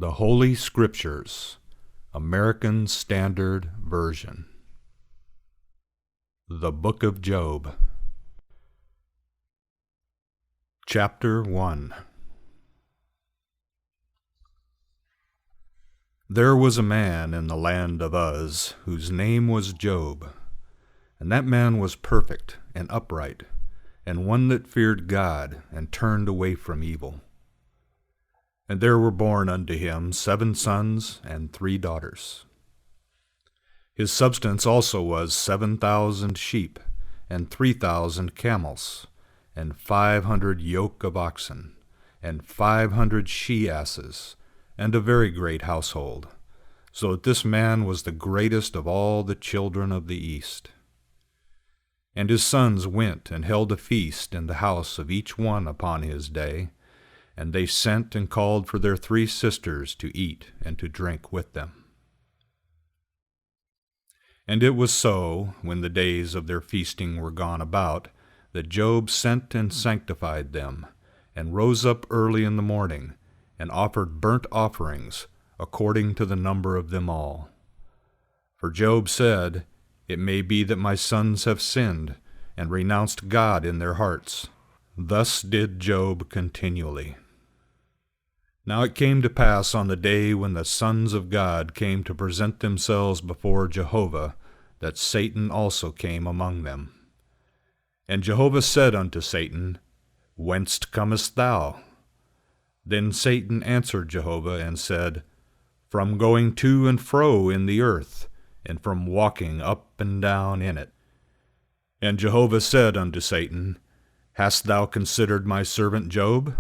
The Holy Scriptures, American Standard Version. The Book of Job. Chapter 1. There was a man in the land of Uz, whose name was Job. And that man was perfect and upright, and one that feared God and turned away from evil. And there were born unto him 7 sons and 3 daughters. His substance also was 7,000 sheep, and 3,000 camels, and 500 yoke of oxen, and 500 she-asses, and a very great household, so that this man was the greatest of all the children of the east. And his sons went and held a feast in the house of each one upon his day, and they sent and called for their 3 sisters to eat and to drink with them. And it was so, when the days of their feasting were gone about, that Job sent and sanctified them, and rose up early in the morning, and offered burnt offerings, according to the number of them all. For Job said, It may be that my sons have sinned, and renounced God in their hearts. Thus did Job continually. Now it came to pass on the day when the sons of God came to present themselves before Jehovah, that Satan also came among them. And Jehovah said unto Satan, Whence comest thou? Then Satan answered Jehovah and said, From going to and fro in the earth, and from walking up and down in it. And Jehovah said unto Satan, Hast thou considered my servant Job?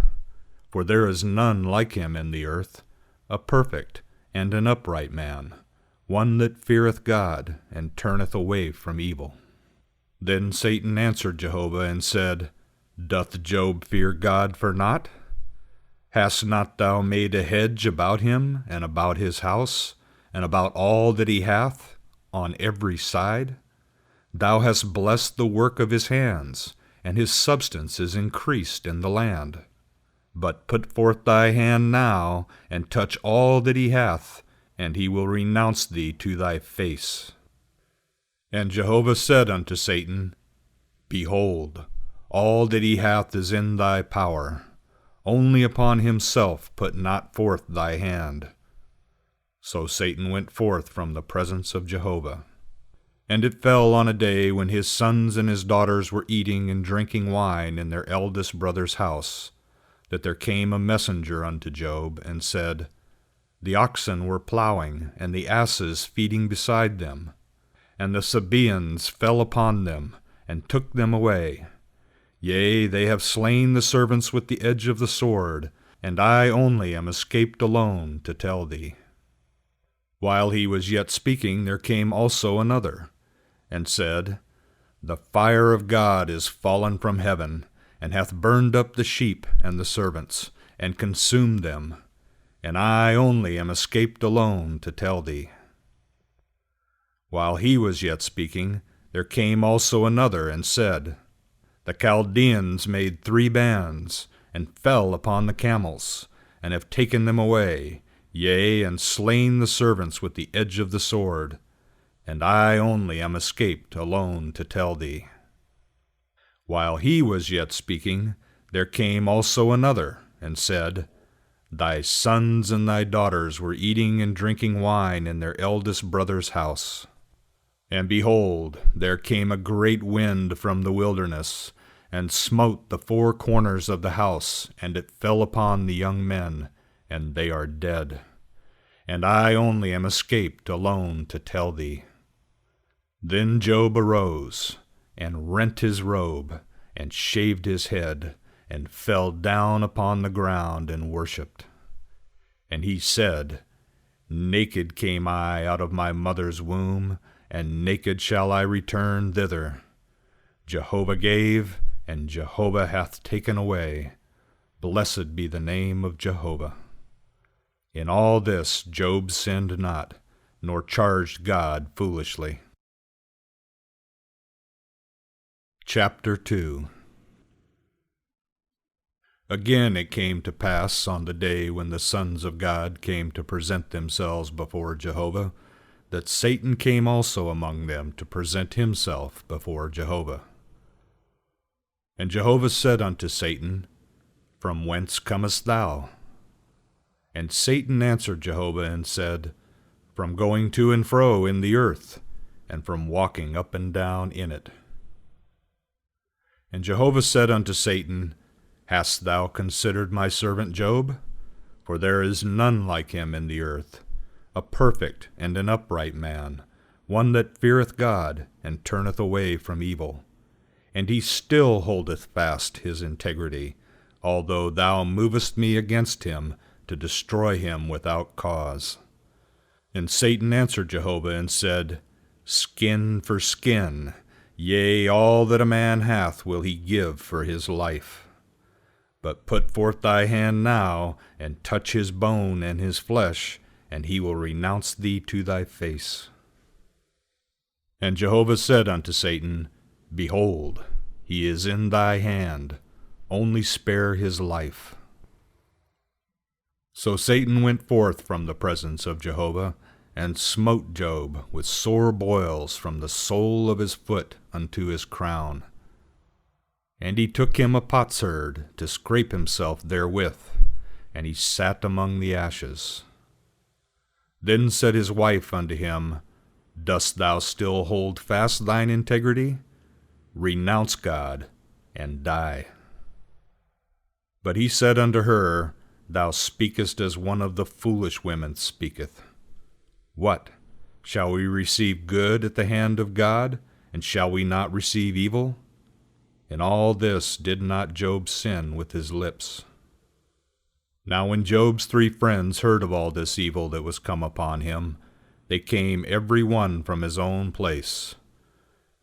For there is none like him in the earth, a perfect and an upright man, one that feareth God, and turneth away from evil. Then Satan answered Jehovah and said, Doth Job fear God for naught? Hast not thou made a hedge about him, and about his house, and about all that he hath, on every side? Thou hast blessed the work of his hands, and his substance is increased in the land. But put forth thy hand now, and touch all that he hath, and he will renounce thee to thy face. And Jehovah said unto Satan, Behold, all that he hath is in thy power. Only upon himself put not forth thy hand. So Satan went forth from the presence of Jehovah. And it fell on a day when his sons and his daughters were eating and drinking wine in their eldest brother's house, that there came a messenger unto Job, and said, The oxen were plowing, and the asses feeding beside them, and the Sabaeans fell upon them, and took them away. Yea, they have slain the servants with the edge of the sword, and I only am escaped alone to tell thee. While he was yet speaking, there came also another, and said, The fire of God is fallen from heaven, and hath burned up the sheep and the servants, and consumed them, and I only am escaped alone to tell thee. While he was yet speaking, there came also another, and said, The Chaldeans made 3 bands, and fell upon the camels, and have taken them away, yea, and slain the servants with the edge of the sword, and I only am escaped alone to tell thee. While he was yet speaking, there came also another, and said, Thy sons and thy daughters were eating and drinking wine in their eldest brother's house. And behold, there came a great wind from the wilderness, and smote the 4 corners of the house, and it fell upon the young men, and they are dead. And I only am escaped alone to tell thee. Then Job arose, and rent his robe, and shaved his head, and fell down upon the ground, and worshipped. And he said, Naked came I out of my mother's womb, and naked shall I return thither. Jehovah gave, and Jehovah hath taken away. Blessed be the name of Jehovah. In all this Job sinned not, nor charged God foolishly. Chapter 2. Again it came to pass on the day when the sons of God came to present themselves before Jehovah, that Satan came also among them to present himself before Jehovah. And Jehovah said unto Satan, From whence comest thou? And Satan answered Jehovah and said, From going to and fro in the earth, and from walking up and down in it. And Jehovah said unto Satan, Hast thou considered my servant Job? For there is none like him in the earth, a perfect and an upright man, one that feareth God, and turneth away from evil. And he still holdeth fast his integrity, although thou movest me against him, to destroy him without cause. And Satan answered Jehovah and said, Skin for skin, yea, all that a man hath will he give for his life. But put forth thy hand now, and touch his bone and his flesh, and he will renounce thee to thy face. And Jehovah said unto Satan, Behold, he is in thy hand, only spare his life. So Satan went forth from the presence of Jehovah, and smote Job with sore boils from the sole of his foot unto his crown. And he took him a potsherd to scrape himself therewith, and he sat among the ashes. Then said his wife unto him, Dost thou still hold fast thine integrity? Renounce God, and die. But he said unto her, Thou speakest as one of the foolish women speaketh. What? Shall we receive good at the hand of God, and shall we not receive evil? In all this did not Job sin with his lips. Now when Job's 3 friends heard of all this evil that was come upon him, they came every one from his own place,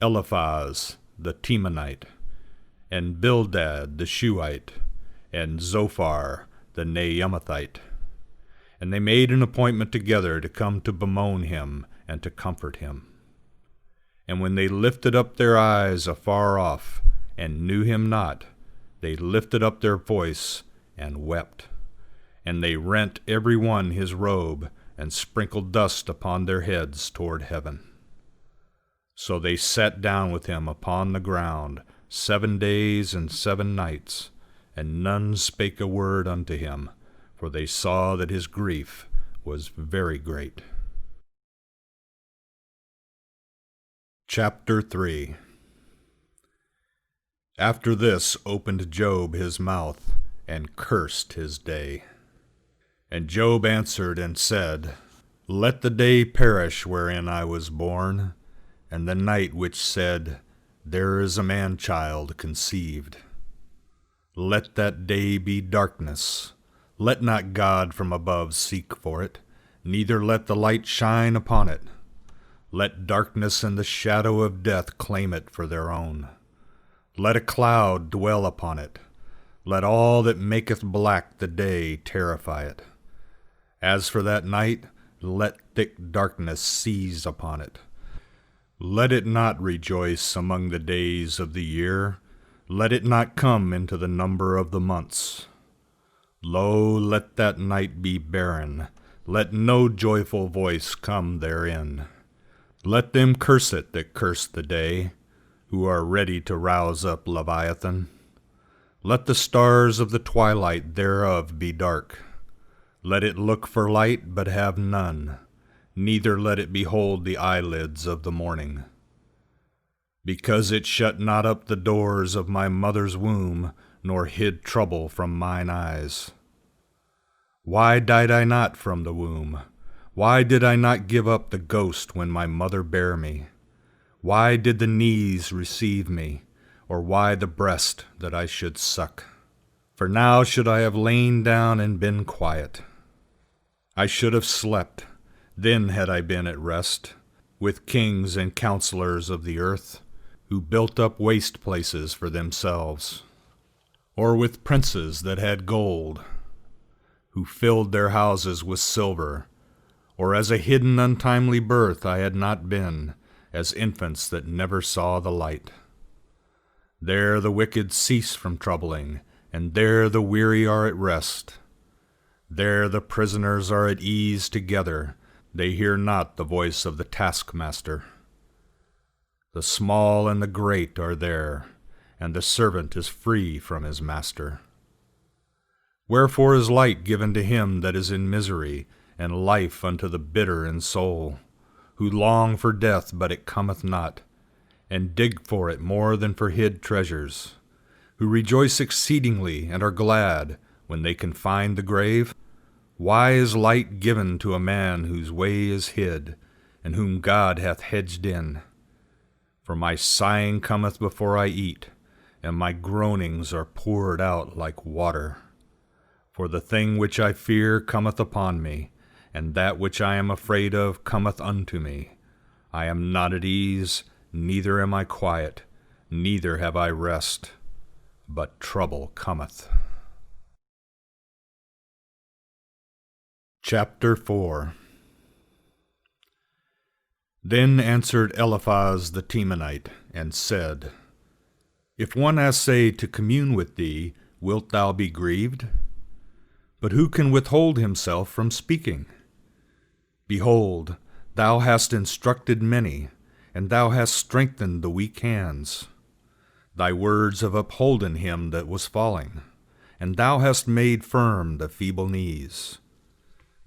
Eliphaz the Temanite, and Bildad the Shuhite, and Zophar the Naamathite. And they made an appointment together to come to bemoan him and to comfort him. And when they lifted up their eyes afar off, and knew him not, they lifted up their voice and wept. And they rent every one his robe, and sprinkled dust upon their heads toward heaven. So they sat down with him upon the ground 7 days and 7 nights, and none spake a word unto him, for they saw that his grief was very great. Chapter 3. After this opened Job his mouth, and cursed his day. And Job answered and said, Let the day perish wherein I was born, and the night which said, There is a man-child conceived. Let that day be darkness. Let not God from above seek for it, neither let the light shine upon it. Let darkness and the shadow of death claim it for their own. Let a cloud dwell upon it. Let all that maketh black the day terrify it. As for that night, let thick darkness seize upon it. Let it not rejoice among the days of the year. Let it not come into the number of the months. Lo, let that night be barren. Let no joyful voice come therein. Let them curse it that curse the day, who are ready to rouse up Leviathan. Let the stars of the twilight thereof be dark. Let it look for light, but have none, neither let it behold the eyelids of the morning. Because it shut not up the doors of my mother's womb, nor hid trouble from mine eyes. Why died I not from the womb? Why did I not give up the ghost when my mother bare me? Why did the knees receive me, or why the breast that I should suck? For now should I have lain down and been quiet. I should have slept, then had I been at rest, with kings and counselors of the earth, who built up waste places for themselves, or with princes that had gold, who filled their houses with silver, or as a hidden untimely birth I had not been, as infants that never saw the light. There the wicked cease from troubling, and there the weary are at rest. There the prisoners are at ease together, they hear not the voice of the taskmaster. The small and the great are there, and the servant is free from his master. Wherefore is light given to him that is in misery, and life unto the bitter in soul, who long for death, but it cometh not, and dig for it more than for hid treasures, who rejoice exceedingly and are glad when they can find the grave? Why is light given to a man whose way is hid, and whom God hath hedged in? For my sighing cometh before I eat, and my groanings are poured out like water. For the thing which I fear cometh upon me, and that which I am afraid of cometh unto me. I am not at ease, neither am I quiet, neither have I rest, but trouble cometh. Chapter 4. Then answered Eliphaz the Temanite, and said, If one essay to commune with thee, wilt thou be grieved? But who can withhold himself from speaking? Behold, thou hast instructed many, and thou hast strengthened the weak hands. Thy words have upholden him that was falling, and thou hast made firm the feeble knees.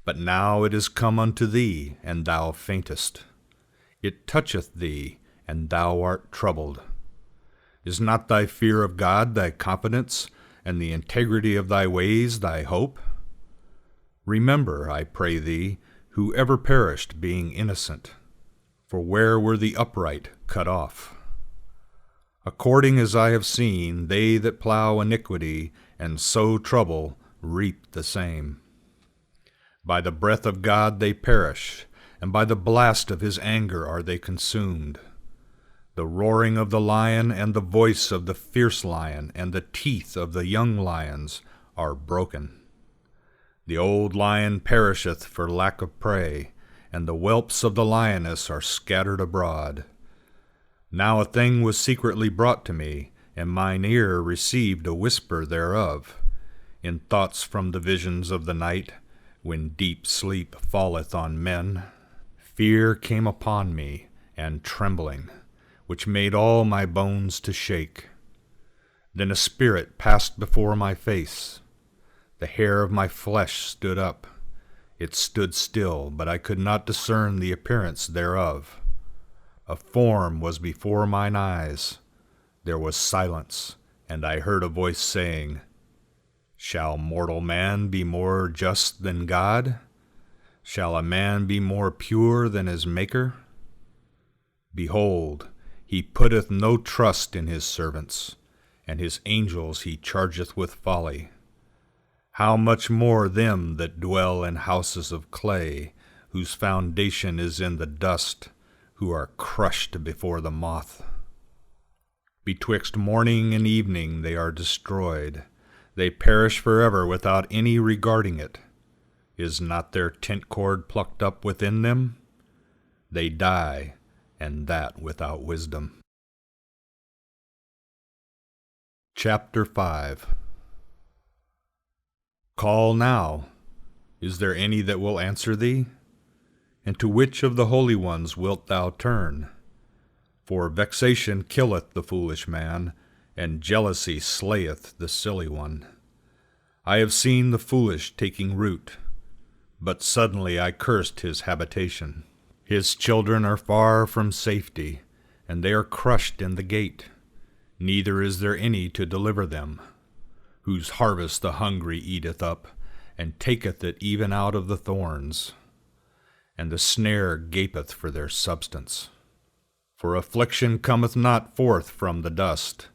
But now it is come unto thee, and thou faintest. It toucheth thee, and thou art troubled. Is not thy fear of God thy confidence, and the integrity of thy ways thy hope? Remember, I pray thee, who ever perished being innocent. For where were the upright cut off? According as I have seen, they that plow iniquity and sow trouble reap the same. By the breath of God they perish, and by the blast of his anger are they consumed. The roaring of the lion and the voice of the fierce lion and the teeth of the young lions are broken. The old lion perisheth for lack of prey, and the whelps of the lioness are scattered abroad. Now a thing was secretly brought to me, and mine ear received a whisper thereof, in thoughts from the visions of the night, when deep sleep falleth on men. Fear came upon me, and trembling, which made all my bones to shake. Then a spirit passed before my face. The hair of my flesh stood up. It stood still, but I could not discern the appearance thereof. A form was before mine eyes. There was silence, and I heard a voice saying, Shall mortal man be more just than God? Shall a man be more pure than his Maker? Behold, he putteth no trust in his servants, and his angels he chargeth with folly. How much more them that dwell in houses of clay, whose foundation is in the dust, who are crushed before the moth. Betwixt morning and evening they are destroyed. They perish forever without any regarding it. Is not their tent cord plucked up within them? They die, and that without wisdom. Chapter 5. Call now. Is there any that will answer thee? And to which of the holy ones wilt thou turn? For vexation killeth the foolish man, and jealousy slayeth the silly one. I have seen the foolish taking root, but suddenly I cursed his habitation. His children are far from safety, and they are crushed in the gate. Neither is there any to deliver them, whose harvest the hungry eateth up, and taketh it even out of the thorns. And the snare gapeth for their substance. For affliction cometh not forth from the dust,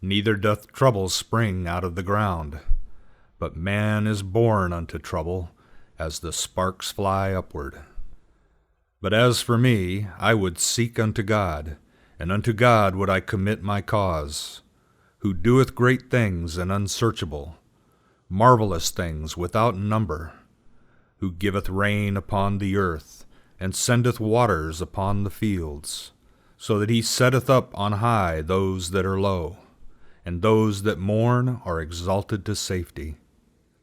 neither doth trouble spring out of the ground. But man is born unto trouble, as the sparks fly upward. But as for me, I would seek unto God, and unto God would I commit my cause, who doeth great things and unsearchable, marvelous things without number, who giveth rain upon the earth, and sendeth waters upon the fields, so that he setteth up on high those that are low, and those that mourn are exalted to safety.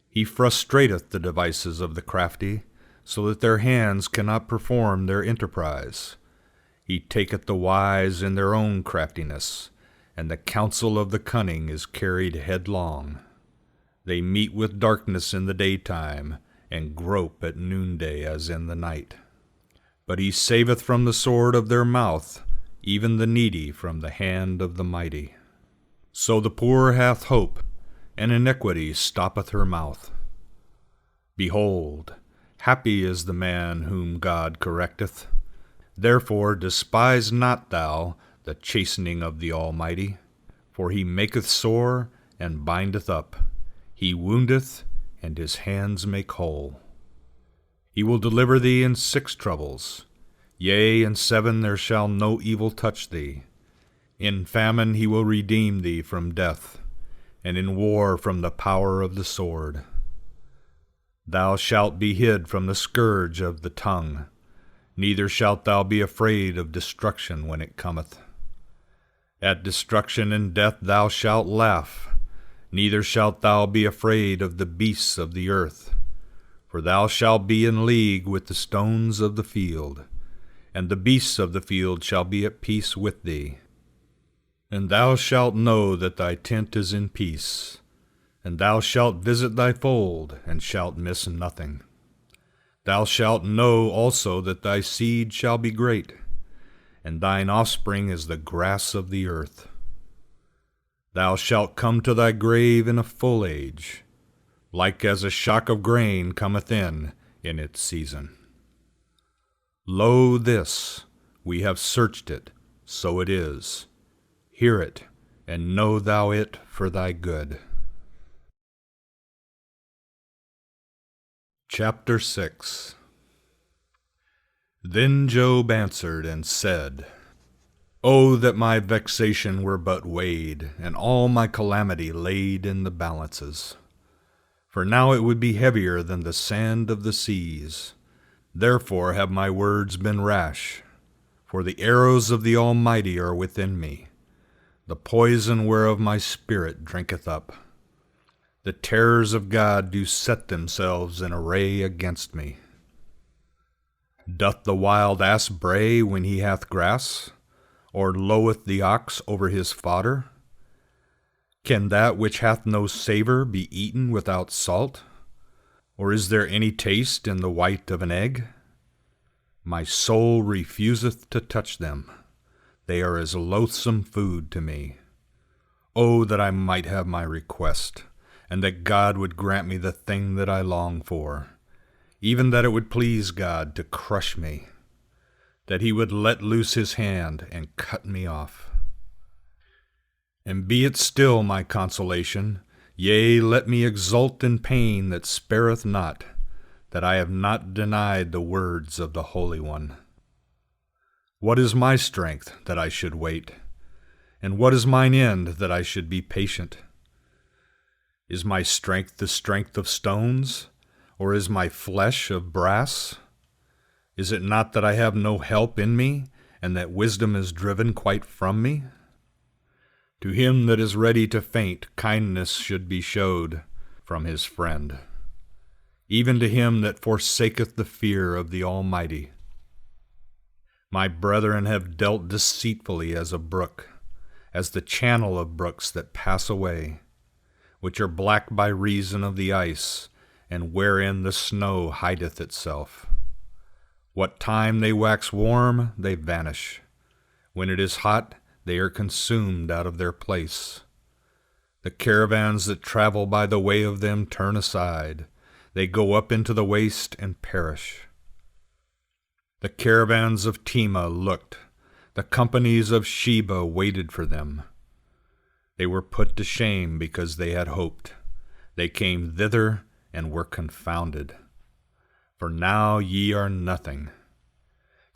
He frustrateth the devices of the crafty, so that their hands cannot perform their enterprise. He taketh the wise in their own craftiness, and the counsel of the cunning is carried headlong. They meet with darkness in the daytime, and grope at noonday as in the night. But he saveth from the sword of their mouth, even the needy from the hand of the mighty. So the poor hath hope, and iniquity stoppeth her mouth. Behold, happy is the man whom God correcteth. Therefore despise not thou the chastening of the Almighty, for he maketh sore and bindeth up. He woundeth, and his hands make whole. He will deliver thee in 6 troubles. Yea, in 7 there shall no evil touch thee. In famine he will redeem thee from death, and in war from the power of the sword. Thou shalt be hid from the scourge of the tongue, neither shalt thou be afraid of destruction when it cometh. At destruction and death thou shalt laugh, neither shalt thou be afraid of the beasts of the earth. For thou shalt be in league with the stones of the field, and the beasts of the field shall be at peace with thee. And thou shalt know that thy tent is in peace, and thou shalt visit thy fold, and shalt miss nothing. Thou shalt know also that thy seed shall be great, and thine offspring is the grass of the earth. Thou shalt come to thy grave in a full age, like as a shock of grain cometh in its season. Lo, this, we have searched it, so it is. Hear it, and know thou it for thy good. Chapter 6. Then Job answered and said, O that my vexation were but weighed, and all my calamity laid in the balances! For now it would be heavier than the sand of the seas. Therefore have my words been rash, for the arrows of the Almighty are within me, the poison whereof my spirit drinketh up. The terrors of God do set themselves in array against me. Doth the wild ass bray when he hath grass, or loweth the ox over his fodder? Can that which hath no savour be eaten without salt? Or is there any taste in the white of an egg? My soul refuseth to touch them. They are as loathsome food to me. O that I might have my request, and that God would grant me the thing that I long for, even that it would please God to crush me, that he would let loose his hand and cut me off. And be it still my consolation, yea, let me exult in pain that spareth not, that I have not denied the words of the Holy One. What is my strength, that I should wait? And what is mine end, that I should be patient? Is my strength the strength of stones, or is my flesh of brass? Is it not that I have no help in me, and that wisdom is driven quite from me? To him that is ready to faint, kindness should be showed from his friend, even to him that forsaketh the fear of the Almighty. My brethren have dealt deceitfully as a brook, as the channel of brooks that pass away, which are black by reason of the ice, and wherein the snow hideth itself. What time they wax warm, they vanish. When it is hot, they are consumed out of their place. The caravans that travel by the way of them turn aside. They go up into the waste and perish. The caravans of Tema looked. The companies of Sheba waited for them. They were put to shame because they had hoped. They came thither and were confounded. For now ye are nothing.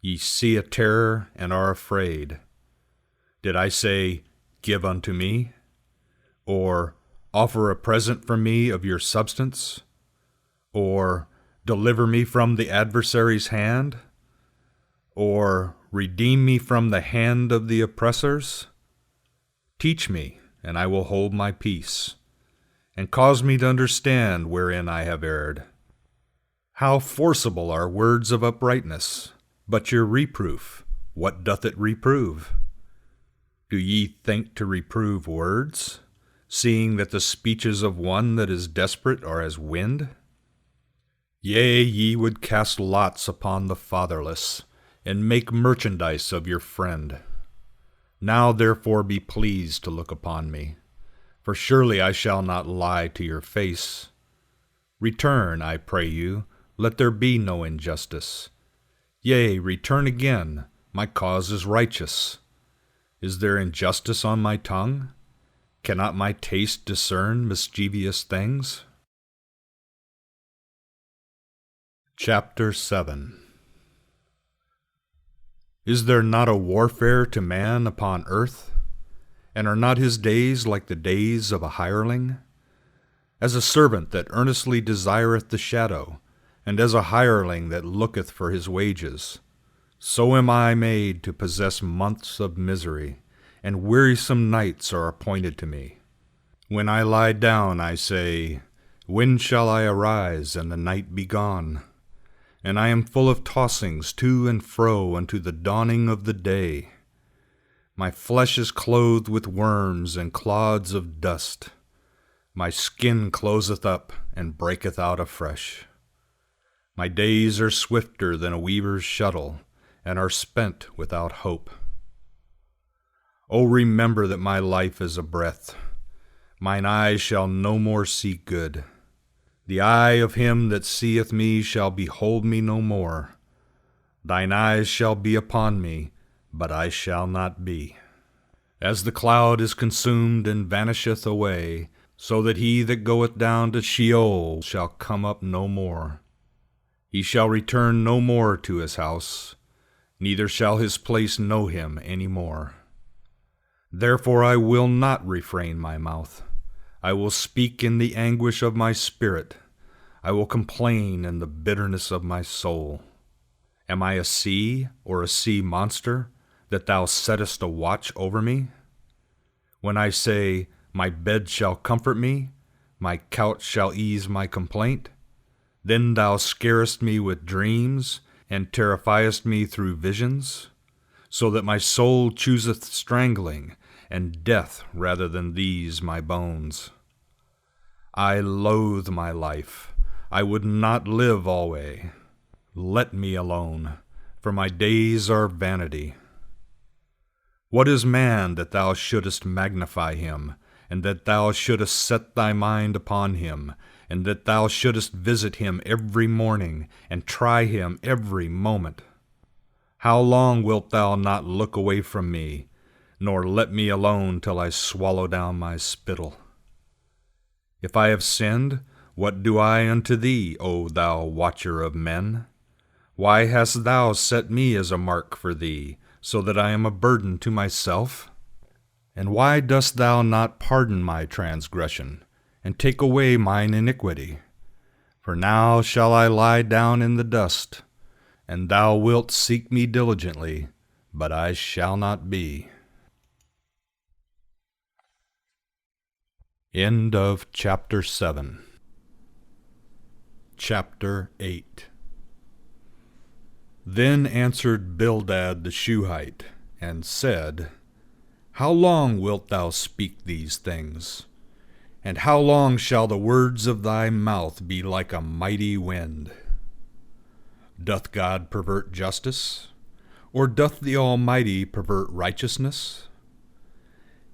Ye see a terror and are afraid. Did I say, Give unto me? Or, Offer a present for me of your substance? Or, Deliver me from the adversary's hand? Or, Redeem me from the hand of the oppressors? Teach me, and I will hold my peace, and cause me to understand wherein I have erred. How forcible are words of uprightness! But your reproof, what doth it reprove? Do ye think to reprove words, seeing that the speeches of one that is desperate are as wind? Yea, ye would cast lots upon the fatherless, and make merchandise of your friend. Now therefore be pleased to look upon me, for surely I shall not lie to your face. Return, I pray you, let there be no injustice. Yea, return again, my cause is righteous. Is there injustice on my tongue? Cannot my taste discern mischievous things? Chapter 7. Is there not a warfare to man upon earth? And are not his days like the days of a hireling? As a servant that earnestly desireth the shadow, and as a hireling that looketh for his wages, so am I made to possess months of misery, and wearisome nights are appointed to me. When I lie down, I say, when shall I arise, and the night be gone? And I am full of tossings to and fro unto the dawning of the day. My flesh is clothed with worms and clods of dust. My skin closeth up and breaketh out afresh. My days are swifter than a weaver's shuttle, and are spent without hope. O remember that my life is a breath. Mine eyes shall no more see good. The eye of him that seeth me shall behold me no more. Thine eyes shall be upon me, but I shall not be. As the cloud is consumed and vanisheth away, so that he that goeth down to Sheol shall come up no more. He shall return no more to his house, neither shall his place know him any more. Therefore I will not refrain my mouth. I will speak in the anguish of my spirit. I will complain in the bitterness of my soul. Am I a sea or a sea monster, that thou settest a watch over me? When I say, my bed shall comfort me, my couch shall ease my complaint, then thou scarest me with dreams, and terrifiest me through visions, so that my soul chooseth strangling, and death rather than these my bones. I loathe my life. I would not live alway. Let me alone, for my days are vanity. What is man that thou shouldest magnify him, and that thou shouldest set thy mind upon him, and that thou shouldest visit him every morning, and try him every moment? How long wilt thou not look away from me, nor let me alone till I swallow down my spittle? If I have sinned, what do I unto thee, O thou watcher of men? Why hast thou set me as a mark for thee, so that I am a burden to myself? And why dost thou not pardon my transgression, and take away mine iniquity? For now shall I lie down in the dust, and thou wilt seek me diligently, but I shall not be. End of chapter 7. Chapter 8. Then answered Bildad the Shuhite, and said, How long wilt thou speak these things? And how long shall the words of thy mouth be like a mighty wind? Doth God pervert justice? Or doth the Almighty pervert righteousness?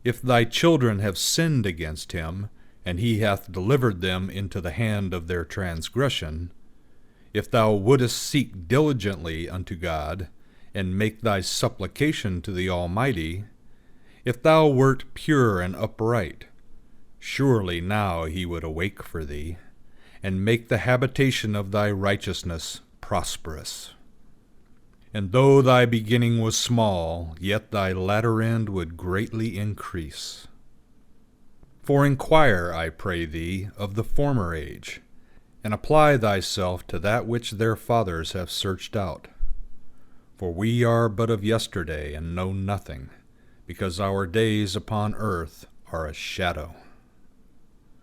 If thy children have sinned against him, and he hath delivered them into the hand of their transgression, if thou wouldest seek diligently unto God, and make thy supplication to the Almighty, if thou wert pure and upright, surely now he would awake for thee, and make the habitation of thy righteousness prosperous. And though thy beginning was small, yet thy latter end would greatly increase. For inquire, I pray thee, of the former age, and apply thyself to that which their fathers have searched out. For we are but of yesterday, and know nothing, because our days upon earth are a shadow.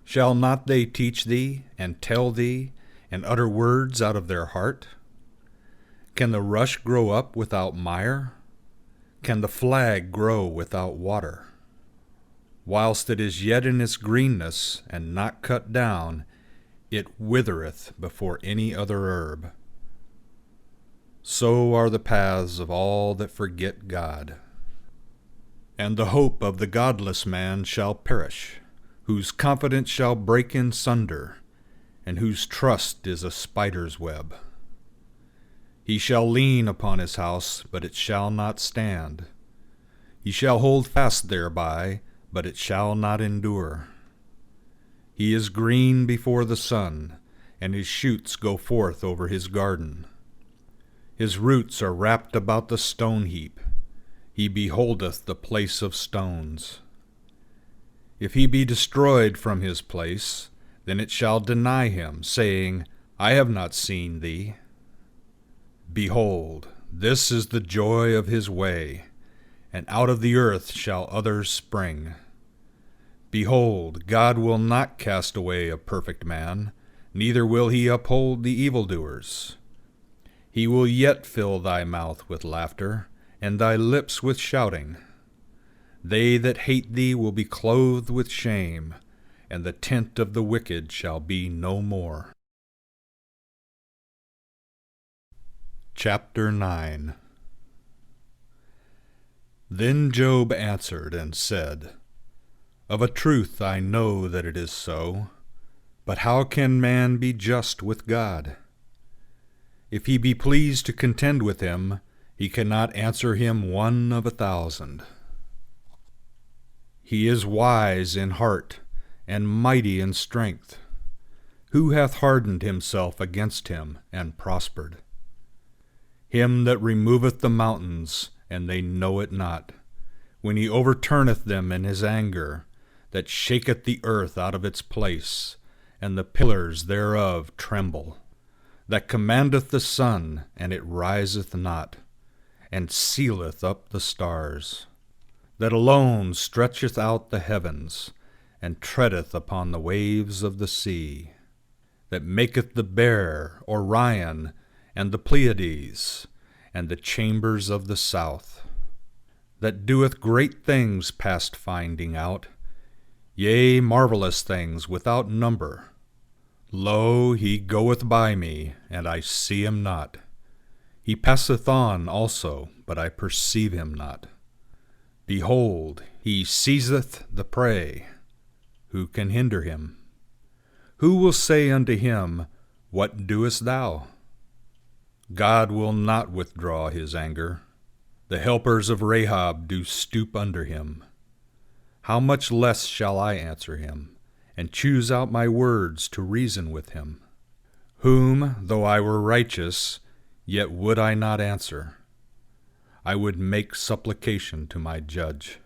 Shall not they teach thee, and tell thee, and utter words out of their heart? Can the rush grow up without mire? Can the flag grow without water? Whilst it is yet in its greenness, and not cut down, it withereth before any other herb. So are the paths of all that forget God. And the hope of the godless man shall perish, whose confidence shall break in sunder, and whose trust is a spider's web. He shall lean upon his house, but it shall not stand. He shall hold fast thereby, but it shall not endure. He is green before the sun, and his shoots go forth over his garden. His roots are wrapped about the stone heap. He beholdeth the place of stones. If he be destroyed from his place, then it shall deny him, saying, I have not seen thee. Behold, this is the joy of his way, and out of the earth shall others spring. Behold, God will not cast away a perfect man, neither will he uphold the evildoers. He will yet fill thy mouth with laughter, and thy lips with shouting. They that hate thee will be clothed with shame, and the tent of the wicked shall be no more. Chapter 9. Then Job answered and said, Of a truth I know that it is so, but how can man be just with God? If he be pleased to contend with him, he cannot answer him 1 of 1,000. He is wise in heart, and mighty in strength. Who hath hardened himself against him, and prospered? Him that removeth the mountains, and they know it not, when he overturneth them in his anger, that shaketh the earth out of its place, and the pillars thereof tremble, that commandeth the sun, and it riseth not, and sealeth up the stars, that alone stretcheth out the heavens, and treadeth upon the waves of the sea, that maketh the Bear, Orion, and the Pleiades, and the chambers of the south, that doeth great things past finding out, yea, marvelous things without number. Lo, he goeth by me, and I see him not. He passeth on also, but I perceive him not. Behold, he seizeth the prey. Who can hinder him? Who will say unto him, What doest thou? God will not withdraw his anger. The helpers of Rahab do stoop under him. How much less shall I answer him, and choose out my words to reason with him? Whom, though I were righteous, yet would I not answer. I would make supplication to my judge.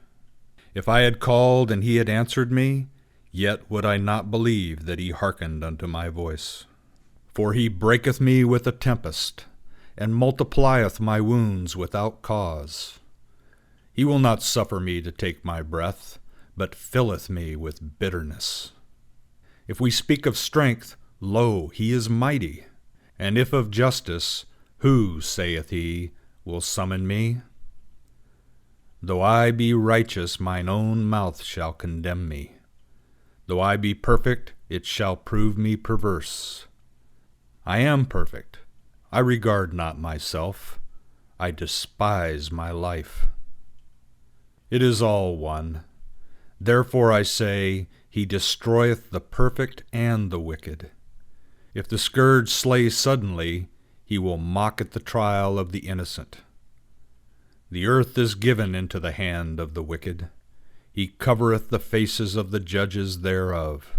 If I had called and he had answered me, yet would I not believe that he hearkened unto my voice. For he breaketh me with a tempest, and multiplieth my wounds without cause. He will not suffer me to take my breath, but filleth me with bitterness. If we speak of strength, lo, he is mighty. And if of justice, who, saith he, will summon me? Though I be righteous, mine own mouth shall condemn me. Though I be perfect, it shall prove me perverse. I am perfect. I regard not myself. I despise my life. It is all one. Therefore I say, he destroyeth the perfect and the wicked. If the scourge slay suddenly, he will mock at the trial of the innocent. The earth is given into the hand of the wicked. He covereth the faces of the judges thereof.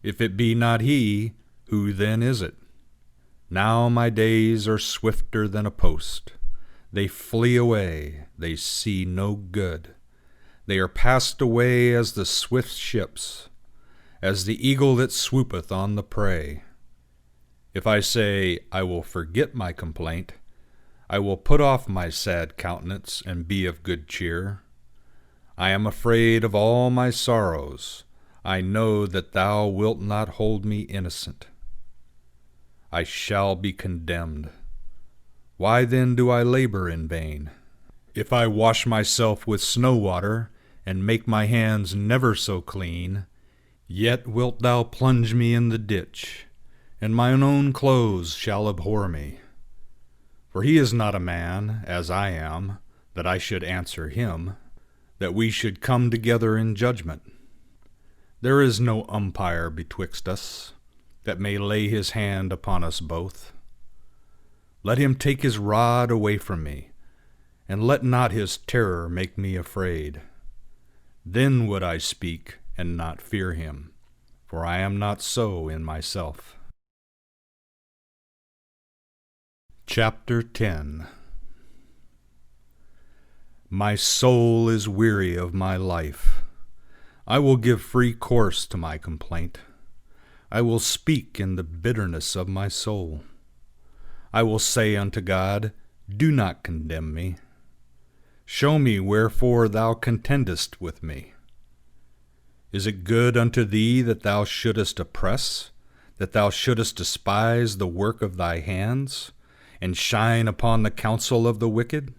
If it be not he, who then is it? Now my days are swifter than a post. They flee away, they see no good. They are passed away as the swift ships, as the eagle that swoopeth on the prey. If I say, I will forget my complaint, I will put off my sad countenance and be of good cheer. I am afraid of all my sorrows. I know that thou wilt not hold me innocent. I shall be condemned. Why then do I labor in vain? If I wash myself with snow water, and make my hands never so clean, yet wilt thou plunge me in the ditch, and mine own clothes shall abhor me. For he is not a man, as I am, that I should answer him, that we should come together in judgment. There is no umpire betwixt us, that may lay his hand upon us both. Let him take his rod away from me, and let not his terror make me afraid. Then would I speak and not fear him, for I am not so in myself. Chapter 10. My soul is weary of my life. I will give free course to my complaint. I will speak in the bitterness of my soul. I will say unto God, do not condemn me. Show me wherefore thou contendest with me. Is it good unto thee that thou shouldest oppress, that thou shouldest despise the work of thy hands, and shine upon the counsel of the wicked?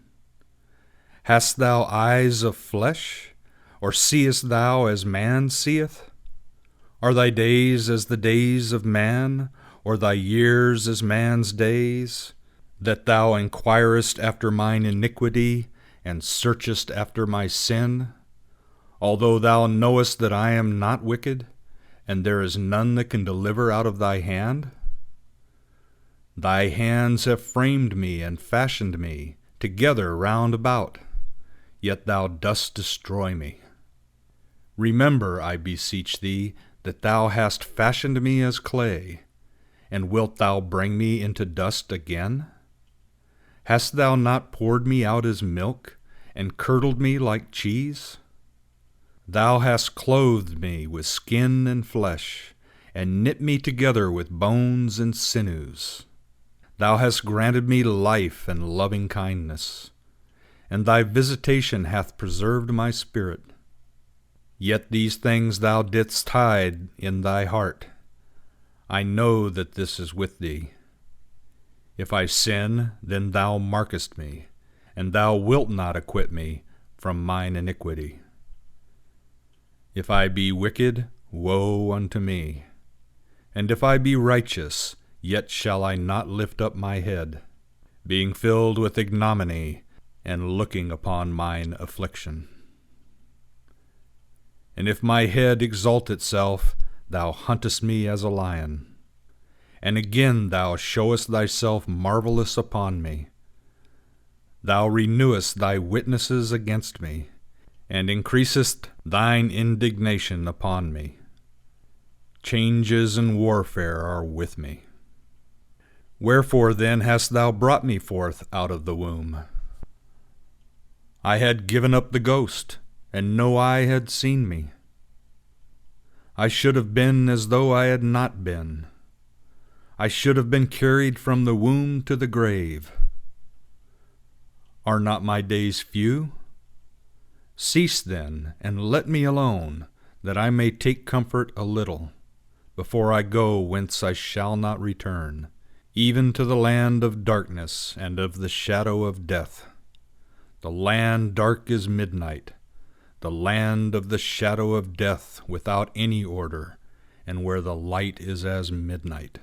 Hast thou eyes of flesh, or seest thou as man seeth? Are thy days as the days of man, or thy years as man's days, that thou inquirest after mine iniquity, and searchest after my sin, although thou knowest that I am not wicked, and there is none that can deliver out of thy hand? Thy hands have framed me and fashioned me together round about, yet thou dost destroy me. Remember, I beseech thee, that thou hast fashioned me as clay, and wilt thou bring me into dust again? Hast thou not poured me out as milk, and curdled me like cheese? Thou hast clothed me with skin and flesh, and knit me together with bones and sinews. Thou hast granted me life and loving kindness, and thy visitation hath preserved my spirit. Yet these things thou didst hide in thy heart. I know that this is with thee. If I sin, then thou markest me, and thou wilt not acquit me from mine iniquity. If I be wicked, woe unto me. And if I be righteous, yet shall I not lift up my head, being filled with ignominy, and looking upon mine affliction. And if my head exalt itself, thou huntest me as a lion. And again thou showest thyself marvelous upon me. Thou renewest thy witnesses against me, and increasest thine indignation upon me. Changes and warfare are with me. Wherefore then hast thou brought me forth out of the womb? I had given up the ghost, and no eye had seen me. I should have been as though I had not been. I should have been carried from the womb to the grave. Are not my days few? Cease then, and let me alone, that I may take comfort a little, before I go whence I shall not return, even to the land of darkness and of the shadow of death. The land dark as midnight, the land of the shadow of death without any order, and where the light is as midnight.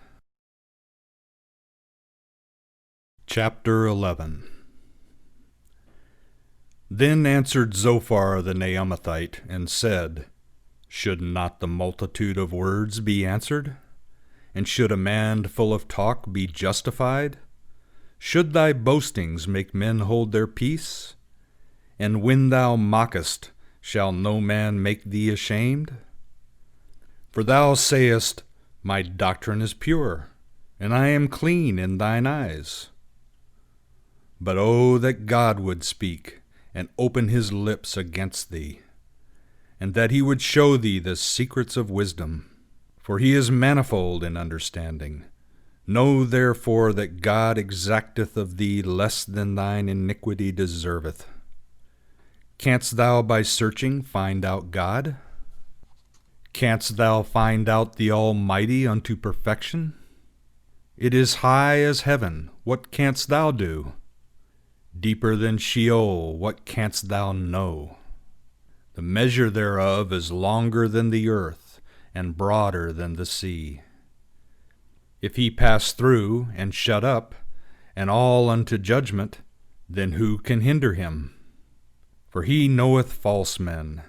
Chapter 11. Then answered Zophar the Naamathite, and said, Should not the multitude of words be answered? And should a man full of talk be justified? Should thy boastings make men hold their peace? And when thou mockest, shall no man make thee ashamed? For thou sayest, My doctrine is pure, and I am clean in thine eyes. But oh, that God would speak, and open his lips against thee, and that he would show thee the secrets of wisdom. For he is manifold in understanding. Know therefore that God exacteth of thee less than thine iniquity deserveth. Canst thou by searching find out God? Canst thou find out the Almighty unto perfection? It is high as heaven, what canst thou do? Deeper than Sheol, what canst thou know? The measure thereof is longer than the earth, and broader than the sea. If he pass through, and shut up, and all unto judgment, then who can hinder him? For he knoweth false men,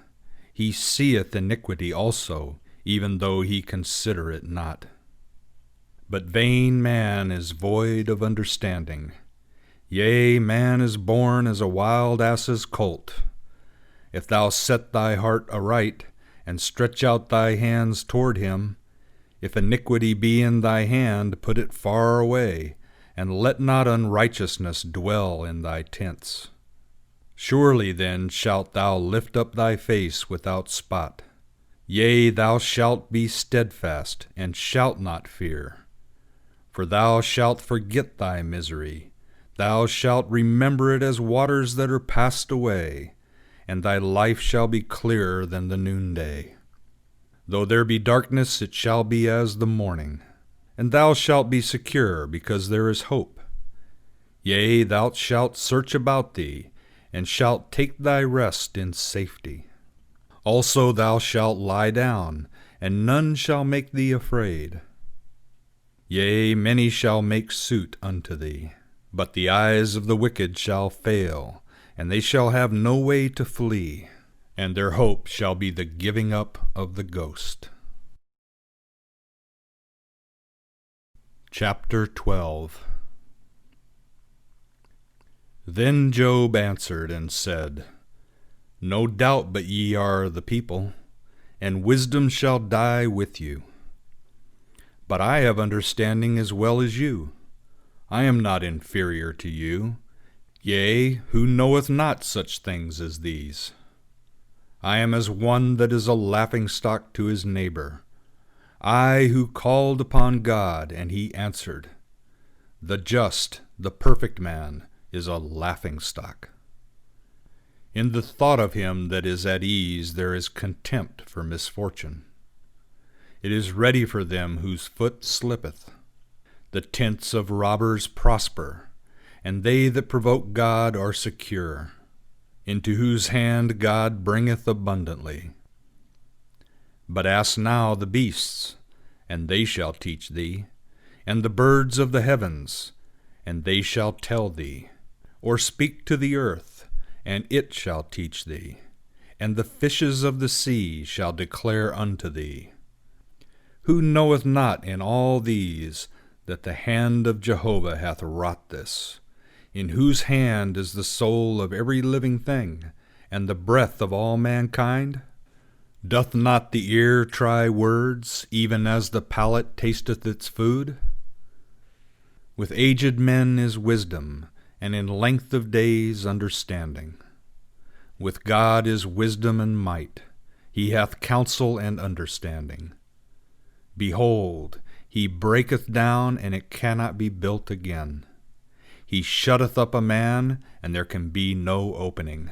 he seeth iniquity also, even though he consider it not. But vain man is void of understanding. Yea, man is born as a wild ass's colt. If thou set thy heart aright, and stretch out thy hands toward him, if iniquity be in thy hand, put it far away, and let not unrighteousness dwell in thy tents. Surely then shalt thou lift up thy face without spot. Yea, thou shalt be steadfast, and shalt not fear. For thou shalt forget thy misery, thou shalt remember it as waters that are passed away, and thy life shall be clearer than the noonday. Though there be darkness, it shall be as the morning, and thou shalt be secure, because there is hope. Yea, thou shalt search about thee, and shalt take thy rest in safety. Also thou shalt lie down, and none shall make thee afraid. Yea, many shall make suit unto thee, but the eyes of the wicked shall fail, and they shall have no way to flee, and their hope shall be the giving up of the ghost. Chapter 12. Then Job answered and said, No doubt but ye are the people, and wisdom shall die with you. But I have understanding as well as you. I am not inferior to you. Yea, who knoweth not such things as these? I am as one that is a laughingstock to his neighbor. I who called upon God, and he answered. The just, the perfect man, is a laughingstock. In the thought of him that is at ease there is contempt for misfortune. It is ready for them whose foot slippeth. The tents of robbers prosper, and they that provoke God are secure, into whose hand God bringeth abundantly. But ask now the beasts, and they shall teach thee, and the birds of the heavens, and they shall tell thee. Or speak to the earth, and it shall teach thee, and the fishes of the sea shall declare unto thee. Who knoweth not in all these that the hand of Jehovah hath wrought this, in whose hand is the soul of every living thing, and the breath of all mankind? Doth not the ear try words, even as the palate tasteth its food? With aged men is wisdom, and in length of days understanding. With God is wisdom and might, he hath counsel and understanding. Behold, he breaketh down, and it cannot be built again. He shutteth up a man, and there can be no opening.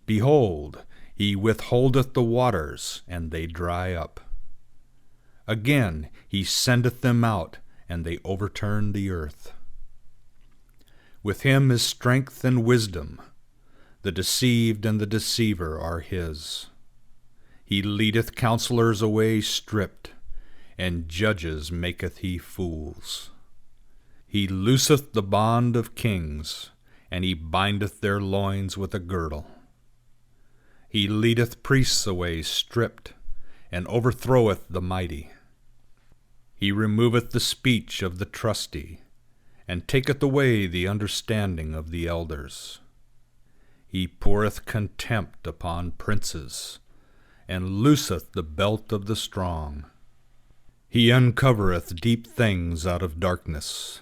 Behold, he withholdeth the waters, and they dry up. Again he sendeth them out, and they overturn the earth. With him is strength and wisdom. The deceived and the deceiver are his. He leadeth counselors away stripped, and judges maketh he fools. He looseth the bond of kings, and he bindeth their loins with a girdle. He leadeth priests away stripped, and overthroweth the mighty. He removeth the speech of the trusty, and taketh away the understanding of the elders. He poureth contempt upon princes, and looseth the belt of the strong. He uncovereth deep things out of darkness,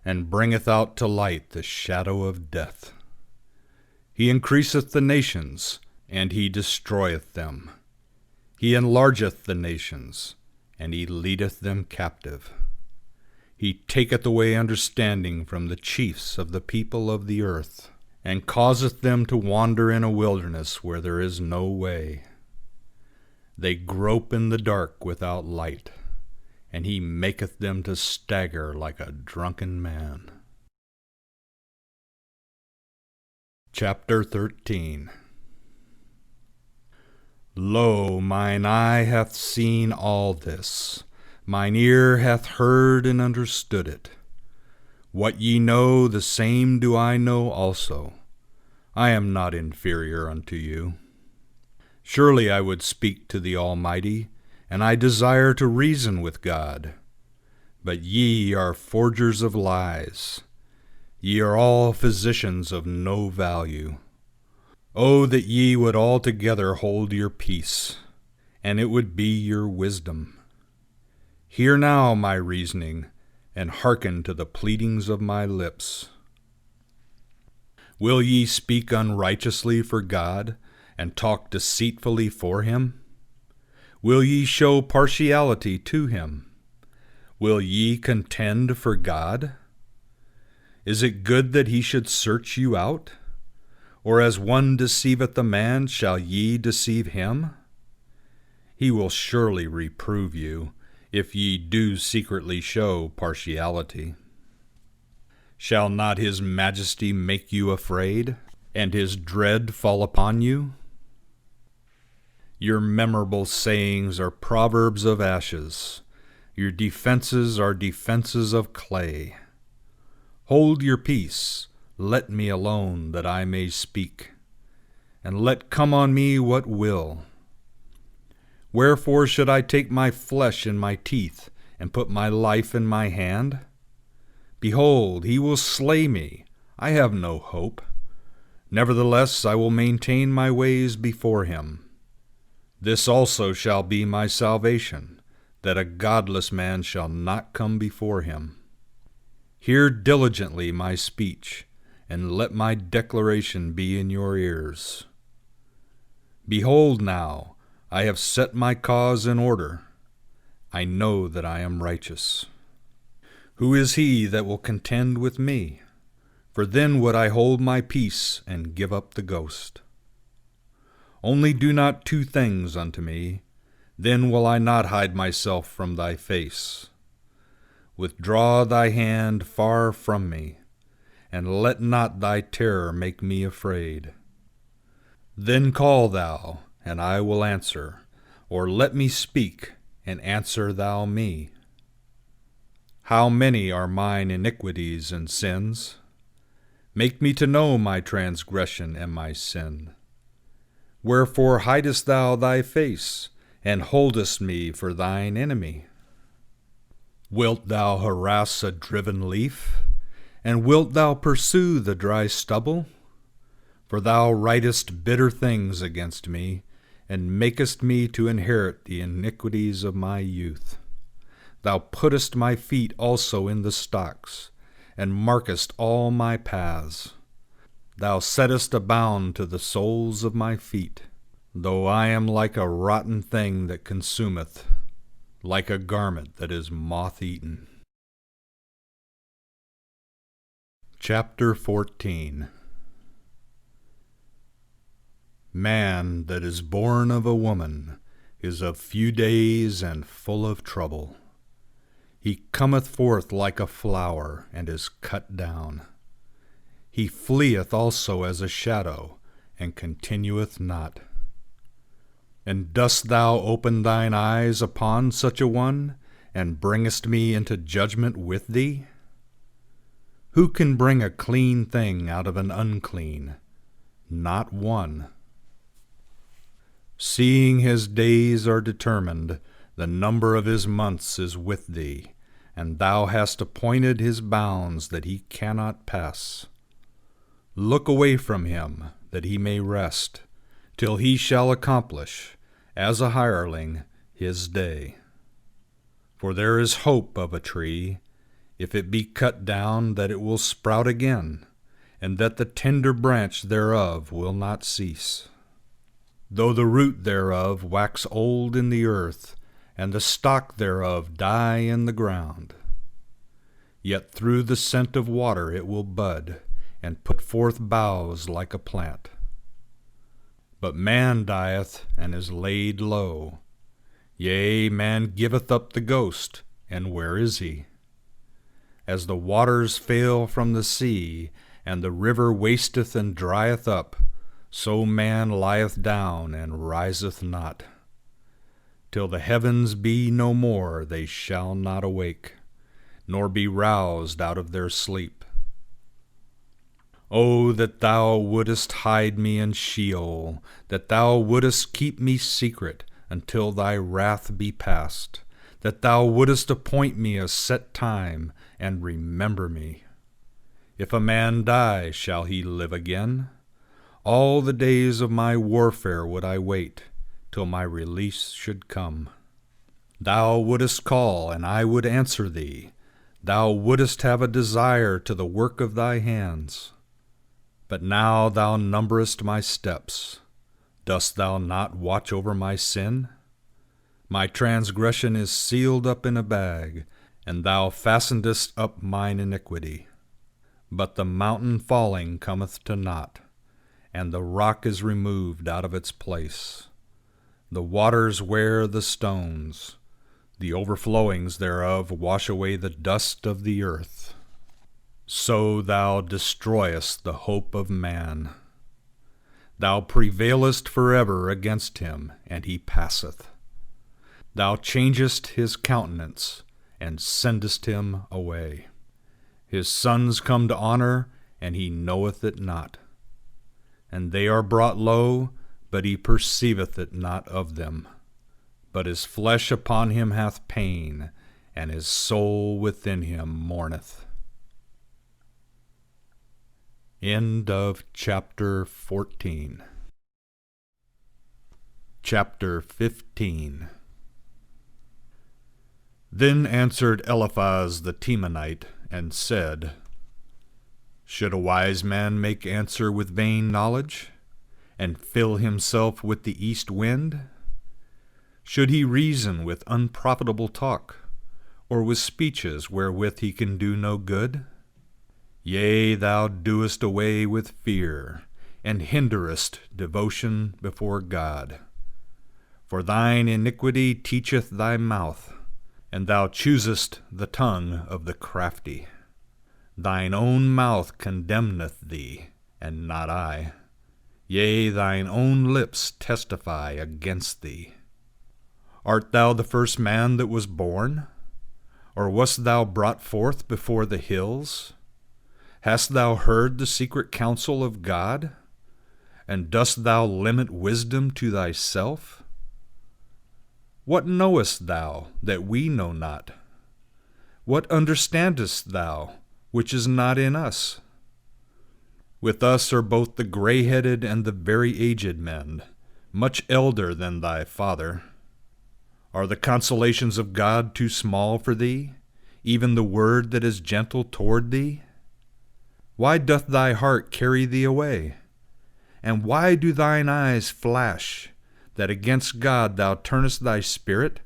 and bringeth out to light the shadow of death. He increaseth the nations, and he destroyeth them. He enlargeth the nations, and he leadeth them captive. He taketh away understanding from the chiefs of the people of the earth, and causeth them to wander in a wilderness where there is no way. They grope in the dark without light, and he maketh them to stagger like a drunken man. Chapter 13. Lo, mine eye hath seen all this, mine ear hath heard and understood it. What ye know, the same do I know also. I am not inferior unto you. Surely I would speak to the Almighty, and I desire to reason with God. But ye are forgers of lies. Ye are all physicians of no value. Oh, that ye would altogether hold your peace, and it would be your wisdom. Hear now my reasoning, and hearken to the pleadings of my lips. Will ye speak unrighteously for God, and talk deceitfully for him? Will ye show partiality to him? Will ye contend for God? Is it good that he should search you out? Or as one deceiveth a man, shall ye deceive him? He will surely reprove you, if ye do secretly show partiality. Shall not his majesty make you afraid, and his dread fall upon you? Your memorable sayings are proverbs of ashes. Your defenses are defenses of clay. Hold your peace, let me alone, that I may speak, and let come on me what will. Wherefore should I take my flesh in my teeth, and put my life in my hand? Behold, he will slay me. I have no hope. Nevertheless, I will maintain my ways before him. This also shall be my salvation, that a godless man shall not come before him. Hear diligently my speech, and let my declaration be in your ears. Behold now, I have set my cause in order. I know that I am righteous. Who is he that will contend with me? For then would I hold my peace and give up the ghost. Only do not two things unto me, then will I not hide myself from thy face. Withdraw thy hand far from me, and let not thy terror make me afraid. Then call thou, and I will answer, or let me speak, and answer thou me. How many are mine iniquities and sins? Make me to know my transgression and my sin. Wherefore hidest thou thy face, and holdest me for thine enemy? Wilt thou harass a driven leaf? And wilt thou pursue the dry stubble? For thou writest bitter things against me, and makest me to inherit the iniquities of my youth. Thou puttest my feet also in the stocks, and markest all my paths. Thou settest a bound to the soles of my feet. Though I am like a rotten thing that consumeth, like a garment that is moth-eaten. Chapter 14. Man that is born of a woman is of few days and full of trouble. He cometh forth like a flower, and is cut down. He fleeth also as a shadow, and continueth not. And dost thou open thine eyes upon such a one, and bringest me into judgment with thee? Who can bring a clean thing out of an unclean? Not one. Seeing his days are determined, the number of his months is with thee, and thou hast appointed his bounds that he cannot pass. Look away from him, that he may rest, till he shall accomplish, as a hireling, his day. For there is hope of a tree, if it be cut down, that it will sprout again, and that the tender branch thereof will not cease. Though the root thereof wax old in the earth, and the stock thereof die in the ground, yet through the scent of water it will bud, and put forth boughs like a plant. But man dieth, and is laid low. Yea, man giveth up the ghost, and where is he? As the waters fail from the sea, and the river wasteth and drieth up, so man lieth down and riseth not. Till the heavens be no more, they shall not awake, nor be roused out of their sleep. O that thou wouldest hide me in Sheol, that thou wouldest keep me secret until thy wrath be past, that thou wouldest appoint me a set time, and remember me. If a man die, shall he live again? All the days of my warfare would I wait, till my release should come. Thou wouldest call, and I would answer thee. Thou wouldest have a desire to the work of thy hands. But now thou numberest my steps. Dost thou not watch over my sin? My transgression is sealed up in a bag, and thou fastenedest up mine iniquity. But the mountain falling cometh to naught, and the rock is removed out of its place. The waters wear the stones, the overflowings thereof wash away the dust of the earth. So thou destroyest the hope of man. Thou prevailest forever against him, and he passeth. Thou changest his countenance, and sendest him away. His sons come to honor, and he knoweth it not. And they are brought low, but he perceiveth it not of them. But his flesh upon him hath pain, and his soul within him mourneth. End of chapter 14. Chapter 15. Then answered Eliphaz the Temanite, and said, Should a wise man make answer with vain knowledge, and fill himself with the east wind? Should he reason with unprofitable talk, or with speeches wherewith he can do no good? Yea, thou doest away with fear, and hinderest devotion before God. For thine iniquity teacheth thy mouth, and thou choosest the tongue of the crafty. Thine own mouth condemneth thee, and not I. Yea, thine own lips testify against thee. Art thou the first man that was born? Or wast thou brought forth before the hills? Hast thou heard the secret counsel of God? And dost thou limit wisdom to thyself? What knowest thou that we know not? What understandest thou which is not in us? With us are both the gray-headed and the very aged men, much elder than thy father. Are the consolations of God too small for thee, even the word that is gentle toward thee? Why doth thy heart carry thee away? And why do thine eyes flash, that against God thou turnest thy spirit,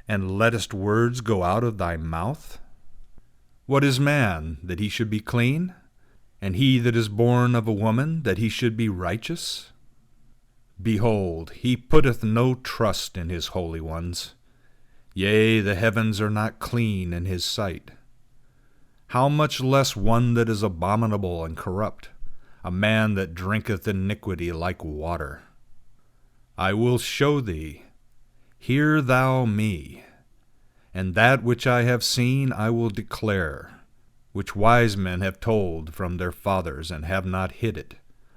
and lettest words go out of thy mouth? What is man, that he should be clean? And he that is born of a woman, that he should be righteous? Behold, he putteth no trust in his holy ones. Yea, the heavens are not clean in his sight. How much less one that is abominable and corrupt, a man that drinketh iniquity like water? I will show thee, hear thou me, and that which I have seen I will declare, which wise men have told from their fathers, and have not hid it,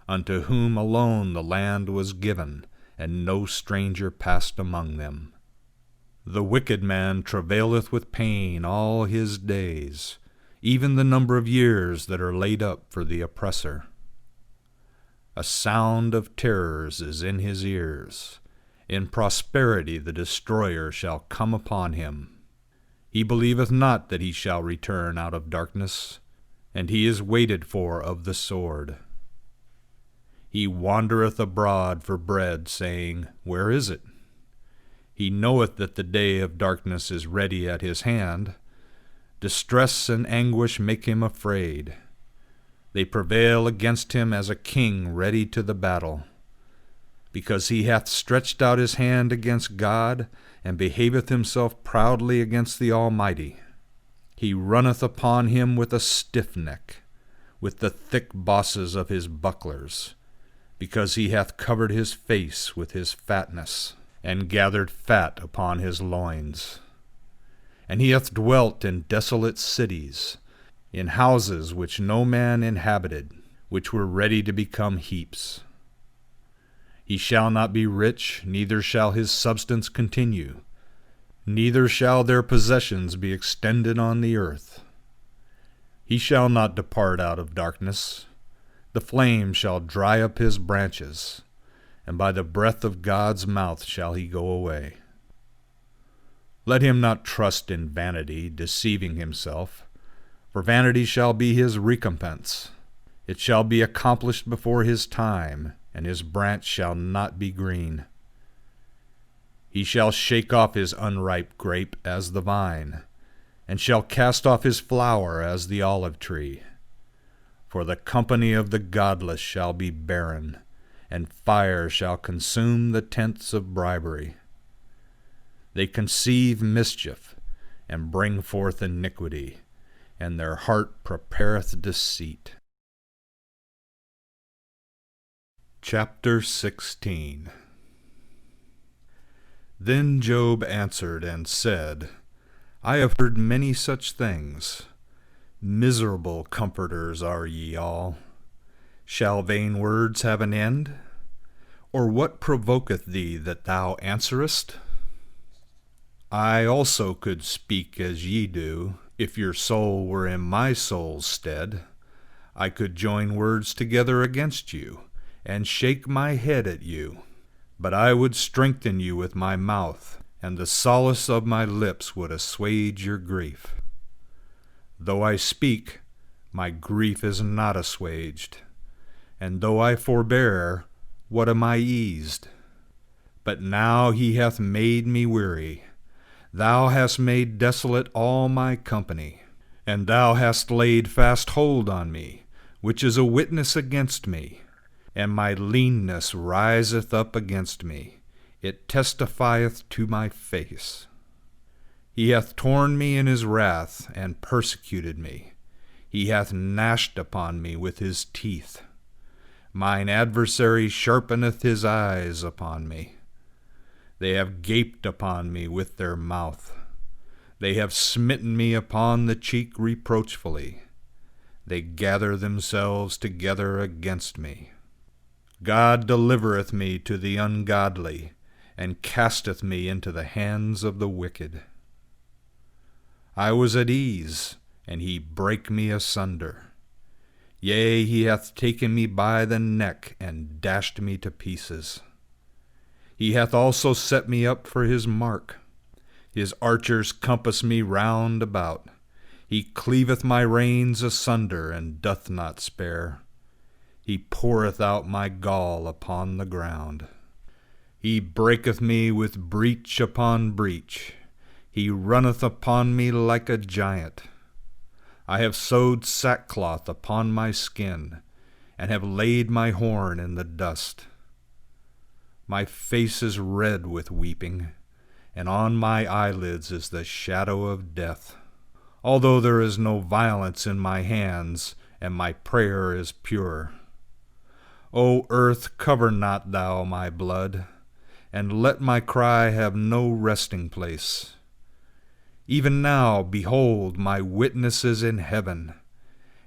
unto whom alone the land was given, and no stranger passed among them. The wicked man travaileth with pain all his days, even the number of years that are laid up for the oppressor. A sound of terrors is in his ears. In prosperity the destroyer shall come upon him. He believeth not that he shall return out of darkness, and he is waited for of the sword. He wandereth abroad for bread, saying, Where is it? He knoweth that the day of darkness is ready at his hand. Distress and anguish make him afraid. They prevail against him as a king ready to the battle. Because he hath stretched out his hand against God, and behaveth himself proudly against the Almighty. He runneth upon him with a stiff neck, with the thick bosses of his bucklers, because he hath covered his face with his fatness, and gathered fat upon his loins. And he hath dwelt in desolate cities, in houses which no man inhabited, which were ready to become heaps. He shall not be rich, neither shall his substance continue, neither shall their possessions be extended on the earth. He shall not depart out of darkness. The flame shall dry up his branches, and by the breath of God's mouth shall he go away. Let him not trust in vanity, deceiving himself, for vanity shall be his recompense. It shall be accomplished before his time, and his branch shall not be green. He shall shake off his unripe grape as the vine, and shall cast off his flower as the olive tree. For the company of the godless shall be barren, and fire shall consume the tents of bribery. They conceive mischief, and bring forth iniquity, and their heart prepareth deceit. Chapter 16. Then Job answered and said, I have heard many such things. Miserable comforters are ye all. Shall vain words have an end? Or what provoketh thee that thou answerest? I also could speak as ye do, if your soul were in my soul's stead. I could join words together against you, and shake my head at you. But I would strengthen you with my mouth, and the solace of my lips would assuage your grief. Though I speak, my grief is not assuaged, and though I forbear, what am I eased? But now he hath made me weary. Thou hast made desolate all my company, and thou hast laid fast hold on me, which is a witness against me. And my leanness riseth up against me, it testifieth to my face. He hath torn me in his wrath, and persecuted me. He hath gnashed upon me with his teeth. Mine adversary sharpeneth his eyes upon me. They have gaped upon me with their mouth. They have smitten me upon the cheek reproachfully. They gather themselves together against me. God delivereth me to the ungodly, and casteth me into the hands of the wicked. I was at ease, and he brake me asunder. Yea, he hath taken me by the neck, and dashed me to pieces. He hath also set me up for his mark. His archers compass me round about. He cleaveth my reins asunder, and doth not spare. He poureth out my gall upon the ground. He breaketh me with breach upon breach. He runneth upon me like a giant. I have sewed sackcloth upon my skin, and have laid my horn in the dust. My face is red with weeping, and on my eyelids is the shadow of death. Although there is no violence in my hands, and my prayer is pure. O earth, cover not thou my blood, and let my cry have no resting place. Even now, behold, my witness is in heaven,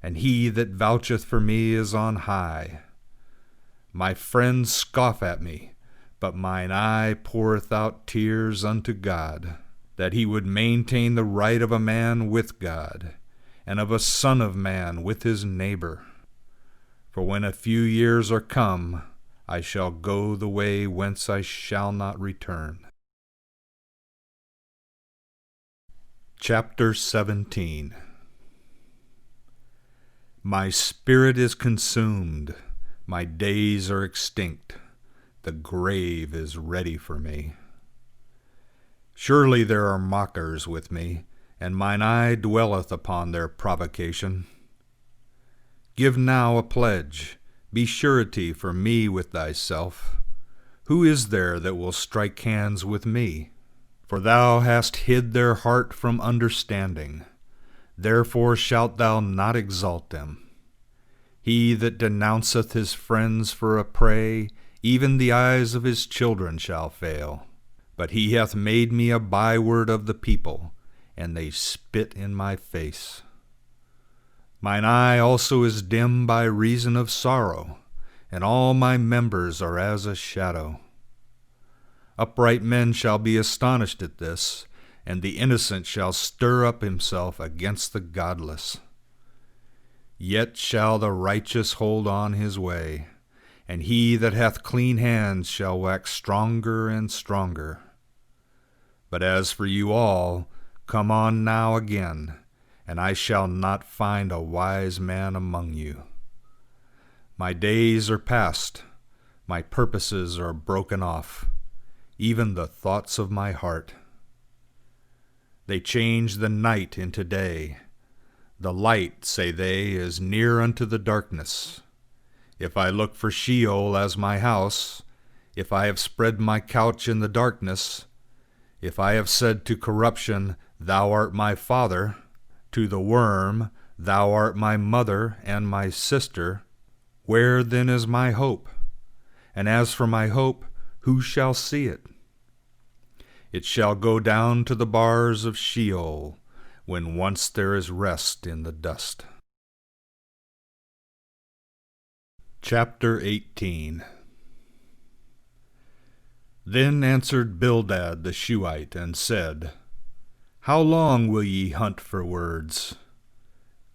and he that voucheth for me is on high. My friends scoff at me, but mine eye poureth out tears unto God, that he would maintain the right of a man with God, and of a son of man with his neighbor. For when a few years are come, I shall go the way whence I shall not return. Chapter 17. My spirit is consumed, my days are extinct, the grave is ready for me. Surely there are mockers with me, and mine eye dwelleth upon their provocation. Give now a pledge, be surety for me with thyself. Who is there that will strike hands with me? For thou hast hid their heart from understanding, therefore shalt thou not exalt them. He that denounceth his friends for a prey, even the eyes of his children shall fail. But he hath made me a byword of the people, and they spit in my face. Mine eye also is dim by reason of sorrow, and all my members are as a shadow. Upright men shall be astonished at this, and the innocent shall stir up himself against the godless. Yet shall the righteous hold on his way, and he that hath clean hands shall wax stronger and stronger. But as for you all, come on now again, and I shall not find a wise man among you. My days are past, my purposes are broken off, even the thoughts of my heart. They change the night into day. The light, say they, is near unto the darkness. If I look for Sheol as my house, if I have spread my couch in the darkness, if I have said to corruption, Thou art my father, to the worm, Thou art my mother and my sister, where then is my hope? And as for my hope, who shall see it? It shall go down to the bars of Sheol, when once there is rest in the dust. Chapter 18. Then answered Bildad the Shuhite, and said, How long will ye hunt for words?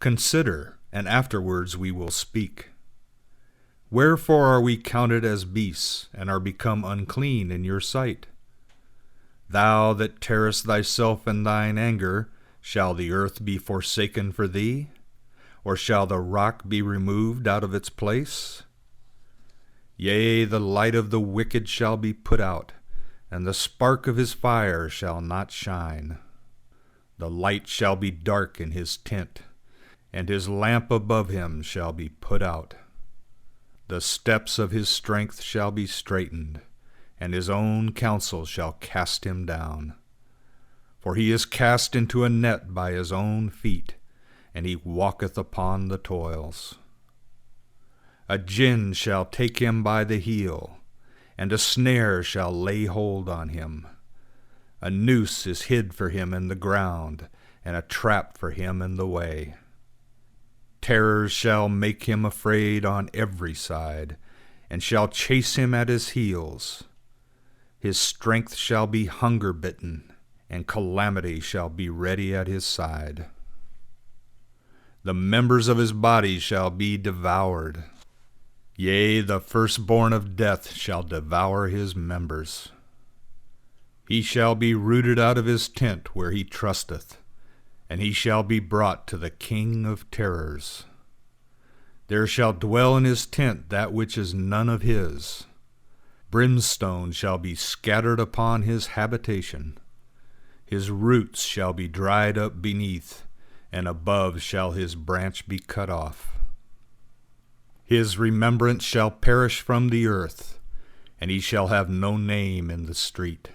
Consider, and afterwards we will speak. Wherefore are we counted as beasts, and are become unclean in your sight? Thou that tearest thyself in thine anger, shall the earth be forsaken for thee? Or shall the rock be removed out of its place? Yea, the light of the wicked shall be put out, and the spark of his fire shall not shine. The light shall be dark in his tent, and his lamp above him shall be put out. The steps of his strength shall be straitened, and his own counsel shall cast him down. For he is cast into a net by his own feet, and he walketh upon the toils. A gin shall take him by the heel, and a snare shall lay hold on him. A noose is hid for him in the ground, and a trap for him in the way. Terrors shall make him afraid on every side, and shall chase him at his heels. His strength shall be hunger-bitten, and calamity shall be ready at his side. The members of his body shall be devoured. Yea, the firstborn of death shall devour his members. He shall be rooted out of his tent where he trusteth, and he shall be brought to the King of terrors. There shall dwell in his tent that which is none of his. Brimstone shall be scattered upon his habitation. His roots shall be dried up beneath, and above shall his branch be cut off. His remembrance shall perish from the earth, and he shall have no name in the street.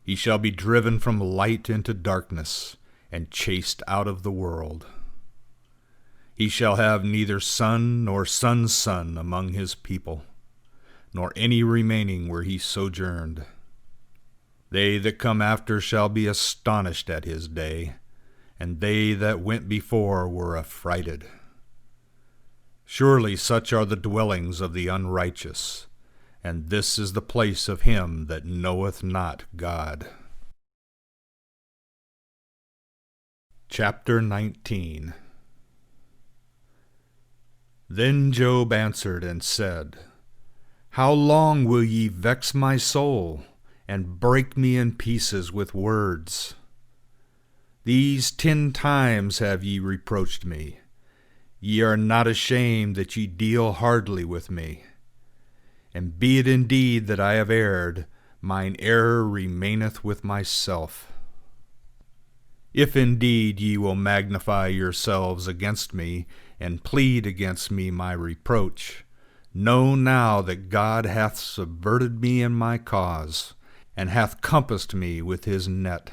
He shall be driven from light into darkness, and chased out of the world. He shall have neither son nor son's son among his people, nor any remaining where he sojourned. They that come after shall be astonished at his day, and they that went before were affrighted. Surely such are the dwellings of the unrighteous, and this is the place of him that knoweth not God. Chapter 19. Then Job answered and said, How long will ye vex my soul, and break me in pieces with words? These 10 times have ye reproached me. Ye are not ashamed that ye deal hardly with me. And be it indeed that I have erred, mine error remaineth with myself. If indeed ye will magnify yourselves against me, and plead against me my reproach, know now that God hath subverted me in my cause, and hath compassed me with his net.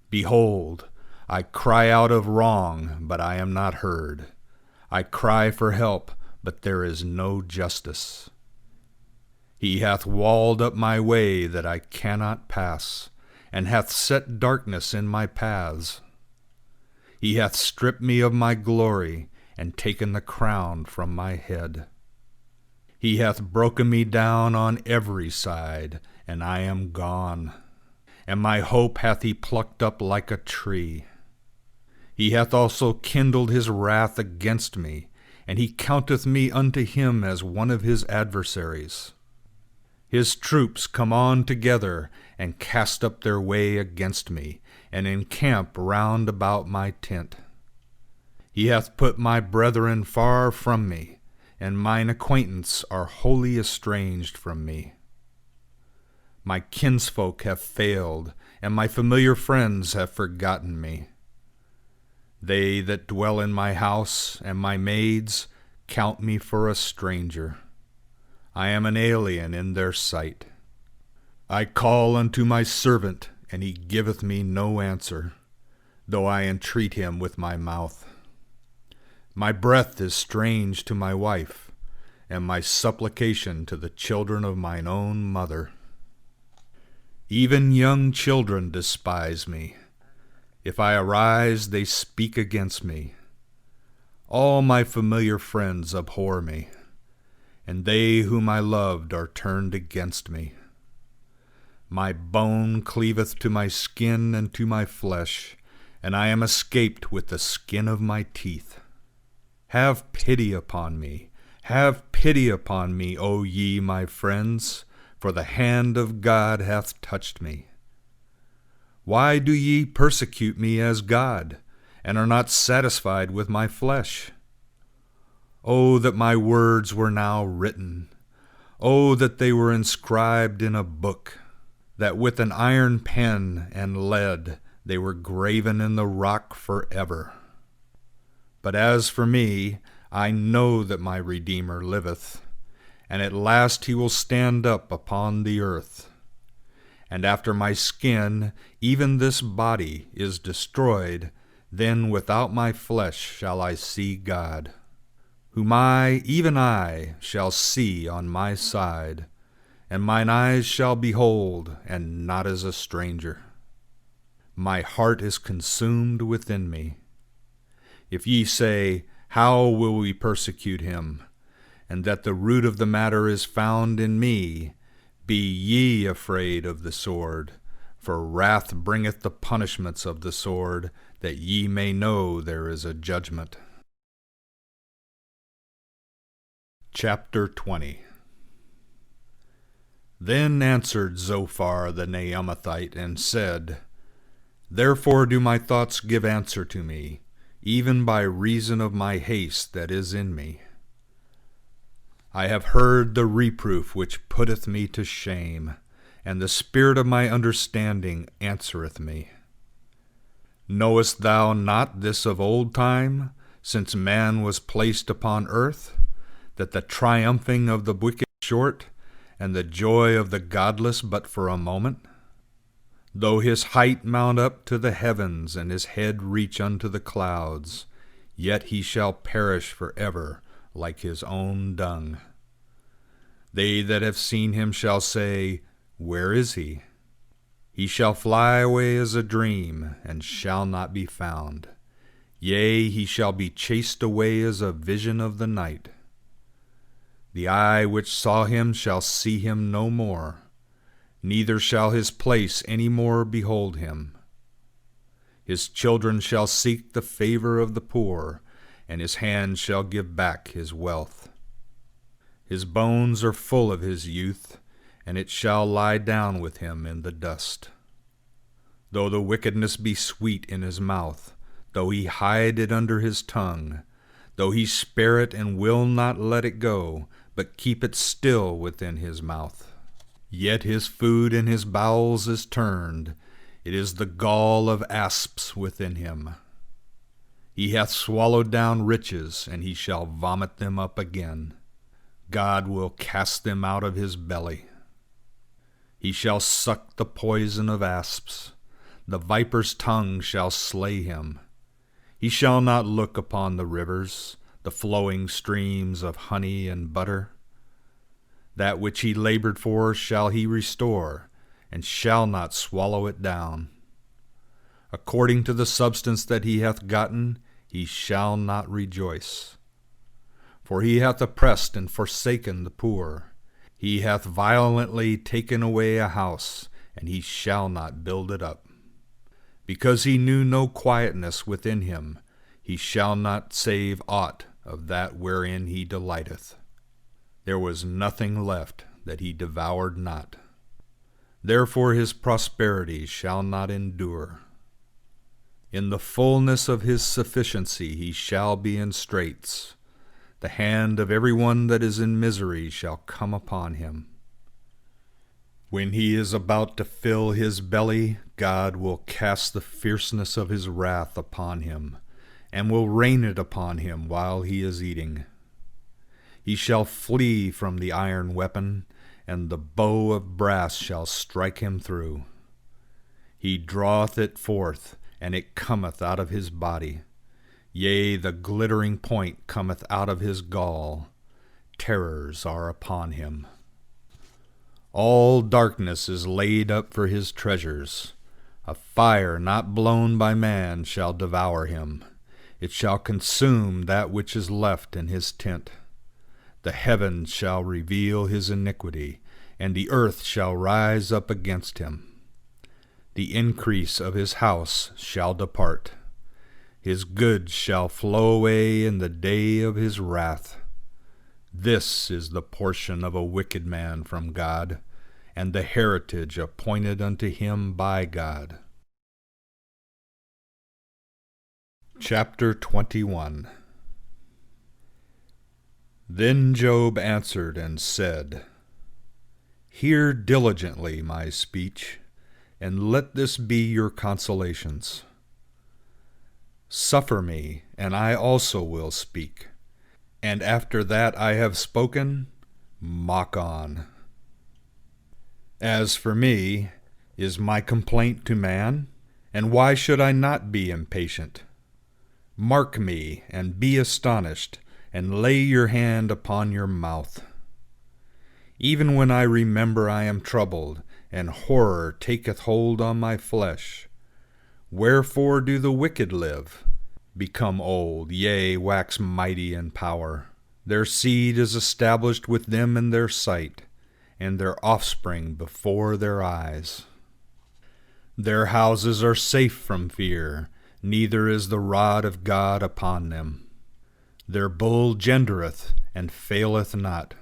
Behold, I cry out of wrong, but I am not heard. I cry for help, but there is no justice. He hath walled up my way that I cannot pass, and hath set darkness in my paths. He hath stripped me of my glory, and taken the crown from my head. He hath broken me down on every side, and I am gone. And my hope hath he plucked up like a tree. He hath also kindled his wrath against me, and he counteth me unto him as one of his adversaries. His troops come on together, and cast up their way against me, and encamp round about my tent. He hath put my brethren far from me, and mine acquaintance are wholly estranged from me. My kinsfolk have failed, and my familiar friends have forgotten me. They that dwell in my house, and my maids, count me for a stranger. I am an alien in their sight. I call unto my servant, and he giveth me no answer, though I entreat him with my mouth. My breath is strange to my wife, and my supplication to the children of mine own mother. Even young children despise me. If I arise, they speak against me. All my familiar friends abhor me, and they whom I loved are turned against me. My bone cleaveth to my skin and to my flesh, and I am escaped with the skin of my teeth. Have pity upon me, O ye my friends, for the hand of God hath touched me. Why do ye persecute me as God, and are not satisfied with my flesh? O that my words were now written! O that they were inscribed in a book, that with an iron pen and lead they were graven in the rock forever. But as for me, I know that my Redeemer liveth, and at last he will stand up upon the earth. And after my skin, even this body, is destroyed, then without my flesh shall I see God, whom I, even I, shall see on my side, and mine eyes shall behold, and not as a stranger. My heart is consumed within me. If ye say, How will we persecute him? And that the root of the matter is found in me, be ye afraid of the sword, for wrath bringeth the punishments of the sword, that ye may know there is a judgment. Chapter 20. Then answered Zophar the Naamathite, and said, Therefore do my thoughts give answer to me, even by reason of my haste that is in me. I have heard the reproof which putteth me to shame, and the spirit of my understanding answereth me. Knowest thou not this of old time, since man was placed upon earth, that the triumphing of the wicked is short, and the joy of the godless but for a moment? Though his height mount up to the heavens, and his head reach unto the clouds, yet he shall perish forever like his own dung. They that have seen him shall say, Where is he? He shall fly away as a dream, and shall not be found. Yea, he shall be chased away as a vision of the night. The eye which saw him shall see him no more, neither shall his place any more behold him. His children shall seek the favor of the poor, and his hand shall give back his wealth. His bones are full of his youth, and it shall lie down with him in the dust. Though the wickedness be sweet in his mouth, though he hide it under his tongue, though he spare it and will not let it go, but keep it still within his mouth, yet his food in his bowels is turned, It is the gall of asps within him. He hath swallowed down riches, and he shall vomit them up again. God will cast them out of his belly. He shall suck the poison of asps. The viper's tongue shall slay him. He shall not look upon the rivers, the flowing streams of honey and butter. That which he labored for shall he restore, and shall not swallow it down. According to the substance that he hath gotten, he shall not rejoice. For he hath oppressed and forsaken the poor. He hath violently taken away a house, and he shall not build it up. Because he knew no quietness within him, he shall not save aught of that wherein he delighteth. There was nothing left that he devoured not. Therefore his prosperity shall not endure. In the fullness of his sufficiency he shall be in straits. The hand of every one that is in misery shall come upon him. When he is about to fill his belly, God will cast the fierceness of his wrath upon him, and will rain it upon him while he is eating. He shall flee from the iron weapon, and the bow of brass shall strike him through. He draweth it forth, and it cometh out of his body. Yea, the glittering point cometh out of his gall. Terrors are upon him. All darkness is laid up for his treasures. A fire not blown by man shall devour him. It shall consume that which is left in his tent. The heavens shall reveal his iniquity, and the earth shall rise up against him. The increase of his house shall depart. His goods shall flow away in the day of his wrath. This is the portion of a wicked man from God, and the heritage appointed unto him by God. Chapter 21. Then Job answered and said, Hear diligently my speech, and let this be your consolations. Suffer me, and I also will speak, and after that I have spoken, mock on. As for me, is my complaint to man? And why should I not be impatient? Mark me, and be astonished, and lay your hand upon your mouth. Even when I remember I am troubled, and horror taketh hold on my flesh. Wherefore do the wicked live? Become old, yea, wax mighty in power. Their seed is established with them in their sight, and their offspring before their eyes. Their houses are safe from fear, neither is the rod of God upon them. Their bull gendereth, and faileth not.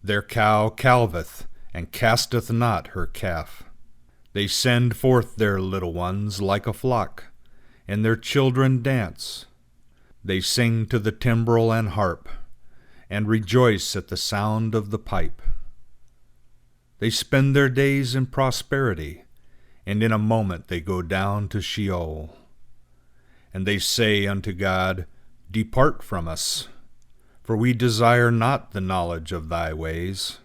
Their cow calveth, and casteth not her calf. They send forth their little ones like a flock, and their children dance. They sing to the timbrel and harp, and rejoice at the sound of the pipe. They spend their days in prosperity, and in a moment they go down to Sheol. And they say unto God, Depart from us, for we desire not the knowledge of thy ways.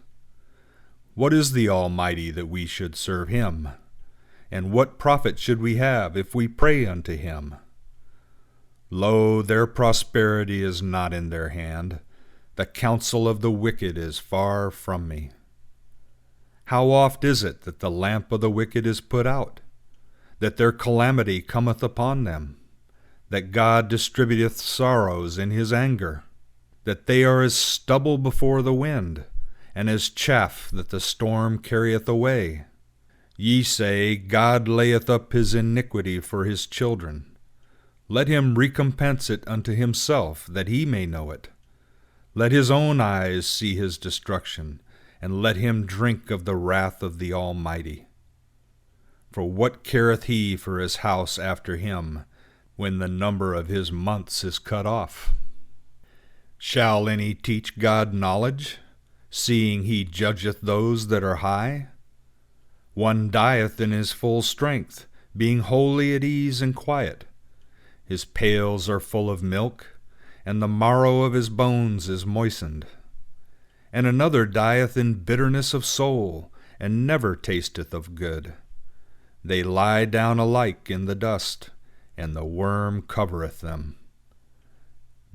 What is the Almighty that we should serve him? And what profit should we have if we pray unto him? Lo, their prosperity is not in their hand. The counsel of the wicked is far from me. How oft is it that the lamp of the wicked is put out, that their calamity cometh upon them, that God distributeth sorrows in his anger, that they are as stubble before the wind, and as chaff that the storm carrieth away. Ye say, God layeth up his iniquity for his children. Let him recompense it unto himself, that he may know it. Let his own eyes see his destruction, and let him drink of the wrath of the Almighty. For what careth he for his house after him, when the number of his months is cut off? Shall any teach God knowledge, seeing he judgeth those that are high? One dieth in his full strength, being wholly at ease and quiet. His pails are full of milk, and the marrow of his bones is moistened. And another dieth in bitterness of soul, and never tasteth of good. They lie down alike in the dust, and the worm covereth them.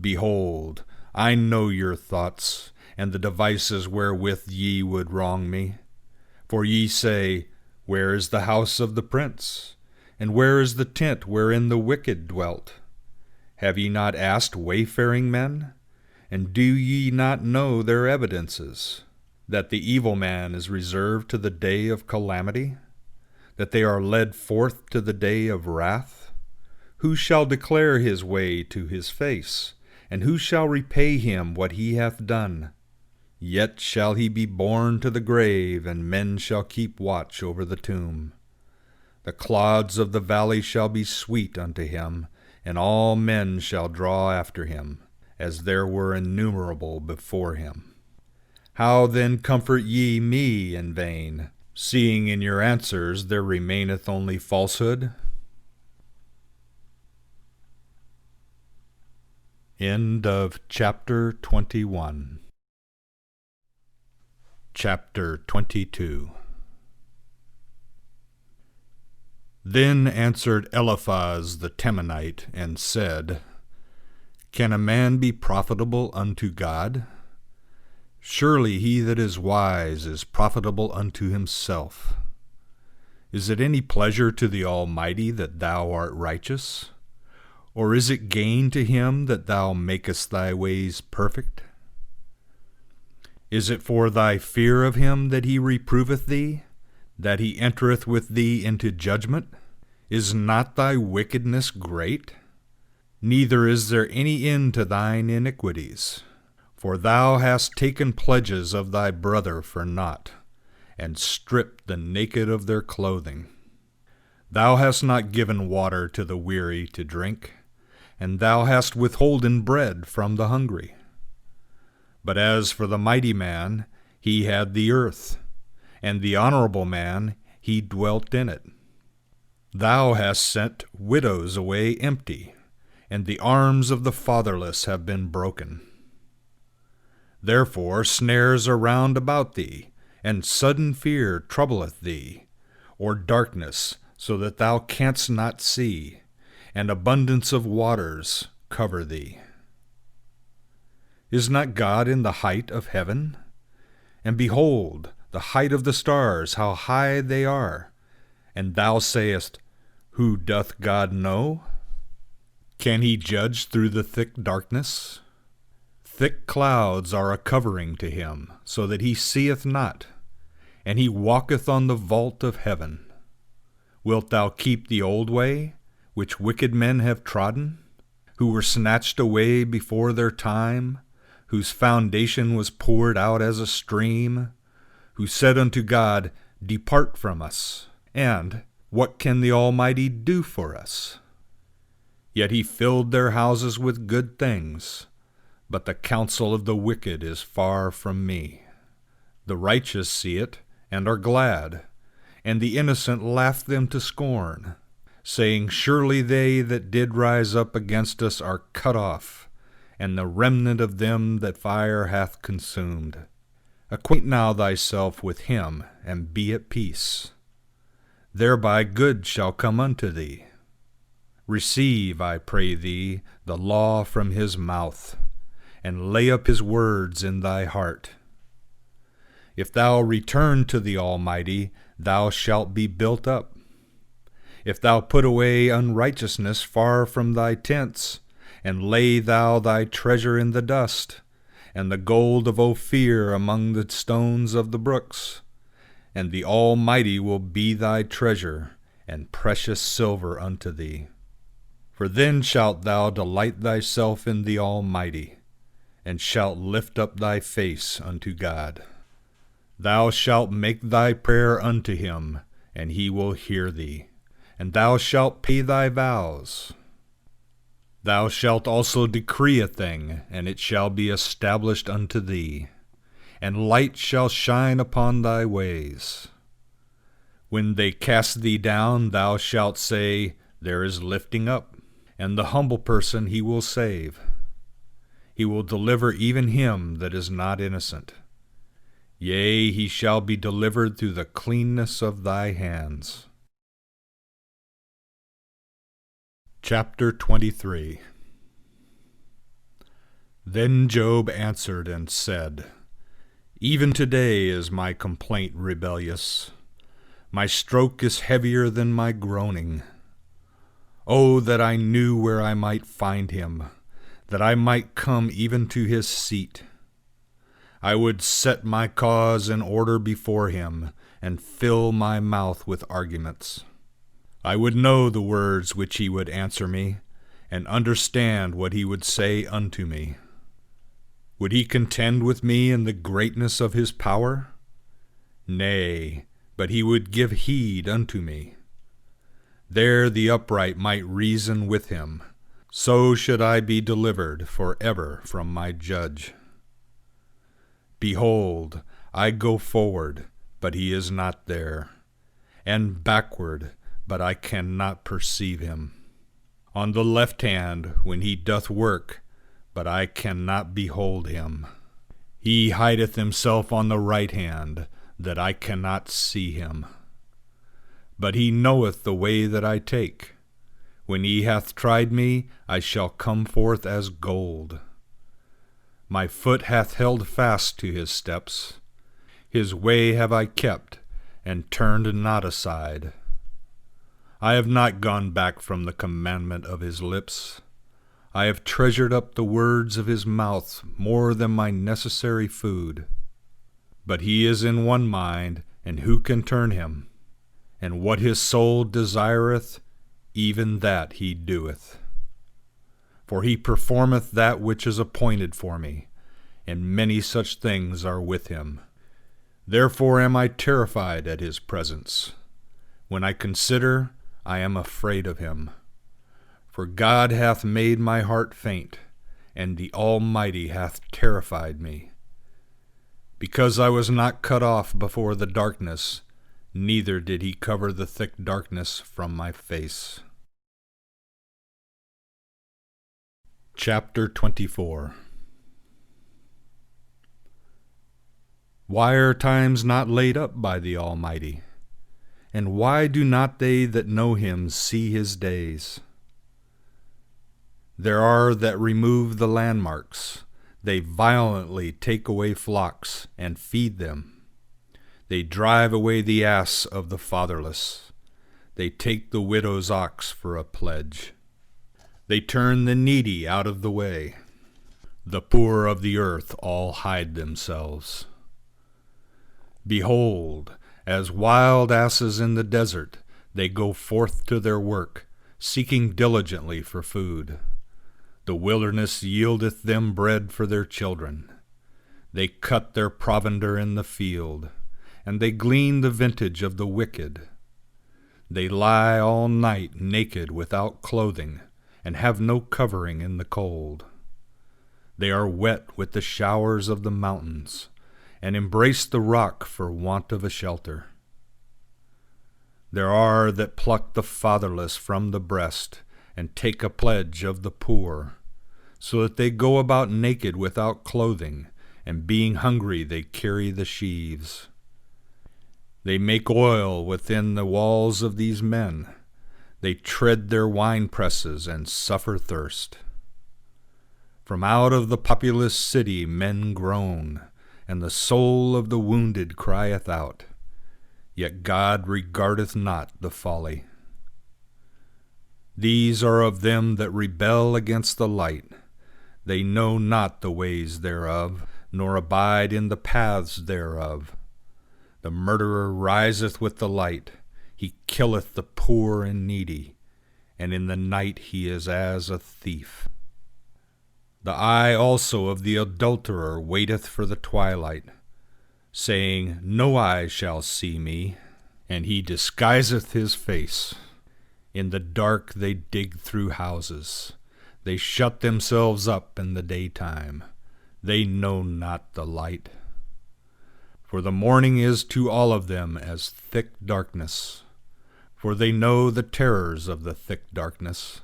Behold, I know your thoughts, and the devices wherewith ye would wrong me. For ye say, Where is the house of the prince? And where is the tent wherein the wicked dwelt? Have ye not asked wayfaring men? And do ye not know their evidences? That the evil man is reserved to the day of calamity? That they are led forth to the day of wrath? Who shall declare his way to his face? And who shall repay him what he hath done? Yet shall he be borne to the grave, and men shall keep watch over the tomb. The clods of the valley shall be sweet unto him, and all men shall draw after him, as there were innumerable before him. How then comfort ye me in vain, seeing in your answers there remaineth only falsehood? End of chapter 21. Chapter 22. Then answered Eliphaz the Temanite, and said, Can a man be profitable unto God? Surely he that is wise is profitable unto himself. Is it any pleasure to the Almighty that thou art righteous? Or is it gain to him that thou makest thy ways perfect? Is it for thy fear of him that he reproveth thee, that he entereth with thee into judgment? Is not thy wickedness great? Neither is there any end to thine iniquities. For thou hast taken pledges of thy brother for naught, and stripped the naked of their clothing. Thou hast not given water to the weary to drink, and thou hast withholden bread from the hungry. But as for the mighty man, he had the earth, and the honorable man, he dwelt in it. Thou hast sent widows away empty, and the arms of the fatherless have been broken. Therefore snares are round about thee, and sudden fear troubleth thee, or darkness, so that thou canst not see, and abundance of waters cover thee. Is not God in the height of heaven? And behold, the height of the stars, how high they are. And thou sayest, Who doth God know? Can he judge through the thick darkness? Thick clouds are a covering to him, so that he seeth not, and he walketh on the vault of heaven. Wilt thou keep the old way, which wicked men have trodden, who were snatched away before their time, whose foundation was poured out as a stream, who said unto God, Depart from us, and what can the Almighty do for us? Yet he filled their houses with good things, but the counsel of the wicked is far from me. The righteous see it, and are glad, and the innocent laugh them to scorn, saying, Surely they that did rise up against us are cut off, and the remnant of them that fire hath consumed. Acquaint now thyself with him, and be at peace. Thereby good shall come unto thee. Receive, I pray thee, the law from his mouth, and lay up his words in thy heart. If thou return to the Almighty, thou shalt be built up. If thou put away unrighteousness far from thy tents, and lay thou thy treasure in the dust, and the gold of Ophir among the stones of the brooks, and the Almighty will be thy treasure, and precious silver unto thee. For then shalt thou delight thyself in the Almighty, and shalt lift up thy face unto God. Thou shalt make thy prayer unto him, and he will hear thee, and thou shalt pay thy vows. Thou shalt also decree a thing, and it shall be established unto thee, and light shall shine upon thy ways. When they cast thee down, thou shalt say, There is lifting up. And the humble person he will save. He will deliver even him that is not innocent. Yea, he shall be delivered through the cleanness of thy hands. Chapter 23. Then Job answered and said, Even today is my complaint rebellious. My stroke is heavier than my groaning. Oh, that I knew where I might find him, that I might come even to his seat. I would set my cause in order before him, and fill my mouth with arguments. I would know the words which he would answer me, and understand what he would say unto me. Would he contend with me in the greatness of his power? Nay, but he would give heed unto me. There the upright might reason with him. So should I be delivered forever from my judge. Behold, I go forward, but he is not there, and backward, but I cannot perceive him. On the left hand, when he doth work, but I cannot behold him. He hideth himself on the right hand, that I cannot see him. But he knoweth the way that I take. When he hath tried me, I shall come forth as gold. My foot hath held fast to his steps. His way have I kept, and turned not aside. I have not gone back from the commandment of his lips. I have treasured up the words of his mouth more than my necessary food. But he is in one mind, and who can turn him? And what his soul desireth, even that he doeth. For he performeth that which is appointed for me, and many such things are with him. Therefore am I terrified at his presence. When I consider, I am afraid of him. For God hath made my heart faint, and the Almighty hath terrified me. Because I was not cut off before the darkness, neither did he cover the thick darkness from my face. Chapter 24. Why are times not laid up by the Almighty? And why do not they that know him see his days? There are that remove the landmarks. They violently take away flocks and feed them. They drive away the ass of the fatherless. They take the widow's ox for a pledge. They turn the needy out of the way. The poor of the earth all hide themselves. Behold, as wild asses in the desert, they go forth to their work, seeking diligently for food. The wilderness yieldeth them bread for their children. They cut their provender in the field, and they glean the vintage of the wicked. They lie all night naked without clothing, and have no covering in the cold. They are wet with the showers of the mountains, and embrace the rock for want of a shelter. There are that pluck the fatherless from the breast, and take a pledge of the poor, so that they go about naked without clothing, and being hungry they carry the sheaves. They make oil within the walls of these men. They tread their wine presses and suffer thirst. From out of the populous city men groan, and the soul of the wounded crieth out. Yet God regardeth not the folly. These are of them that rebel against the light. They know not the ways thereof, nor abide in the paths thereof. The murderer riseth with the light. He killeth the poor and needy, and in the night he is as a thief. The eye also of the adulterer waiteth for the twilight, saying, No eye shall see me, and he disguiseth his face. In the dark they dig through houses. They shut themselves up in the daytime. They know not the light. For the morning is to all of them as thick darkness, for they know the terrors of the thick darkness.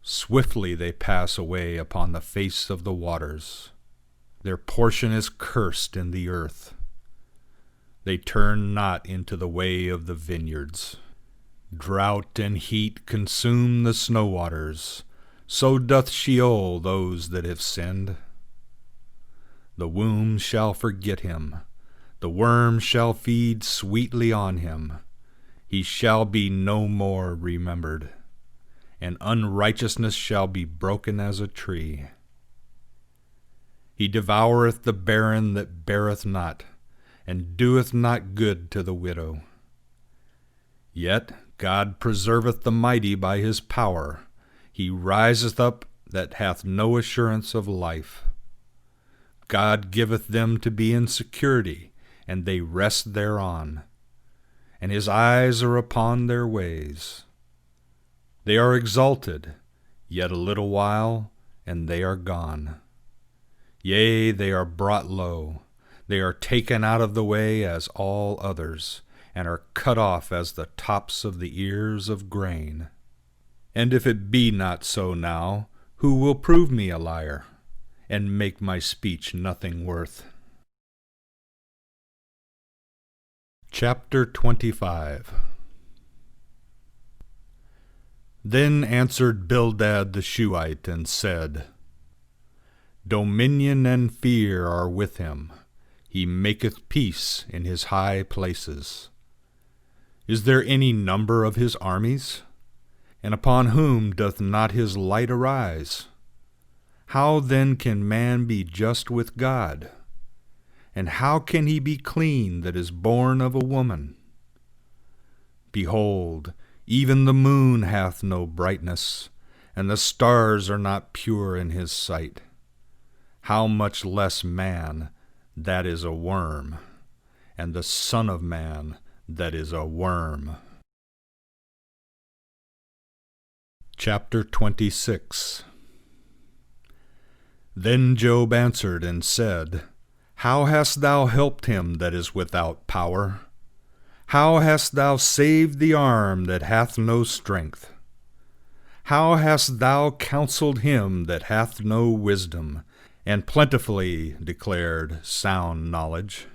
Swiftly they pass away upon the face of the waters. Their portion is cursed in the earth. They turn not into the way of the vineyards. Drought and heat consume the snow waters, so doth Sheol those that have sinned. The womb shall forget him, the worm shall feed sweetly on him. He shall be no more remembered, and unrighteousness shall be broken as a tree. He devoureth the barren that beareth not, and doeth not good to the widow. Yet God preserveth the mighty by his power. He riseth up that hath no assurance of life. God giveth them to be in security, and they rest thereon, and his eyes are upon their ways. They are exalted, yet a little while, and they are gone. Yea, they are brought low. They are taken out of the way as all others, and are cut off as the tops of the ears of grain. And if it be not so now, who will prove me a liar, and make my speech nothing worth? Chapter 25. Then answered Bildad the Shuhite, and said, Dominion and fear are with him. He maketh peace in his high places. Is there any number of his armies? And upon whom doth not his light arise? How then can man be just with God? And how can he be clean that is born of a woman? Behold, even the moon hath no brightness, and the stars are not pure in his sight. How much less man, that is a worm, and the Son of Man, that is a worm. Chapter 26. Then Job answered and said, How hast thou helped him that is without power? How hast thou saved the arm that hath no strength? How hast thou counseled him that hath no wisdom, and plentifully declared sound knowledge?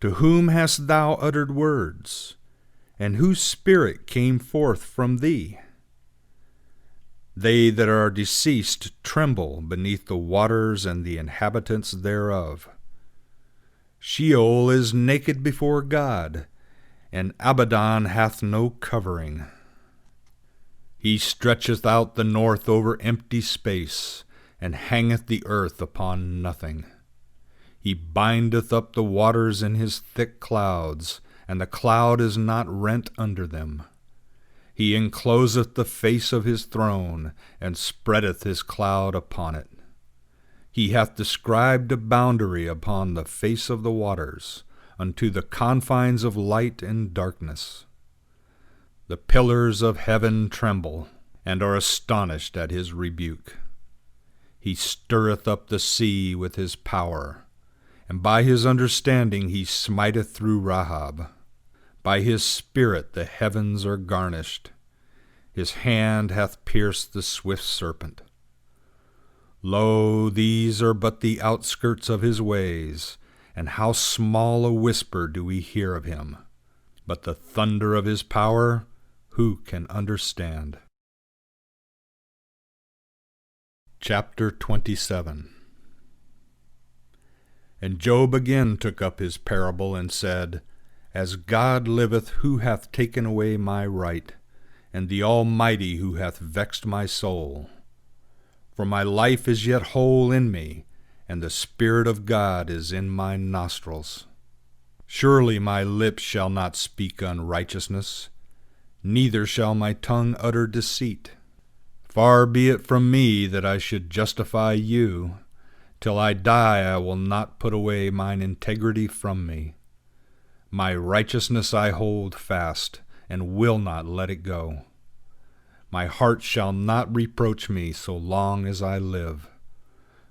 To whom hast thou uttered words, and whose spirit came forth from thee? They that are deceased tremble beneath the waters and the inhabitants thereof. Sheol is naked before God, and Abaddon hath no covering. He stretcheth out the north over empty space, and hangeth the earth upon nothing. He bindeth up the waters in his thick clouds, and the cloud is not rent under them. He encloseth the face of his throne, and spreadeth his cloud upon it. He hath described a boundary upon the face of the waters, unto the confines of light and darkness. The pillars of heaven tremble, and are astonished at his rebuke. He stirreth up the sea with his power, and by his understanding he smiteth through Rahab. By his spirit the heavens are garnished. His hand hath pierced the swift serpent. Lo, these are but the outskirts of his ways, and how small a whisper do we hear of him. But the thunder of his power, who can understand? Chapter 27. And Job again took up his parable and said, As God liveth, who hath taken away my right, and the Almighty who hath vexed my soul. For my life is yet whole in me, and the Spirit of God is in my nostrils. Surely my lips shall not speak unrighteousness, neither shall my tongue utter deceit. Far be it from me that I should justify you. Till I die I will not put away mine integrity from me. My righteousness I hold fast, and will not let it go. My heart shall not reproach me so long as I live.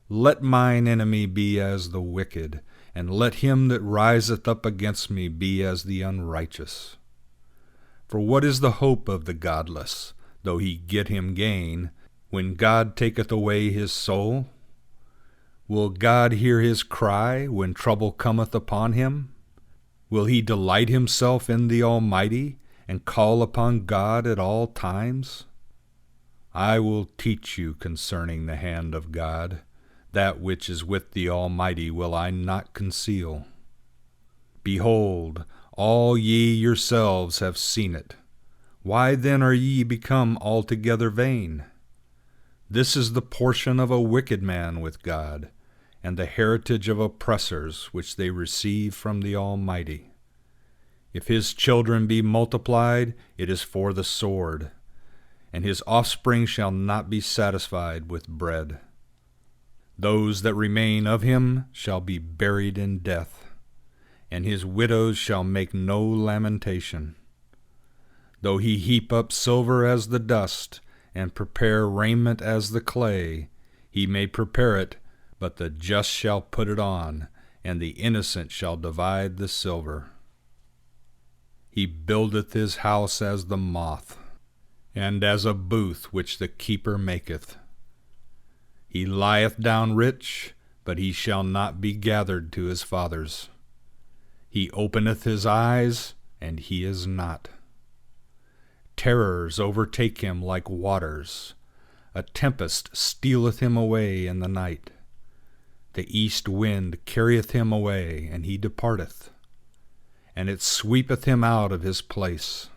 Let mine enemy be as the wicked, and let him that riseth up against me be as the unrighteous. For what is the hope of the godless, though he get him gain, when God taketh away his soul? Will God hear his cry when trouble cometh upon him? Will he delight himself in the Almighty, and call upon God at all times? I will teach you concerning the hand of God. That which is with the Almighty will I not conceal. Behold, all ye yourselves have seen it. Why then are ye become altogether vain? This is the portion of a wicked man with God, and the heritage of oppressors which they receive from the Almighty. If his children be multiplied, it is for the sword, and his offspring shall not be satisfied with bread. Those that remain of him shall be buried in death, and his widows shall make no lamentation. Though he heap up silver as the dust, and prepare raiment as the clay, he may prepare it, but the just shall put it on, and the innocent shall divide the silver. He buildeth his house as the moth, and as a booth which the keeper maketh. He lieth down rich, but he shall not be gathered to his fathers. He openeth his eyes, and he is not. Terrors overtake him like waters. A tempest stealeth him away in the night. The east wind carrieth him away, and he departeth, and it sweepeth him out of his place.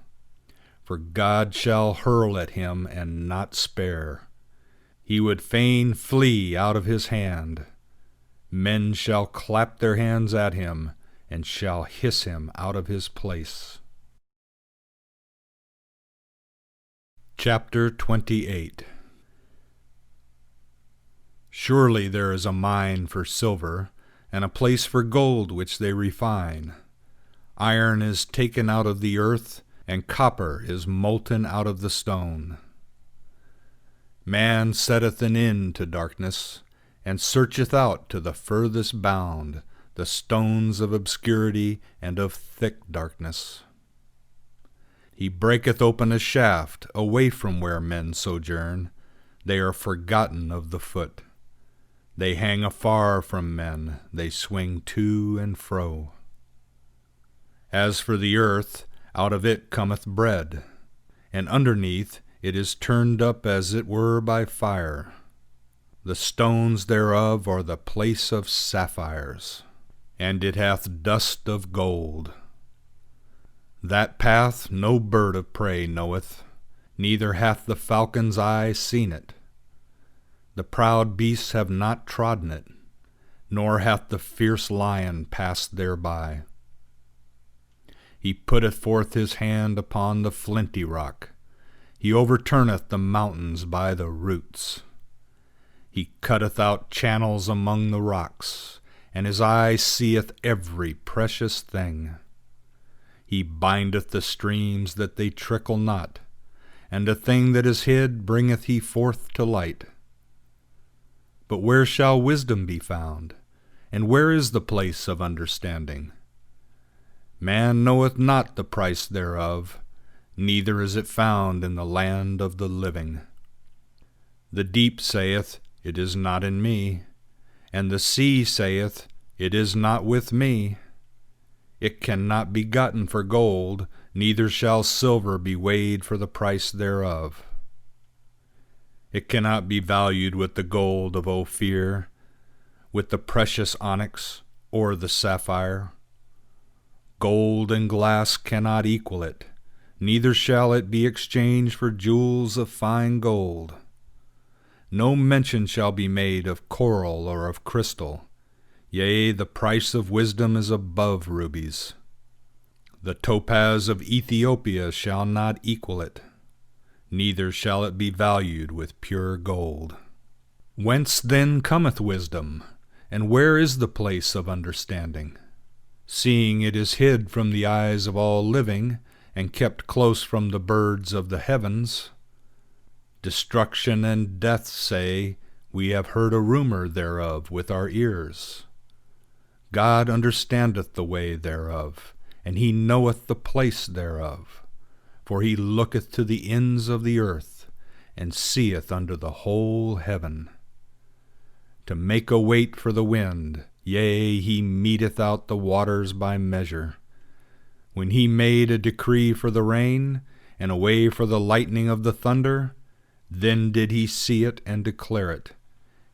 For God shall hurl at him, and not spare. He would fain flee out of his hand. Men shall clap their hands at him, and shall hiss him out of his place. Chapter 28. Surely there is a mine for silver, and a place for gold which they refine. Iron is taken out of the earth, and copper is molten out of the stone. Man setteth an end to darkness, and searcheth out to the furthest bound the stones of obscurity and of thick darkness. He breaketh open a shaft away from where men sojourn. They are forgotten of the foot. They hang afar from men, they swing to and fro. As for the earth, out of it cometh bread, and underneath it is turned up as it were by fire. The stones thereof are the place of sapphires, and it hath dust of gold. That path no bird of prey knoweth, neither hath the falcon's eye seen it. The proud beasts have not trodden it, nor hath the fierce lion passed thereby. He putteth forth his hand upon the flinty rock. He overturneth the mountains by the roots. He cutteth out channels among the rocks, and his eye seeth every precious thing. He bindeth the streams that they trickle not, and a thing that is hid bringeth he forth to light. But where shall wisdom be found? And where is the place of understanding? Man knoweth not the price thereof, neither is it found in the land of the living. The deep saith, It is not in me, and the sea saith, It is not with me. It cannot be gotten for gold, neither shall silver be weighed for the price thereof. It cannot be valued with the gold of Ophir, with the precious onyx, or the sapphire. Gold and glass cannot equal it, neither shall it be exchanged for jewels of fine gold. No mention shall be made of coral or of crystal. Yea, the price of wisdom is above rubies. The topaz of Ethiopia shall not equal it, neither shall it be valued with pure gold. Whence then cometh wisdom, and where is the place of understanding? Seeing it is hid from the eyes of all living, and kept close from the birds of the heavens. Destruction and death say, We have heard a rumor thereof with our ears. God understandeth the way thereof, and he knoweth the place thereof. For he looketh to the ends of the earth, and seeth under the whole heaven. To make a weight for the wind, yea, he meteth out the waters by measure. When he made a decree for the rain, and a way for the lightning of the thunder, then did he see it and declare it.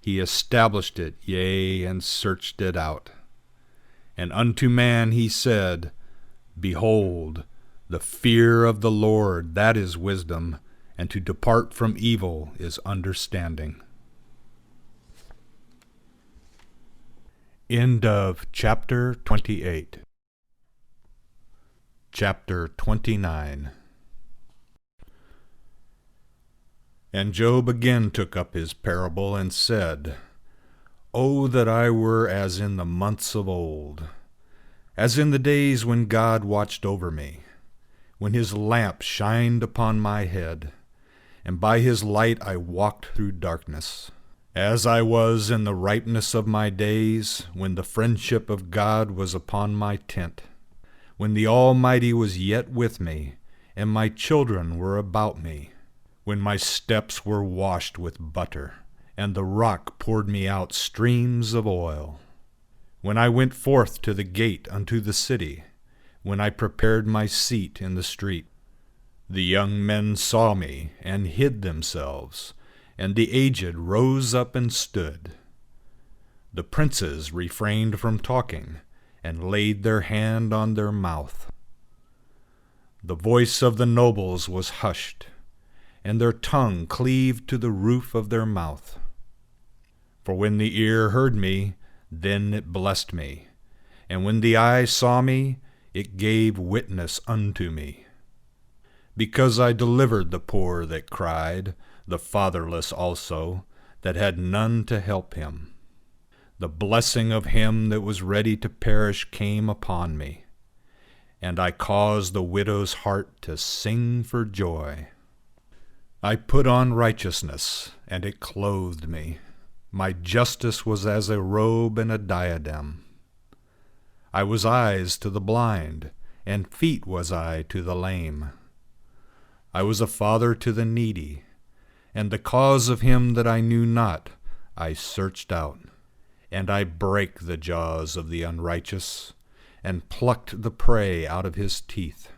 He established it, yea, and searched it out. And unto man he said, Behold, the fear of the Lord, that is wisdom, and to depart from evil is understanding. End of chapter 28. Chapter 29. And Job again took up his parable and said, O that I were as in the months of old, as in the days when God watched over me, when his lamp shined upon my head, and by his light I walked through darkness. As I was in the ripeness of my days, when the friendship of God was upon my tent, when the Almighty was yet with me, and my children were about me, when my steps were washed with butter, and the rock poured me out streams of oil. When I went forth to the gate unto the city, when I prepared my seat in the street, the young men saw me, and hid themselves, and the aged rose up and stood. The princes refrained from talking, and laid their hand on their mouth. The voice of the nobles was hushed, and their tongue cleaved to the roof of their mouth. For when the ear heard me, then it blessed me, and when the eye saw me, it gave witness unto me. Because I delivered the poor that cried, the fatherless also, that had none to help him. The blessing of him that was ready to perish came upon me, and I caused the widow's heart to sing for joy. I put on righteousness, and it clothed me. My justice was as a robe and a diadem. I was eyes to the blind, and feet was I to the lame. I was a father to the needy, and the cause of him that I knew not I searched out. And I brake the jaws of the unrighteous, and plucked the prey out of his teeth.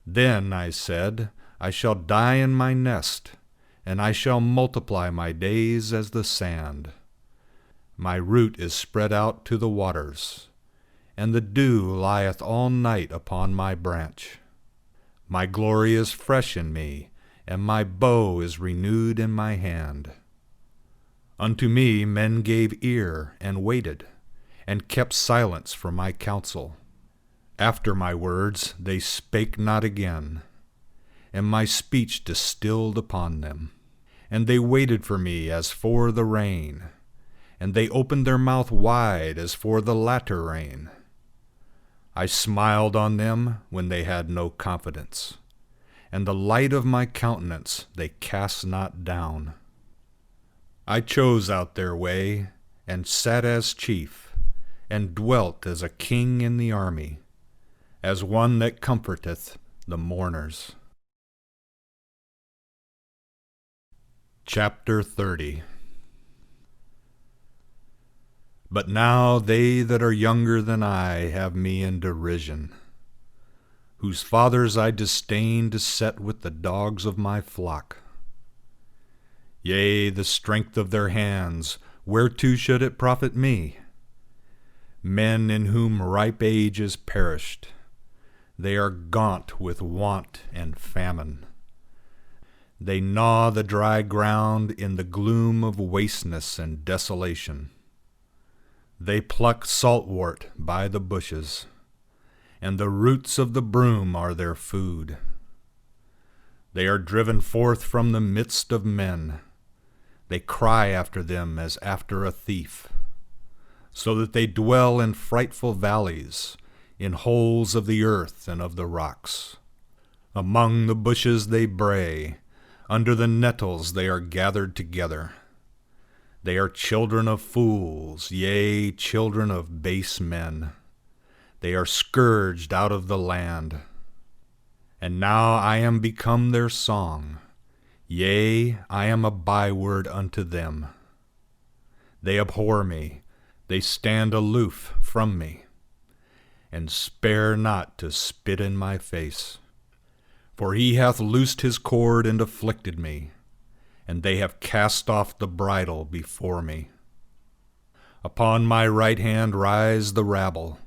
Then I said, I shall die in my nest, and I shall multiply my days as the sand. My root is spread out to the waters, and the dew lieth all night upon my branch. My glory is fresh in me, and my bow is renewed in my hand. Unto me men gave ear, and waited, and kept silence for my counsel. After my words they spake not again, and my speech distilled upon them. And they waited for me as for the rain, and they opened their mouth wide as for the latter rain. I smiled on them when they had no confidence, and the light of my countenance they cast not down. I chose out their way, and sat as chief, and dwelt as a king in the army, as one that comforteth the mourners. Chapter 30. But now they that are younger than I have me in derision, whose fathers I disdain to set with the dogs of my flock. Yea, the strength of their hands, whereto should it profit me? Men in whom ripe age is perished, they are gaunt with want and famine. They gnaw the dry ground in the gloom of wasteness and desolation. They pluck saltwort by the bushes, and the roots of the broom are their food. They are driven forth from the midst of men. They cry after them as after a thief, so that they dwell in frightful valleys, in holes of the earth and of the rocks. Among the bushes they bray, under the nettles they are gathered together. They are children of fools, yea, children of base men. They are scourged out of the land. And now I am become their song, yea, I am a byword unto them. They abhor me, they stand aloof from me, and spare not to spit in my face. For he hath loosed his cord and afflicted me, and they have cast off the bridle before me. Upon my right hand rise the rabble,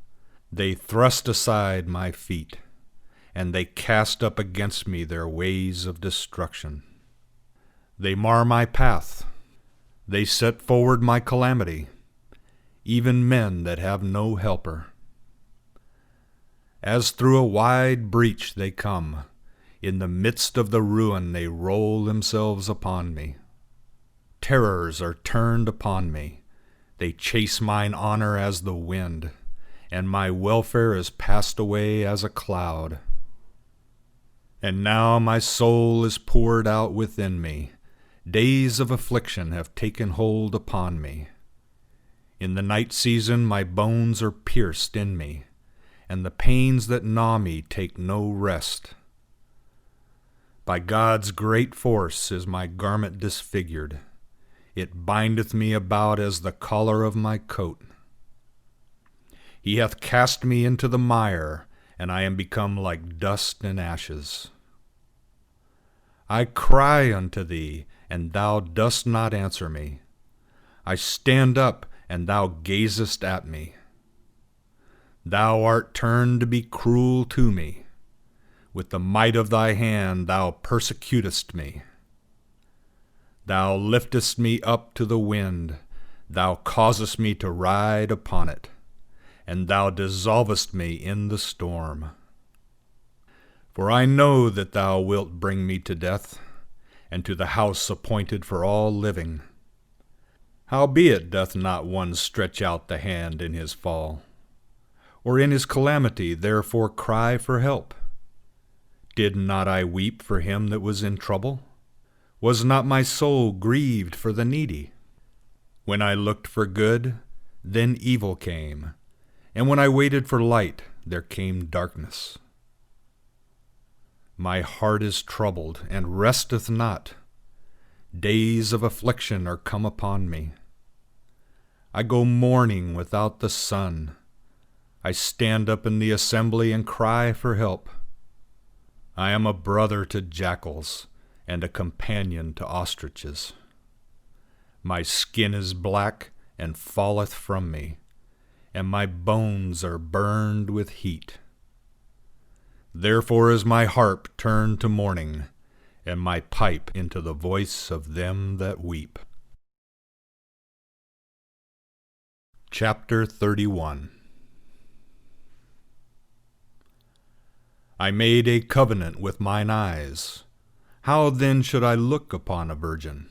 they thrust aside my feet, and they cast up against me their ways of destruction. They mar my path, they set forward my calamity, even men that have no helper. As through a wide breach they come, in the midst of the ruin they roll themselves upon me. Terrors are turned upon me, they chase mine honor as the wind, and my welfare is passed away as a cloud. And now my soul is poured out within me, days of affliction have taken hold upon me. In the night season my bones are pierced in me, and the pains that gnaw me take no rest. By God's great force is my garment disfigured. It bindeth me about as the collar of my coat. He hath cast me into the mire, and I am become like dust and ashes. I cry unto thee, and thou dost not answer me. I stand up, and thou gazest at me. Thou art turned to be cruel to me. With the might of thy hand thou persecutest me. Thou liftest me up to the wind, thou causest me to ride upon it, and thou dissolvest me in the storm. For I know that thou wilt bring me to death, and to the house appointed for all living. Howbeit doth not one stretch out the hand in his fall, or in his calamity therefore cry for help? Did not I weep for him that was in trouble? Was not my soul grieved for the needy? When I looked for good, then evil came, and when I waited for light, there came darkness. My heart is troubled, and resteth not. Days of affliction are come upon me. I go mourning without the sun. I stand up in the assembly and cry for help. I am a brother to jackals, and a companion to ostriches. My skin is black, and falleth from me, and my bones are burned with heat. Therefore is my harp turned to mourning, and my pipe into the voice of them that weep. Chapter 31. I made a covenant with mine eyes. How then should I look upon a virgin?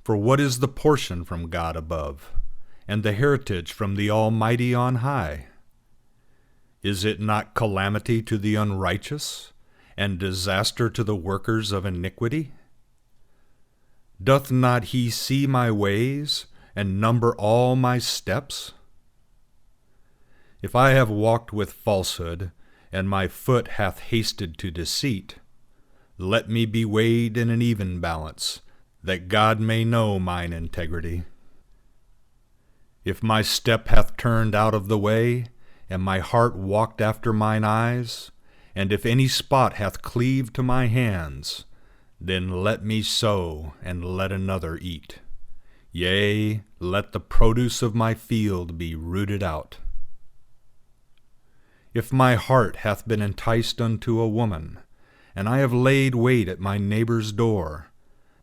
For what is the portion from God above, and the heritage from the Almighty on high? Is it not calamity to the unrighteous, and disaster to the workers of iniquity? Doth not he see my ways, and number all my steps? If I have walked with falsehood, and my foot hath hasted to deceit, let me be weighed in an even balance, that God may know mine integrity. If my step hath turned out of the way, and my heart walked after mine eyes, and if any spot hath cleaved to my hands, then let me sow, and let another eat. Yea, let the produce of my field be rooted out. If my heart hath been enticed unto a woman, and I have laid wait at my neighbor's door,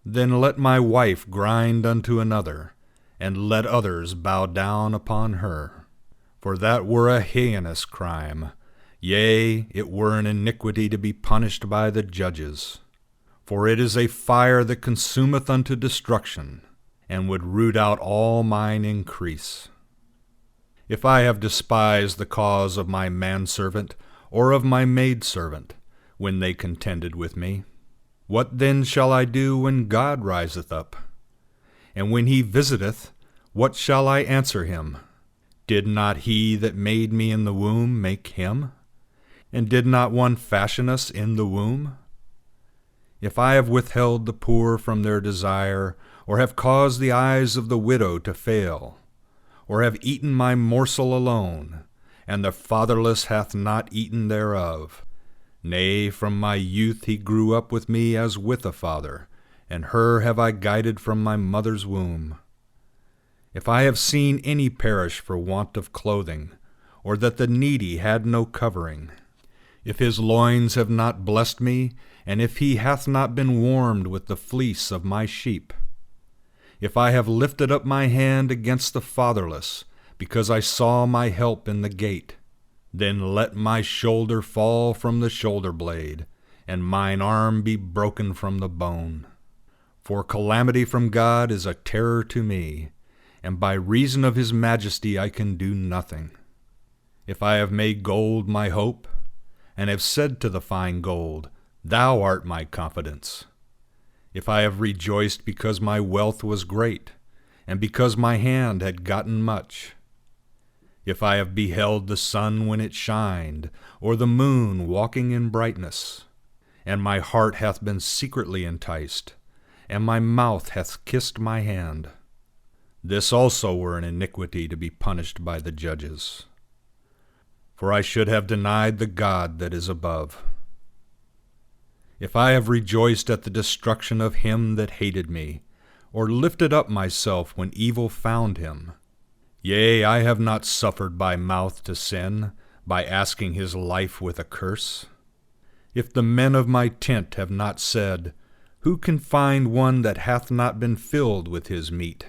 then let my wife grind unto another, and let others bow down upon her. For that were a heinous crime, yea, it were an iniquity to be punished by the judges. For it is a fire that consumeth unto destruction, and would root out all mine increase. If I have despised the cause of my manservant, or of my maidservant, when they contended with me, what then shall I do when God riseth up? And when he visiteth, what shall I answer him? Did not he that made me in the womb make him? And did not one fashion us in the womb? If I have withheld the poor from their desire, or have caused the eyes of the widow to fail, or have eaten my morsel alone, and the fatherless hath not eaten thereof, nay, from my youth he grew up with me as with a father, and her have I guided from my mother's womb. If I have seen any perish for want of clothing, or that the needy had no covering, if his loins have not blessed me, and if he hath not been warmed with the fleece of my sheep, if I have lifted up my hand against the fatherless, because I saw my help in the gate, then let my shoulder fall from the shoulder blade, and mine arm be broken from the bone. For calamity from God is a terror to me, and by reason of his majesty I can do nothing. If I have made gold my hope, and have said to the fine gold, Thou art my confidence. If I have rejoiced because my wealth was great, and because my hand had gotten much, if I have beheld the sun when it shined, or the moon walking in brightness, and my heart hath been secretly enticed, and my mouth hath kissed my hand, this also were an iniquity to be punished by the judges. For I should have denied the God that is above. If I have rejoiced at the destruction of him that hated me, or lifted up myself when evil found him, yea, I have not suffered by mouth to sin, by asking his life with a curse. If the men of my tent have not said, Who can find one that hath not been filled with his meat?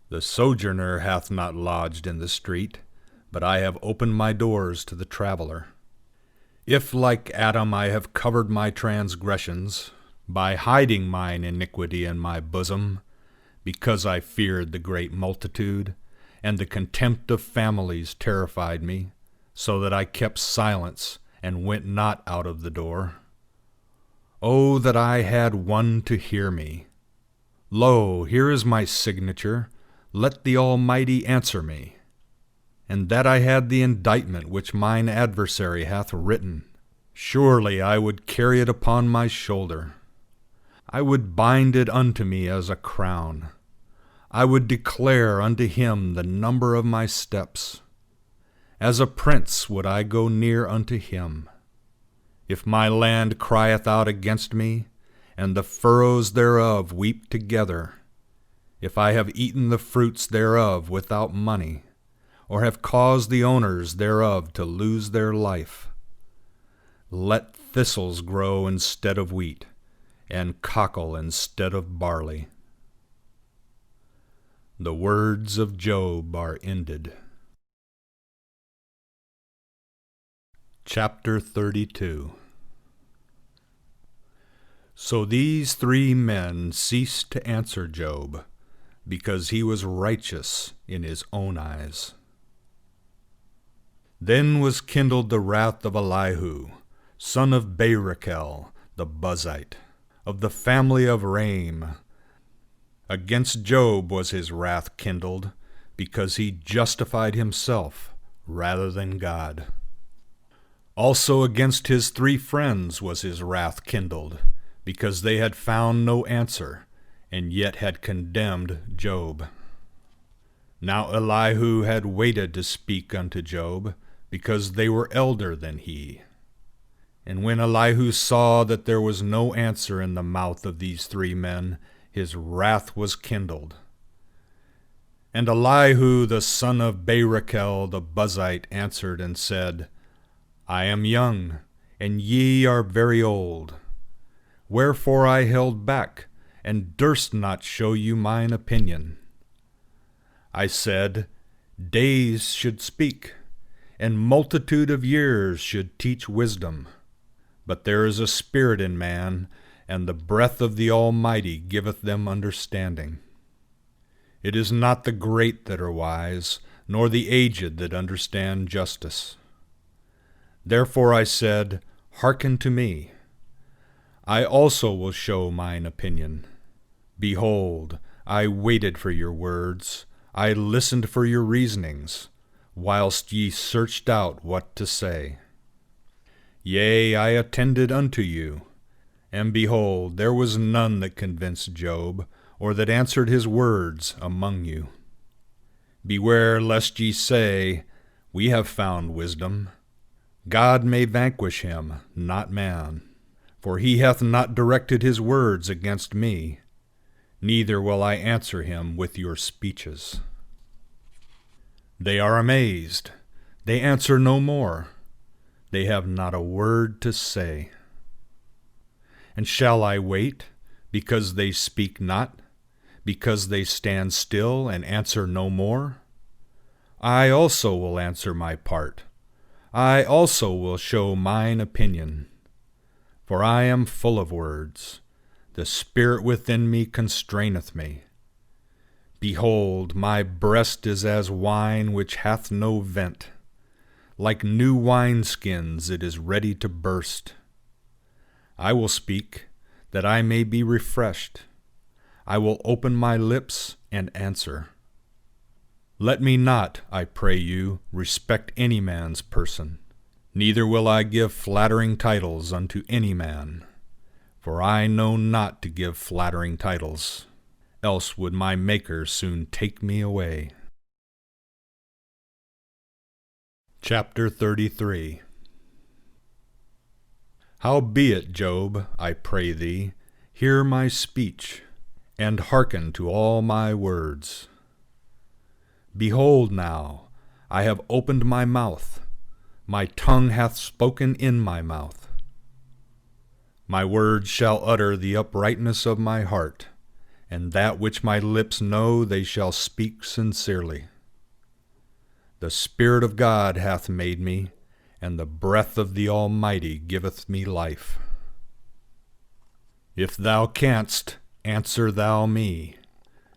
The sojourner hath not lodged in the street, but I have opened my doors to the traveler. If like Adam I have covered my transgressions, by hiding mine iniquity in my bosom, because I feared the great multitude, and the contempt of families terrified me, so that I kept silence, and went not out of the door. Oh, that I had one to hear me! Lo, here is my signature, let the Almighty answer me. And that I had the indictment which mine adversary hath written, surely I would carry it upon my shoulder. I would bind it unto me as a crown. I would declare unto him the number of my steps. As a prince would I go near unto him. If my land crieth out against me, and the furrows thereof weep together, if I have eaten the fruits thereof without money, or have caused the owners thereof to lose their life, let thistles grow instead of wheat, and cockle instead of barley. The words of Job are ended. Chapter 32. So these 3 men ceased to answer Job, because he was righteous in his own eyes. Then was kindled the wrath of Elihu, son of Barachel the Buzite, of the family of Raim. Against Job was his wrath kindled, because he justified himself rather than God. Also against his 3 friends was his wrath kindled, because they had found no answer, and yet had condemned Job. Now Elihu had waited to speak unto Job, because they were elder than he. And when Elihu saw that there was no answer in the mouth of these 3 men, his wrath was kindled. And Elihu the son of Barachel the Buzite answered and said, I am young, and ye are very old. Wherefore I held back, and durst not show you mine opinion. I said, Days should speak, and multitude of years should teach wisdom. But there is a spirit in man, and the breath of the Almighty giveth them understanding. It is not the great that are wise, nor the aged that understand justice. Therefore I said, Hearken to me. I also will show mine opinion. Behold, I waited for your words, I listened for your reasonings, whilst ye searched out what to say. Yea, I attended unto you, and behold, there was none that convinced Job, or that answered his words among you. Beware lest ye say, We have found wisdom. God may vanquish him, not man. For he hath not directed his words against me, neither will I answer him with your speeches. They are amazed, they answer no more, they have not a word to say. And shall I wait, because they speak not, because they stand still and answer no more? I also will answer my part, I also will show mine opinion. For I am full of words, the spirit within me constraineth me. Behold, my breast is as wine which hath no vent. Like new wineskins it is ready to burst. I will speak, that I may be refreshed. I will open my lips and answer. Let me not, I pray you, respect any man's person. Neither will I give flattering titles unto any man, for I know not to give flattering titles, else would my Maker soon take me away. Chapter 33. Howbeit, Job, I pray thee, hear my speech, and hearken to all my words. Behold now, I have opened my mouth, my tongue hath spoken in my mouth. My words shall utter the uprightness of my heart, and that which my lips know they shall speak sincerely. The Spirit of God hath made me, and the breath of the Almighty giveth me life. If thou canst, answer thou me.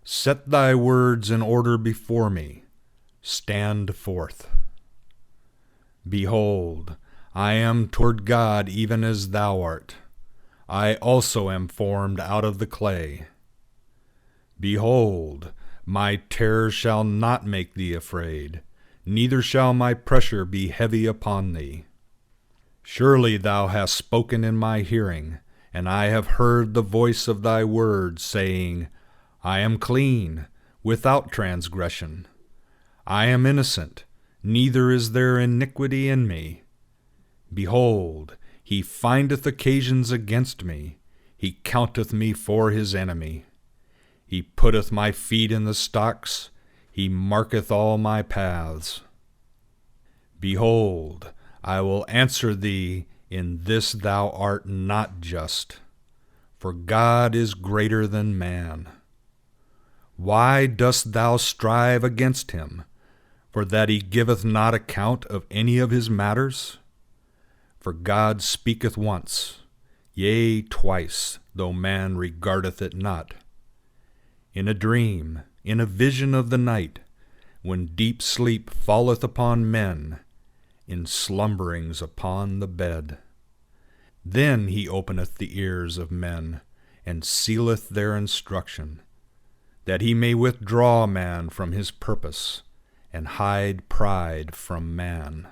Set thy words in order before me. Stand forth. Behold, I am toward God even as thou art. I also am formed out of the clay. Behold, my terror shall not make thee afraid, neither shall my pressure be heavy upon thee. Surely thou hast spoken in my hearing, and I have heard the voice of thy word, saying, I am clean, without transgression. I am innocent, neither is there iniquity in me. Behold, he findeth occasions against me, he counteth me for his enemy. He putteth my feet in the stocks, he marketh all my paths. Behold, I will answer thee, in this thou art not just, for God is greater than man. Why dost thou strive against him? For that he giveth not account of any of his matters? For God speaketh once, yea, twice, though man regardeth it not. In a dream, in a vision of the night, when deep sleep falleth upon men, in slumberings upon the bed. Then he openeth the ears of men, and sealeth their instruction, that he may withdraw man from his purpose, and hide pride from man.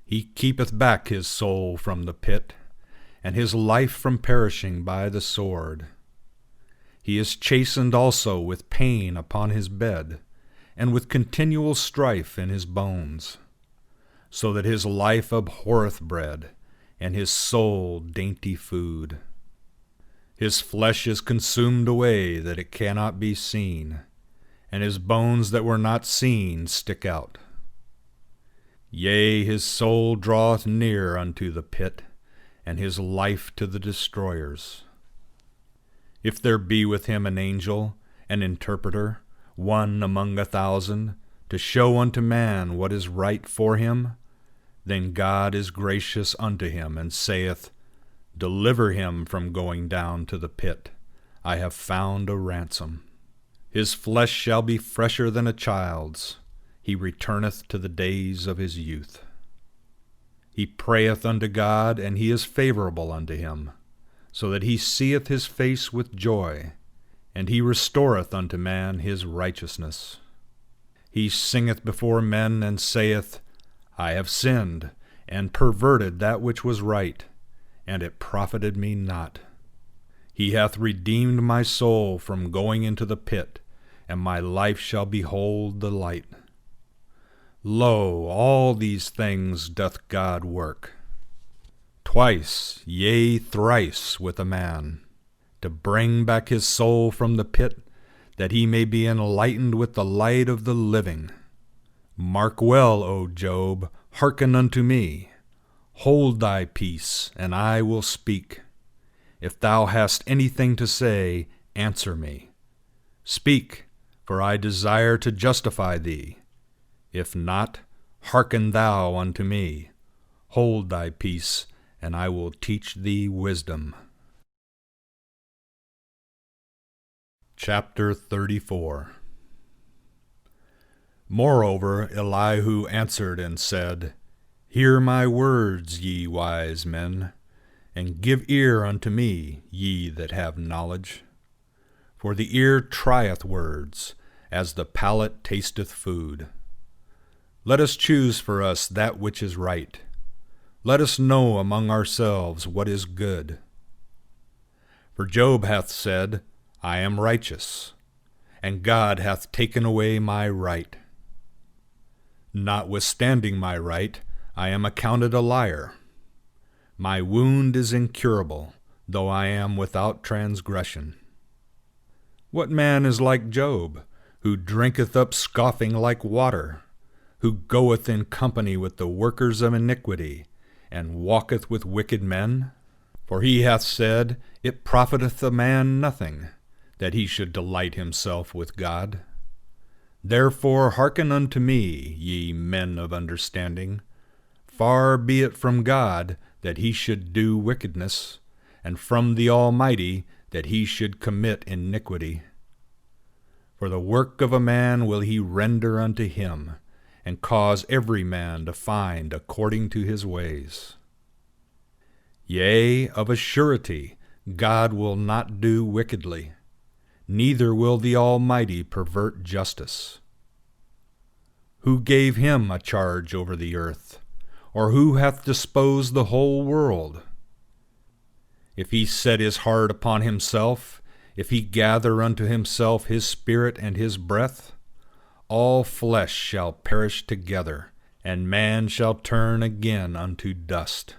He keepeth back his soul from the pit, and his life from perishing by the sword. He is chastened also with pain upon his bed, and with continual strife in his bones, so that his life abhorreth bread, and his soul dainty food. His flesh is consumed away that it cannot be seen, and his bones that were not seen stick out. Yea, his soul draweth near unto the pit, and his life to the destroyers. If there be with him an angel, an interpreter, one among 1,000, to show unto man what is right for him, then God is gracious unto him, and saith, Deliver him from going down to the pit. I have found a ransom. His flesh shall be fresher than a child's. He returneth to the days of his youth. He prayeth unto God, and he is favorable unto him, so that he seeth his face with joy, and he restoreth unto man his righteousness. He singeth before men, and saith, I have sinned, and perverted that which was right, and it profited me not. He hath redeemed my soul from going into the pit, and my life shall behold the light. Lo, all these things doth God work, twice, yea, thrice with a man, to bring back his soul from the pit, that he may be enlightened with the light of the living. Mark well, O Job, hearken unto me. Hold thy peace, and I will speak. If thou hast anything to say, answer me. Speak, for I desire to justify thee. If not, hearken thou unto me. Hold thy peace, and I will teach thee wisdom. Chapter 34. Moreover Elihu answered and said, Hear my words, ye wise men, and give ear unto me, ye that have knowledge. For the ear trieth words, as the palate tasteth food. Let us choose for us that which is right. Let us know among ourselves what is good. For Job hath said, I am righteous, and God hath taken away my right. Notwithstanding my right, I am accounted a liar. My wound is incurable, though I am without transgression. What man is like Job, who drinketh up scoffing like water, who goeth in company with the workers of iniquity, and walketh with wicked men? For he hath said, It profiteth a man nothing, that he should delight himself with God. Therefore hearken unto me, ye men of understanding. Far be it from God that he should do wickedness, and from the Almighty that he should commit iniquity. For the work of a man will he render unto him, and cause every man to find according to his ways. Yea, of a surety, God will not do wickedly, neither will the Almighty pervert justice. Who gave him a charge over the earth? Or who hath disposed the whole world? If he set his heart upon himself, if he gather unto himself his spirit and his breath, all flesh shall perish together, and man shall turn again unto dust.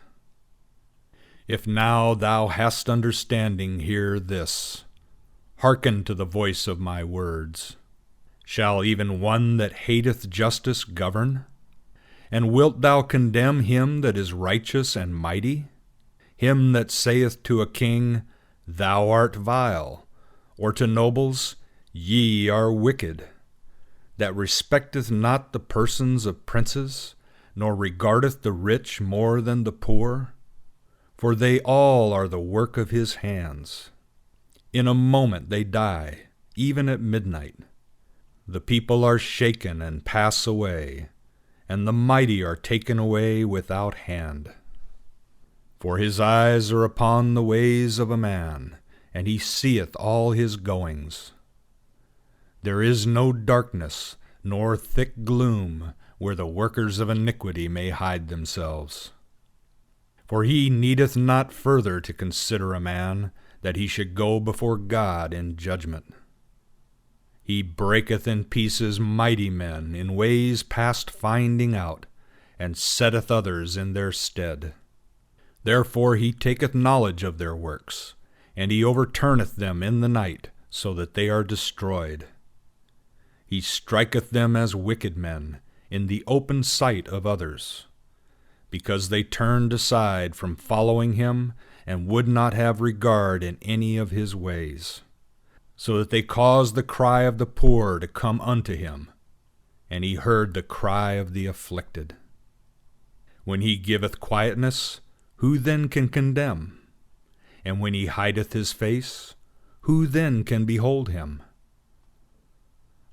If now thou hast understanding, hear this. Hearken to the voice of my words. Shall even one that hateth justice govern? And wilt thou condemn him that is righteous and mighty? Him that saith to a king, Thou art vile, or to nobles, Ye are wicked, that respecteth not the persons of princes, nor regardeth the rich more than the poor? For they all are the work of his hands. In a moment they die, even at midnight. The people are shaken and pass away, and the mighty are taken away without hand. For his eyes are upon the ways of a man, and he seeth all his goings. There is no darkness, nor thick gloom, where the workers of iniquity may hide themselves. For he needeth not further to consider a man, that he should go before God in judgment. He breaketh in pieces mighty men in ways past finding out, and setteth others in their stead. Therefore he taketh knowledge of their works, and he overturneth them in the night, so that they are destroyed. He striketh them as wicked men, in the open sight of others, because they turned aside from following him, and would not have regard in any of his ways, so that they caused the cry of the poor to come unto him, and he heard the cry of the afflicted. When he giveth quietness, who then can condemn? And when he hideth his face, who then can behold him?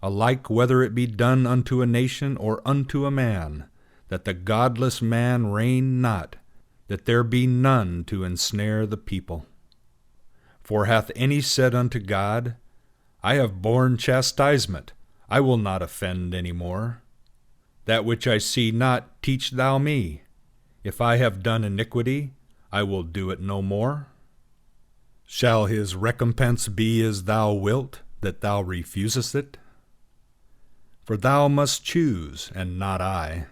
Alike whether it be done unto a nation or unto a man, that the godless man reign not, that there be none to ensnare the people. For hath any said unto God, I have borne chastisement. I will not offend any more. That which I see not, teach thou me. If I have done iniquity, I will do it no more. Shall his recompense be as thou wilt, that thou refusest it? For thou must choose, and not I.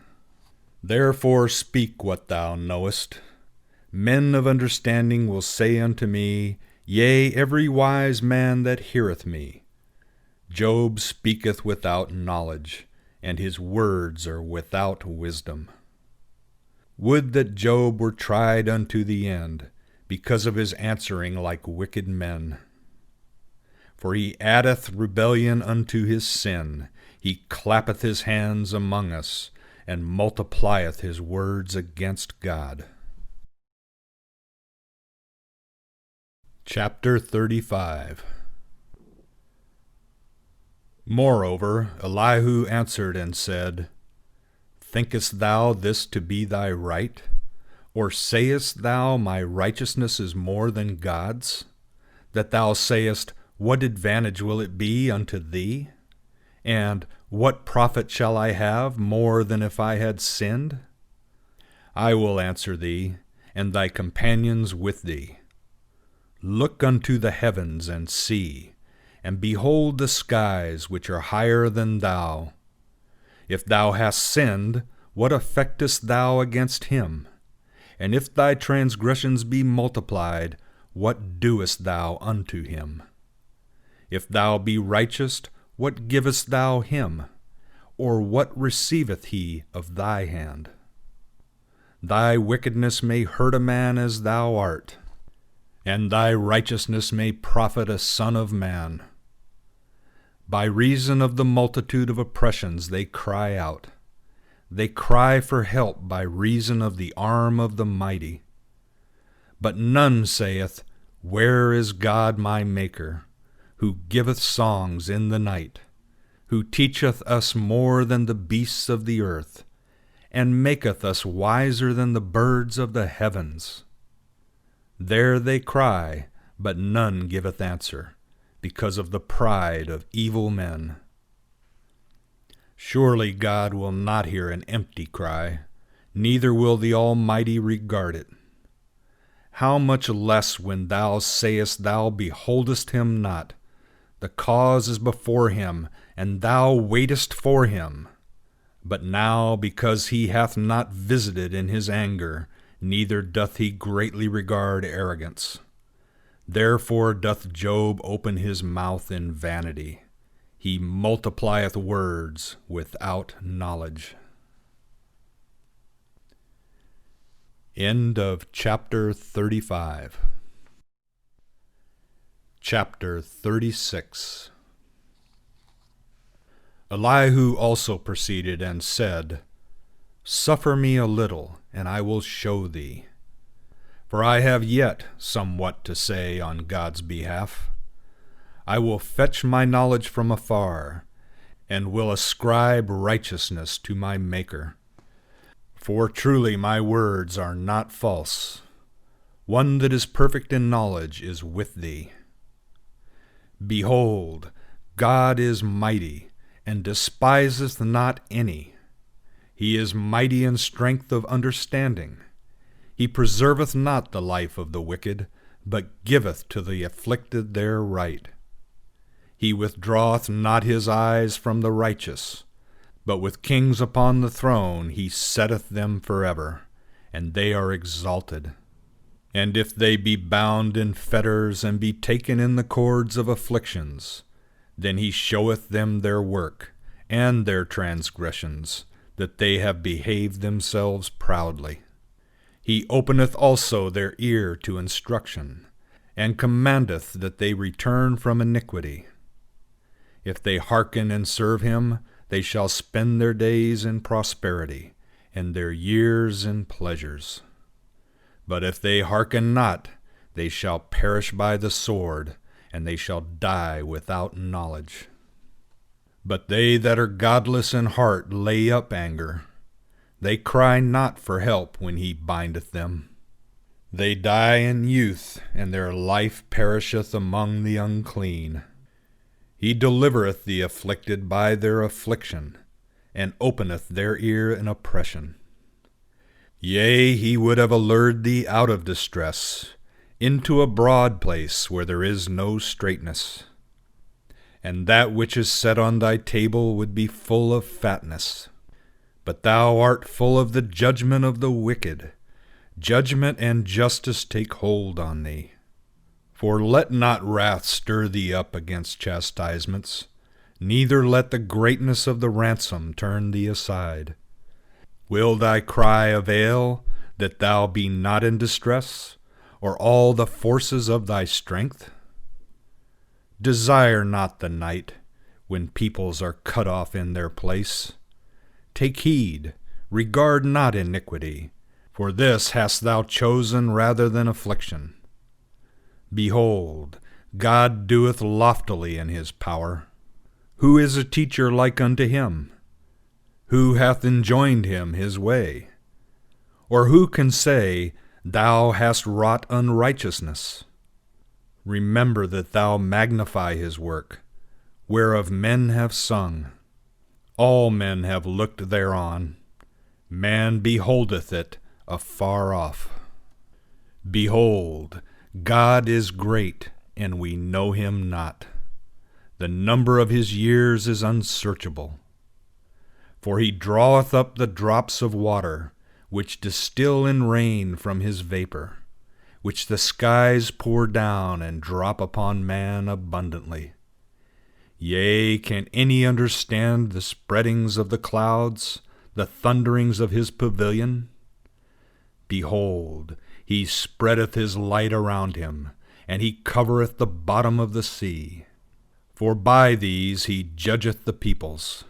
Therefore speak what thou knowest. Men of understanding will say unto me, yea, every wise man that heareth me. Job speaketh without knowledge, and his words are without wisdom. Would that Job were tried unto the end, because of his answering like wicked men. For he addeth rebellion unto his sin, he clappeth his hands among us, and multiplieth his words against God. Chapter 35. Moreover, Elihu answered and said, Thinkest thou this to be thy right? Or sayest thou, my righteousness is more than God's? That thou sayest, what advantage will it be unto thee? And what profit shall I have more than if I had sinned? I will answer thee, and thy companions with thee. Look unto the heavens and see, and behold the skies which are higher than thou. If thou hast sinned, what effectest thou against him? And if thy transgressions be multiplied, what doest thou unto him? If thou be righteous, what givest thou him? Or what receiveth he of thy hand? Thy wickedness may hurt a man as thou art, and thy righteousness may profit a son of man. By reason of the multitude of oppressions they cry out. They cry for help by reason of the arm of the mighty. But none saith, Where is God my Maker, who giveth songs in the night, who teacheth us more than the beasts of the earth, and maketh us wiser than the birds of the heavens? There they cry, but none giveth answer, because of the pride of evil men. Surely God will not hear an empty cry, neither will the Almighty regard it. How much less when thou sayest thou beholdest him not? The cause is before him, and thou waitest for him. But now, because he hath not visited in his anger, neither doth he greatly regard arrogance. Therefore doth Job open his mouth in vanity. He multiplieth words without knowledge. End of chapter 35. Chapter 36. Elihu also proceeded and said, Suffer me a little, and I will show thee. For I have yet somewhat to say on God's behalf. I will fetch my knowledge from afar, and will ascribe righteousness to my Maker. For truly my words are not false. One that is perfect in knowledge is with thee. Behold, God is mighty, and despiseth not any. He is mighty in strength of understanding. He preserveth not the life of the wicked, but giveth to the afflicted their right. He withdraweth not his eyes from the righteous, but with kings upon the throne he setteth them forever, and they are exalted. And if they be bound in fetters, and be taken in the cords of afflictions, then he showeth them their work, and their transgressions, that they have behaved themselves proudly. He openeth also their ear to instruction, and commandeth that they return from iniquity. If they hearken and serve him, they shall spend their days in prosperity, and their years in pleasures. But if they hearken not, they shall perish by the sword, and they shall die without knowledge. But they that are godless in heart lay up anger. They cry not for help when he bindeth them. They die in youth, and their life perisheth among the unclean. He delivereth the afflicted by their affliction, and openeth their ear in oppression. Yea, he would have allured thee out of distress, into a broad place where there is no straightness. And that which is set on thy table would be full of fatness. But thou art full of the judgment of the wicked. Judgment and justice take hold on thee. For let not wrath stir thee up against chastisements, neither let the greatness of the ransom turn thee aside. Will thy cry avail, that thou be not in distress, or all the forces of thy strength? Desire not the night, when peoples are cut off in their place. Take heed, regard not iniquity, for this hast thou chosen rather than affliction. Behold, God doeth loftily in his power. Who is a teacher like unto him? Who hath enjoined him his way? Or who can say, Thou hast wrought unrighteousness? Remember that thou magnify his work, whereof men have sung. All men have looked thereon. Man beholdeth it afar off. Behold, God is great, and we know him not. The number of his years is unsearchable. For he draweth up the drops of water, which distill in rain from his vapor, which the skies pour down and drop upon man abundantly. Yea, can any understand the spreadings of the clouds, the thunderings of his pavilion? Behold, he spreadeth his light around him, and he covereth the bottom of the sea. For by these he judgeth the peoples.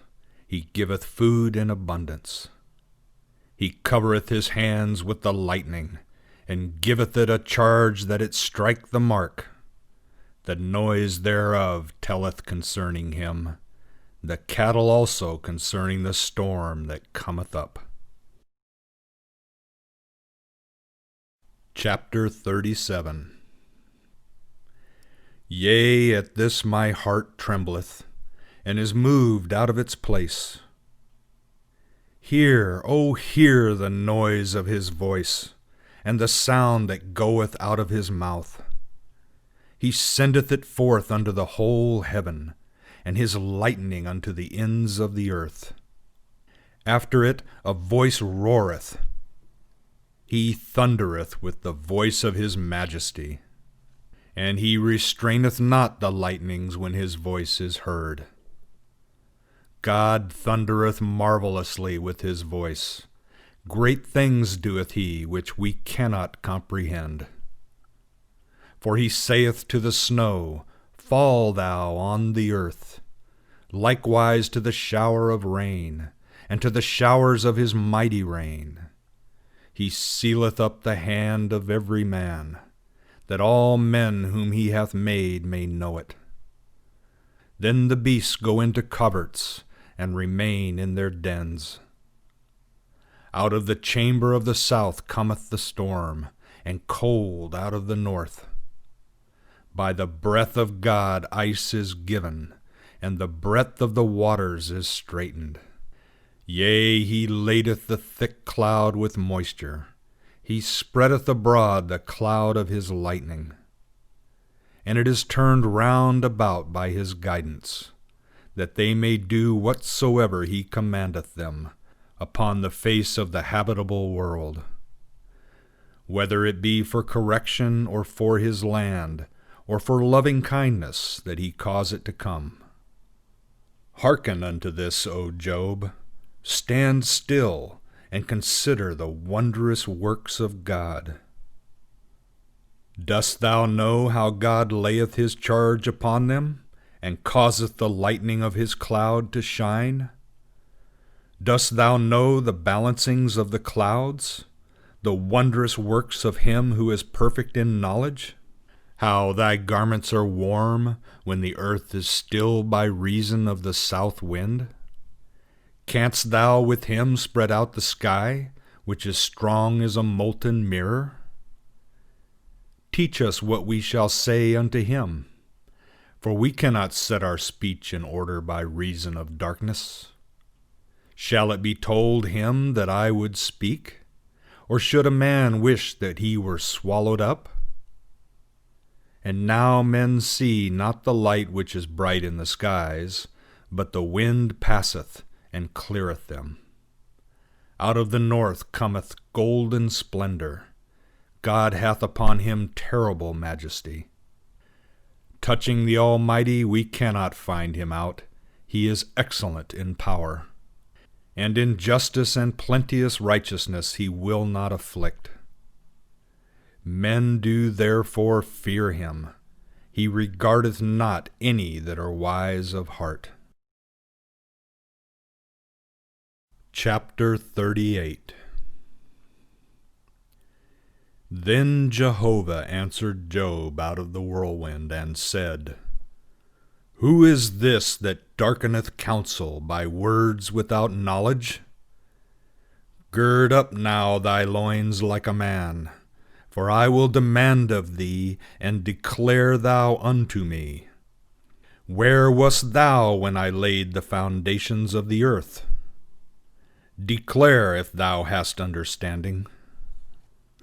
He giveth food in abundance. He covereth his hands with the lightning, and giveth it a charge that it strike the mark. The noise thereof telleth concerning him, the cattle also concerning the storm that cometh up. Chapter 37. Yea, at this my heart trembleth, and is moved out of its place. Hear, O hear the noise of his voice, and the sound that goeth out of his mouth. He sendeth it forth unto the whole heaven, and his lightning unto the ends of the earth. After it a voice roareth. He thundereth with the voice of his majesty, and he restraineth not the lightnings when his voice is heard. God thundereth marvelously with his voice. Great things doeth he which we cannot comprehend. For he saith to the snow, Fall thou on the earth, likewise to the shower of rain, and to the showers of his mighty rain. He sealeth up the hand of every man, that all men whom he hath made may know it. Then the beasts go into coverts, and remain in their dens. Out of the chamber of the south cometh the storm, and cold out of the north. By the breath of God ice is given, and the breadth of the waters is straitened. Yea, he ladeth the thick cloud with moisture. He spreadeth abroad the cloud of his lightning. And it is turned round about by his guidance, that they may do whatsoever he commandeth them, upon the face of the habitable world. Whether it be for correction, or for his land, or for loving kindness, that he cause it to come. Hearken unto this, O Job. Stand still, and consider the wondrous works of God. Dost thou know how God layeth his charge upon them, and causeth the lightning of his cloud to shine? Dost thou know the balancings of the clouds, the wondrous works of him who is perfect in knowledge? How thy garments are warm when the earth is still by reason of the south wind? Canst thou with him spread out the sky, which is strong as a molten mirror? Teach us what we shall say unto him. For we cannot set our speech in order by reason of darkness. Shall it be told him that I would speak? Or should a man wish that he were swallowed up? And now men see not the light which is bright in the skies, but the wind passeth and cleareth them. Out of the north cometh golden splendor. God hath upon him terrible majesty. Touching the Almighty, we cannot find him out. He is excellent in power. And in justice and plenteous righteousness he will not afflict. Men do therefore fear him. He regardeth not any that are wise of heart. Chapter 38. Then Jehovah answered Job out of the whirlwind, and said, Who is this that darkeneth counsel by words without knowledge? Gird up now thy loins like a man, for I will demand of thee, and declare thou unto me. Where wast thou when I laid the foundations of the earth? Declare if thou hast understanding.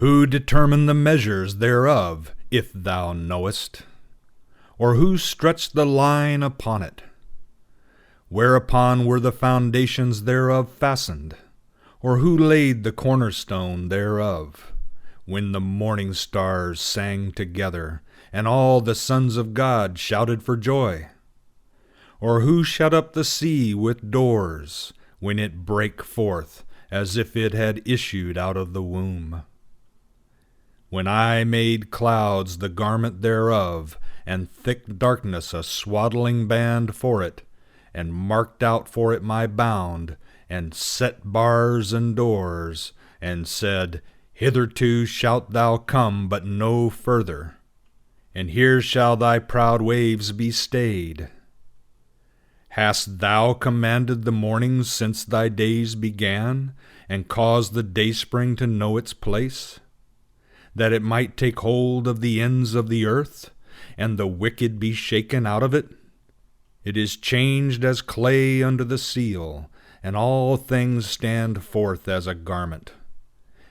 Who determined the measures thereof, if thou knowest? Or who stretched the line upon it? Whereupon were the foundations thereof fastened? Or who laid the cornerstone thereof? When the morning stars sang together, and all the sons of God shouted for joy? Or who shut up the sea with doors, when it brake forth, as if it had issued out of the womb? When I made clouds the garment thereof, and thick darkness a swaddling band for it, and marked out for it my bound, and set bars and doors, and said, Hitherto shalt thou come, but no further, and here shall thy proud waves be stayed. Hast thou commanded the mornings since thy days began, and caused the dayspring to know its place, that it might take hold of the ends of the earth, and the wicked be shaken out of it? It is changed as clay under the seal, and all things stand forth as a garment.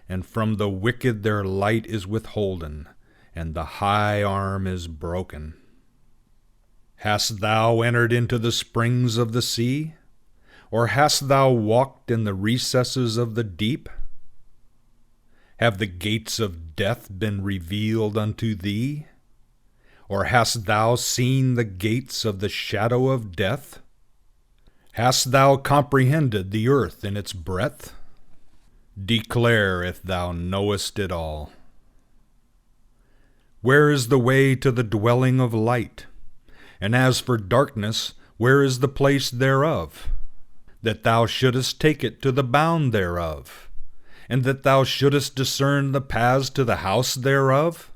And from the wicked their light is withholden, and the high arm is broken. Hast thou entered into the springs of the sea? Or hast thou walked in the recesses of the deep? Have the gates of death been revealed unto thee? Or hast thou seen the gates of the shadow of death? Hast thou comprehended the earth in its breadth? Declare if thou knowest it all. Where is the way to the dwelling of light? And as for darkness, where is the place thereof? That thou shouldest take it to the bound thereof, and that thou shouldest discern the paths to the house thereof?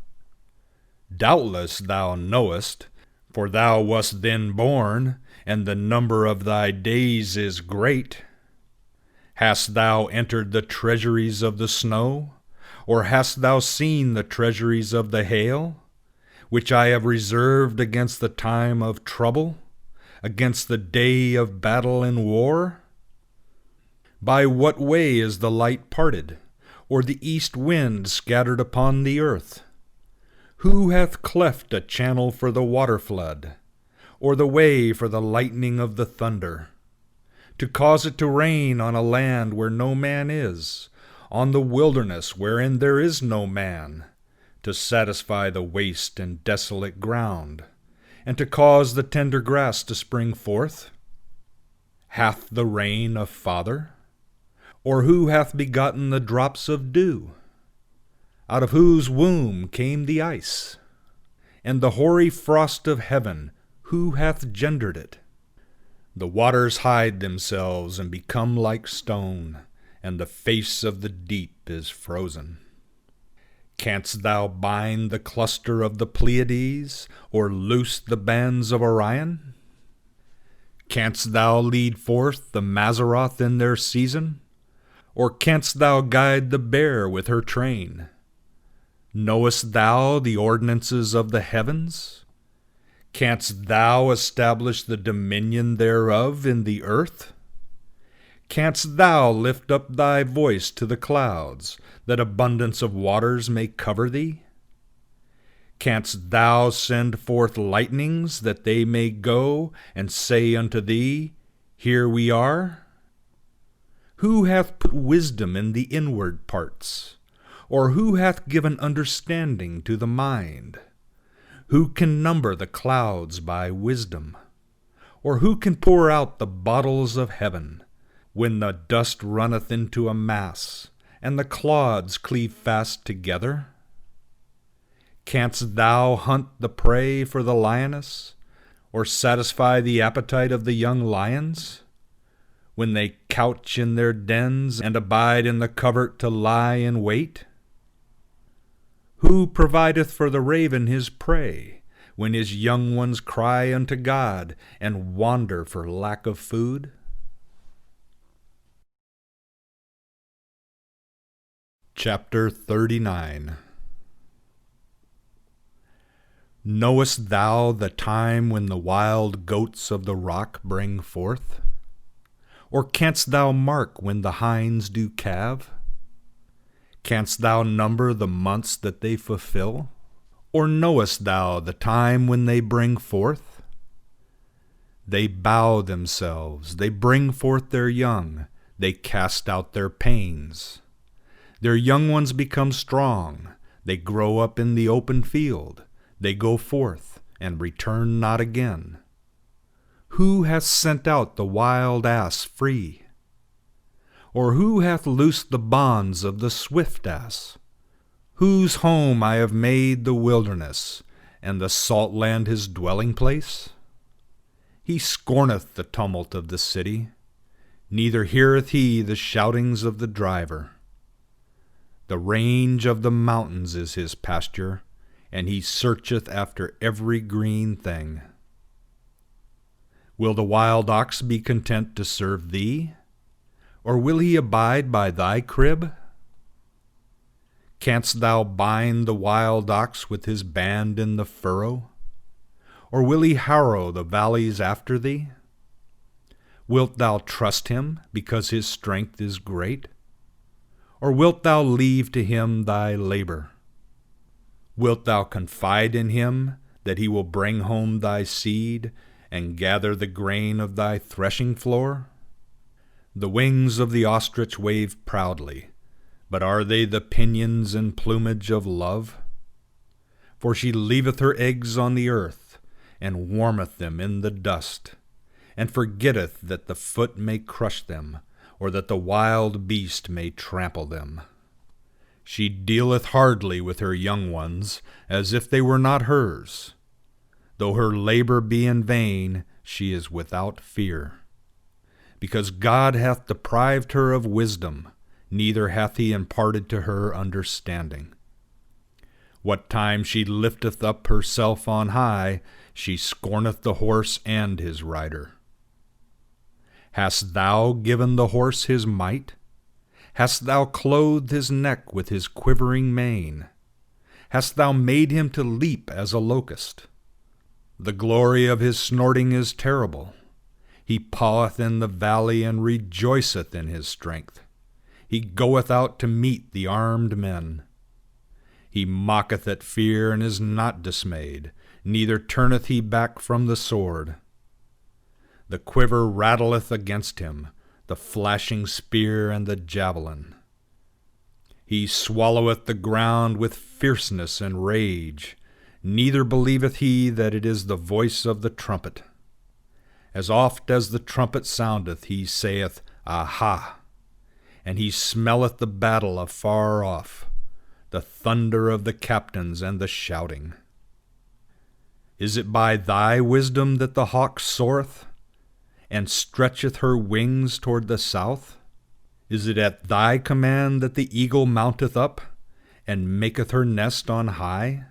Doubtless thou knowest, for thou wast then born, and the number of thy days is great. Hast thou entered the treasuries of the snow? Or hast thou seen the treasuries of the hail, which I have reserved against the time of trouble, against the day of battle and war? By what way is the light parted, or the east wind scattered upon the earth? Who hath cleft a channel for the waterflood, or the way for the lightning of the thunder? To cause it to rain on a land where no man is, on the wilderness wherein there is no man, to satisfy the waste and desolate ground, and to cause the tender grass to spring forth? Hath the rain a father? Or who hath begotten the drops of dew? Out of whose womb came the ice? And the hoary frost of heaven, who hath gendered it? The waters hide themselves and become like stone, and the face of the deep is frozen. Canst thou bind the cluster of the Pleiades, or loose the bands of Orion? Canst thou lead forth the Mazzaroth in their season? Or canst thou guide the bear with her train? Knowest thou the ordinances of the heavens? Canst thou establish the dominion thereof in the earth? Canst thou lift up thy voice to the clouds, that abundance of waters may cover thee? Canst thou send forth lightnings, that they may go and say unto thee, Here we are? Who hath put wisdom in the inward parts? Or who hath given understanding to the mind? Who can number the clouds by wisdom? Or who can pour out the bottles of heaven, when the dust runneth into a mass, and the clods cleave fast together? Canst thou hunt the prey for the lioness, or satisfy the appetite of the young lions, when they couch in their dens and abide in the covert to lie in wait? Who provideth for the raven his prey, when his young ones cry unto God, and wander for lack of food? Chapter 39. Knowest thou the time when the wild goats of the rock bring forth? Or canst thou mark when the hinds do calve? Canst thou number the months that they fulfill? Or knowest thou the time when they bring forth? They bow themselves, they bring forth their young, they cast out their pains. Their young ones become strong, they grow up in the open field, they go forth and return not again. Who hath sent out the wild ass free? Or who hath loosed the bonds of the swift ass? Whose home I have made the wilderness, and the salt land his dwelling place? He scorneth the tumult of the city, neither heareth he the shoutings of the driver. The range of the mountains is his pasture, and he searcheth after every green thing. Will the wild ox be content to serve thee? Or will he abide by thy crib? Canst thou bind the wild ox with his band in the furrow? Or will he harrow the valleys after thee? Wilt thou trust him, because his strength is great? Or wilt thou leave to him thy labor? Wilt thou confide in him, that he will bring home thy seed, and gather the grain of thy threshing floor? The wings of the ostrich wave proudly, but are they the pinions and plumage of love? For she leaveth her eggs on the earth, and warmeth them in the dust, and forgetteth that the foot may crush them, or that the wild beast may trample them. She dealeth hardly with her young ones, as if they were not hers. Though her labor be in vain, she is without fear. Because God hath deprived her of wisdom, neither hath he imparted to her understanding. What time she lifteth up herself on high, she scorneth the horse and his rider. Hast thou given the horse his might? Hast thou clothed his neck with his quivering mane? Hast thou made him to leap as a locust? The glory of his snorting is terrible. He paweth in the valley and rejoiceth in his strength. He goeth out to meet the armed men. He mocketh at fear and is not dismayed, neither turneth he back from the sword. The quiver rattleth against him, the flashing spear and the javelin. He swalloweth the ground with fierceness and rage, neither believeth he that it is the voice of the trumpet. As oft as the trumpet soundeth, he saith, Aha! And he smelleth the battle afar off, the thunder of the captains and the shouting. Is it by thy wisdom that the hawk soareth, and stretcheth her wings toward the south? Is it at thy command that the eagle mounteth up, and maketh her nest on high?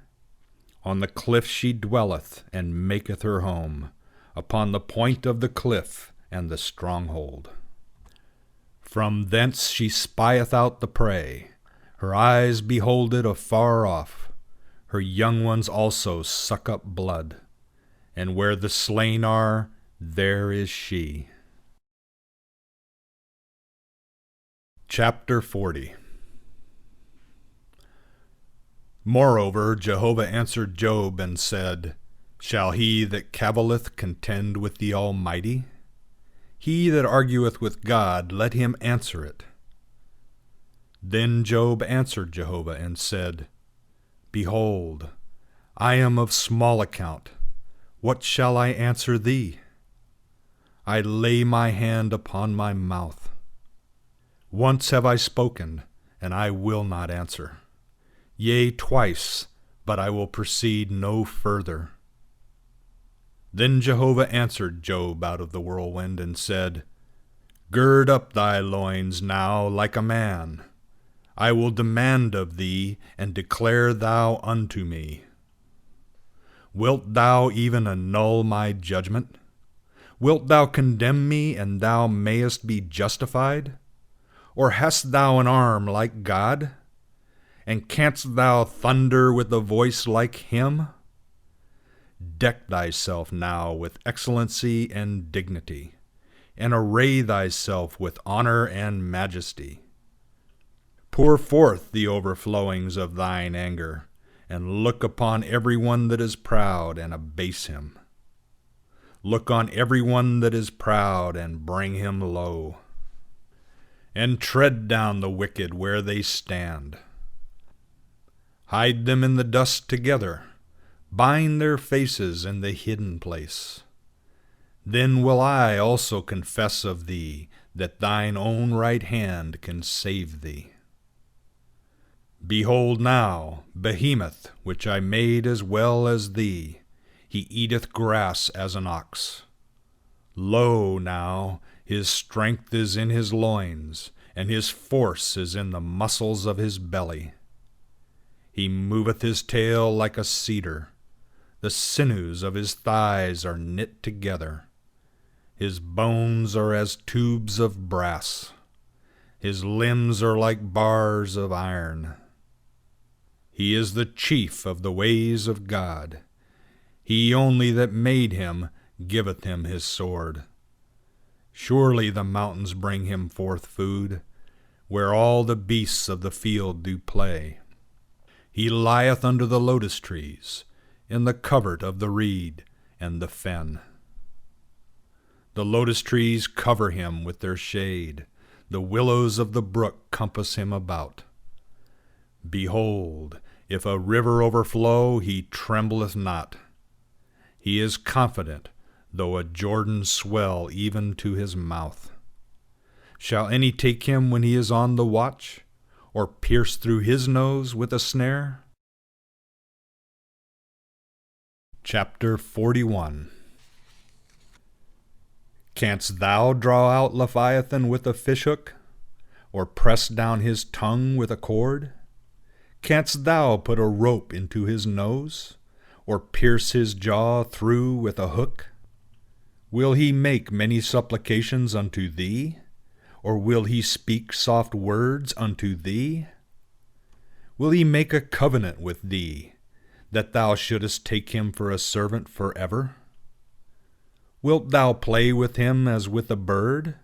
On the cliff she dwelleth, and maketh her home, upon the point of the cliff and the stronghold. From thence she spieth out the prey, her eyes behold it afar off. Her young ones also suck up blood, and where the slain are, there is she. Chapter 40. Moreover, Jehovah answered Job and said, Shall he that cavilleth contend with the Almighty? He that argueth with God, let him answer it. Then Job answered Jehovah and said, Behold, I am of small account. What shall I answer thee? I lay my hand upon my mouth. Once have I spoken, and I will not answer. Yea, twice, but I will proceed no further. Then Jehovah answered Job out of the whirlwind and said, Gird up thy loins now like a man. I will demand of thee, and declare thou unto me. Wilt thou even annul my judgment? Wilt thou condemn me, and thou mayest be justified? Or hast thou an arm like God? And canst thou thunder with a voice like him? Deck thyself now with excellency and dignity, and array thyself with honor and majesty. Pour forth the overflowings of thine anger, and look upon every one that is proud, and abase him. Look on every one that is proud, and bring him low. And tread down the wicked where they stand. Hide them in the dust together. Bind their faces in the hidden place. Then will I also confess of thee, that thine own right hand can save thee. Behold now, Behemoth, which I made as well as thee, he eateth grass as an ox. Lo now, his strength is in his loins, and his force is in the muscles of his belly. He moveth his tail like a cedar. The sinews of his thighs are knit together. His bones are as tubes of brass. His limbs are like bars of iron. He is the chief of the ways of God. He only that made him giveth him his sword. Surely the mountains bring him forth food, where all the beasts of the field do play. He lieth under the lotus trees, in the covert of the reed and the fen. The lotus trees cover him with their shade. The willows of the brook compass him about. Behold, if a river overflow, he trembleth not. He is confident, though a Jordan swell even to his mouth. Shall any take him when he is on the watch, or pierce through his nose with a snare? Chapter 41. Canst thou draw out Leviathan with a fishhook, or press down his tongue with a cord? Canst thou put a rope into his nose, or pierce his jaw through with a hook? Will he make many supplications unto thee, or will he speak soft words unto thee? Will he make a covenant with thee, that thou shouldest take him for a servant forever? Wilt thou play with him as with a bird,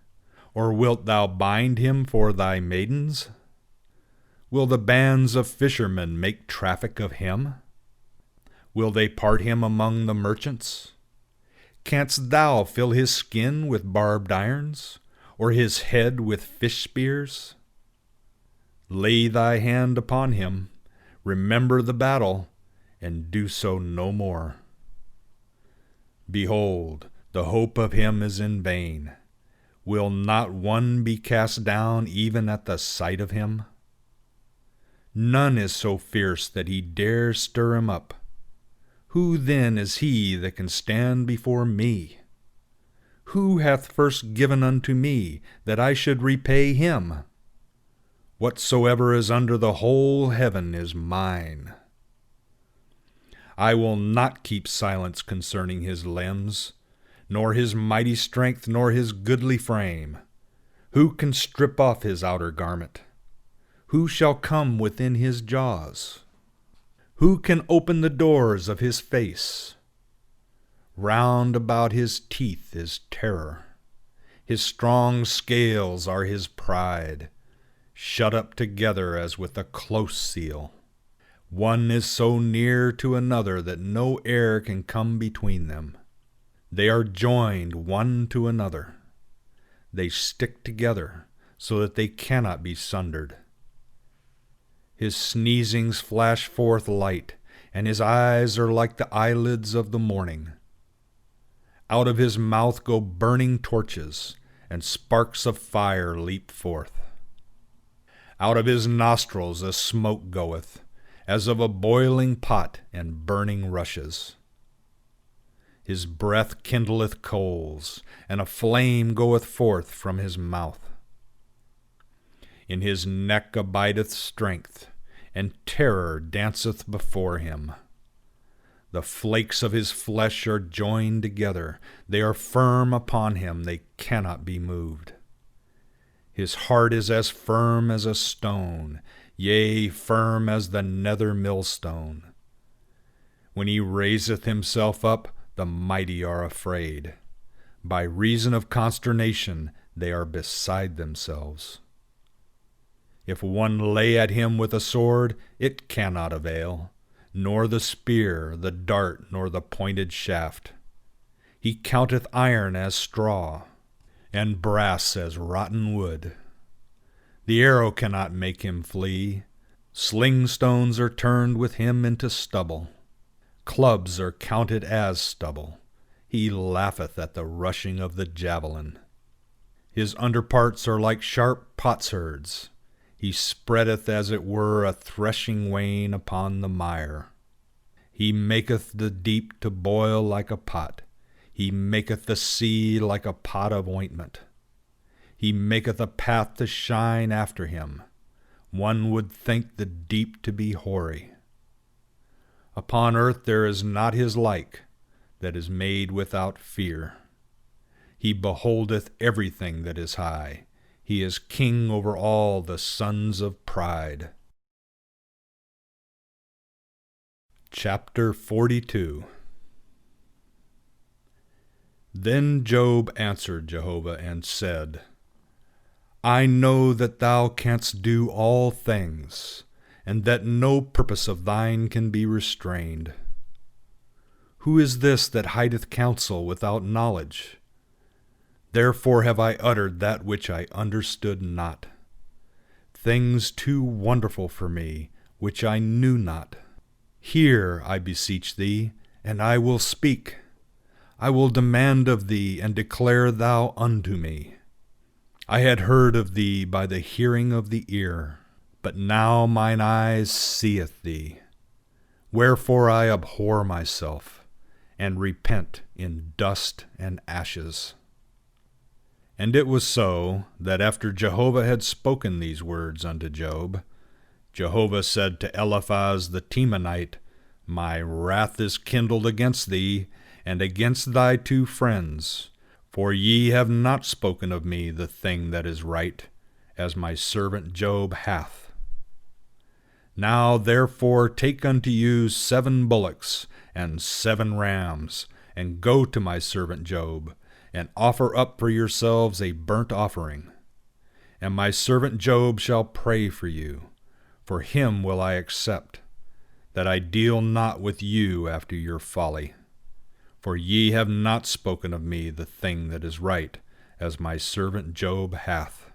or wilt thou bind him for thy maidens? Will the bands of fishermen make traffic of him? Will they part him among the merchants? Canst thou fill his skin with barbed irons, or his head with fish spears? Lay thy hand upon him, remember the battle, and do so no more. Behold, the hope of him is in vain. Will not one be cast down even at the sight of him? None is so fierce that he dare stir him up. Who then is he that can stand before me? Who hath first given unto me, that I should repay him? Whatsoever is under the whole heaven is mine. I will not keep silence concerning his limbs, nor his mighty strength, nor his goodly frame. Who can strip off his outer garment? Who shall come within his jaws? Who can open the doors of his face? Round about his teeth is terror. His strong scales are his pride, shut up together as with a close seal. One is so near to another that no air can come between them. They are joined one to another. They stick together so that they cannot be sundered. His sneezings flash forth light, and his eyes are like the eyelids of the morning. Out of his mouth go burning torches, and sparks of fire leap forth. Out of his nostrils a smoke goeth, as of a boiling pot and burning rushes. His breath kindleth coals, and a flame goeth forth from his mouth. In his neck abideth strength, and terror danceth before him. The flakes of his flesh are joined together. They are firm upon him, they cannot be moved. His heart is as firm as a stone, yea, firm as the nether millstone. When he raiseth himself up, the mighty are afraid. By reason of consternation, they are beside themselves. If one lay at him with a sword, it cannot avail, nor the spear, the dart, nor the pointed shaft. He counteth iron as straw, and brass as rotten wood. The arrow cannot make him flee. Sling stones are turned with him into stubble. Clubs are counted as stubble. He laugheth at the rushing of the javelin. His underparts are like sharp potsherds. He spreadeth as it were a threshing wain upon the mire. He maketh the deep to boil like a pot. He maketh the sea like a pot of ointment. He maketh a path to shine after him. One would think the deep to be hoary. Upon earth there is not his like, that is made without fear. He beholdeth everything that is high. He is king over all the sons of pride. Chapter 42. Then Job answered Jehovah and said, I know that thou canst do all things, and that no purpose of thine can be restrained. Who is this that hideth counsel without knowledge? Therefore have I uttered that which I understood not, things too wonderful for me, which I knew not. Hear, I beseech thee, and I will speak. I will demand of thee, and declare thou unto me. I had heard of thee by the hearing of the ear, but now mine eyes seeth thee. Wherefore I abhor myself, and repent in dust and ashes. And it was so, that after Jehovah had spoken these words unto Job, Jehovah said to Eliphaz the Temanite, My wrath is kindled against thee, and against thy two friends, for ye have not spoken of me the thing that is right, as my servant Job hath. Now therefore take unto you 7 bullocks and 7 rams, and go to my servant Job, and offer up for yourselves a burnt offering. And my servant Job shall pray for you, for him will I accept, that I deal not with you after your folly. For ye have not spoken of me the thing that is right, as my servant Job hath.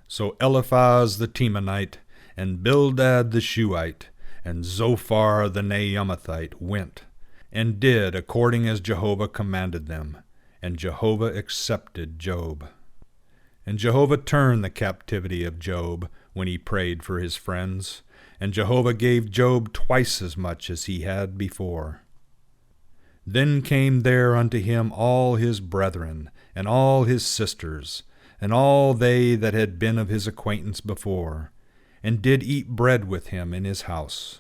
So Eliphaz the Temanite, and Bildad the Shuhite, and Zophar the Naamathite went, and did according as Jehovah commanded them, and Jehovah accepted Job. And Jehovah turned the captivity of Job when he prayed for his friends, and Jehovah gave Job twice as much as he had before. Then came there unto him all his brethren, and all his sisters, and all they that had been of his acquaintance before, and did eat bread with him in his house.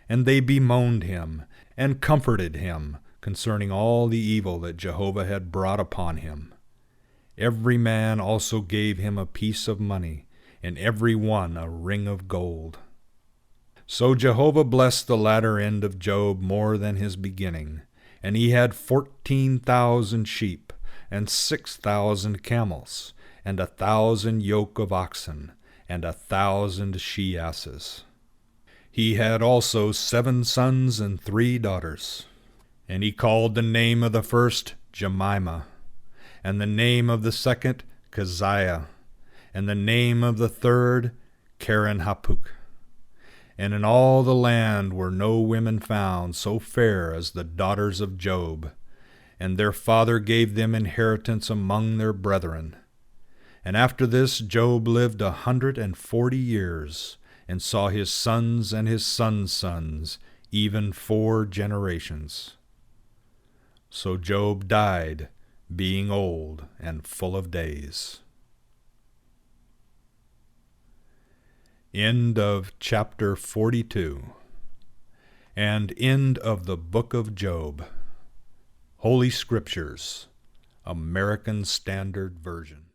And they bemoaned him, and comforted him, concerning all the evil that Jehovah had brought upon him. Every man also gave him a piece of money, and every one a ring of gold. So Jehovah blessed the latter end of Job more than his beginning, And he had 14,000 sheep, and 6,000 camels, and 1,000 yoke of oxen, and 1,000 she-asses. He had also 7 sons and 3 daughters. And he called the name of the first Jemimah, and the name of the second Keziah, and the name of the third Keren-happuch. And in all the land were no women found so fair as the daughters of Job, and their father gave them inheritance among their brethren. And after this Job lived 140 years, and saw his sons and his sons' sons, even 4 generations. So Job died, being old and full of days. End of chapter 42. And end of the book of Job. Holy Scriptures, American Standard Version.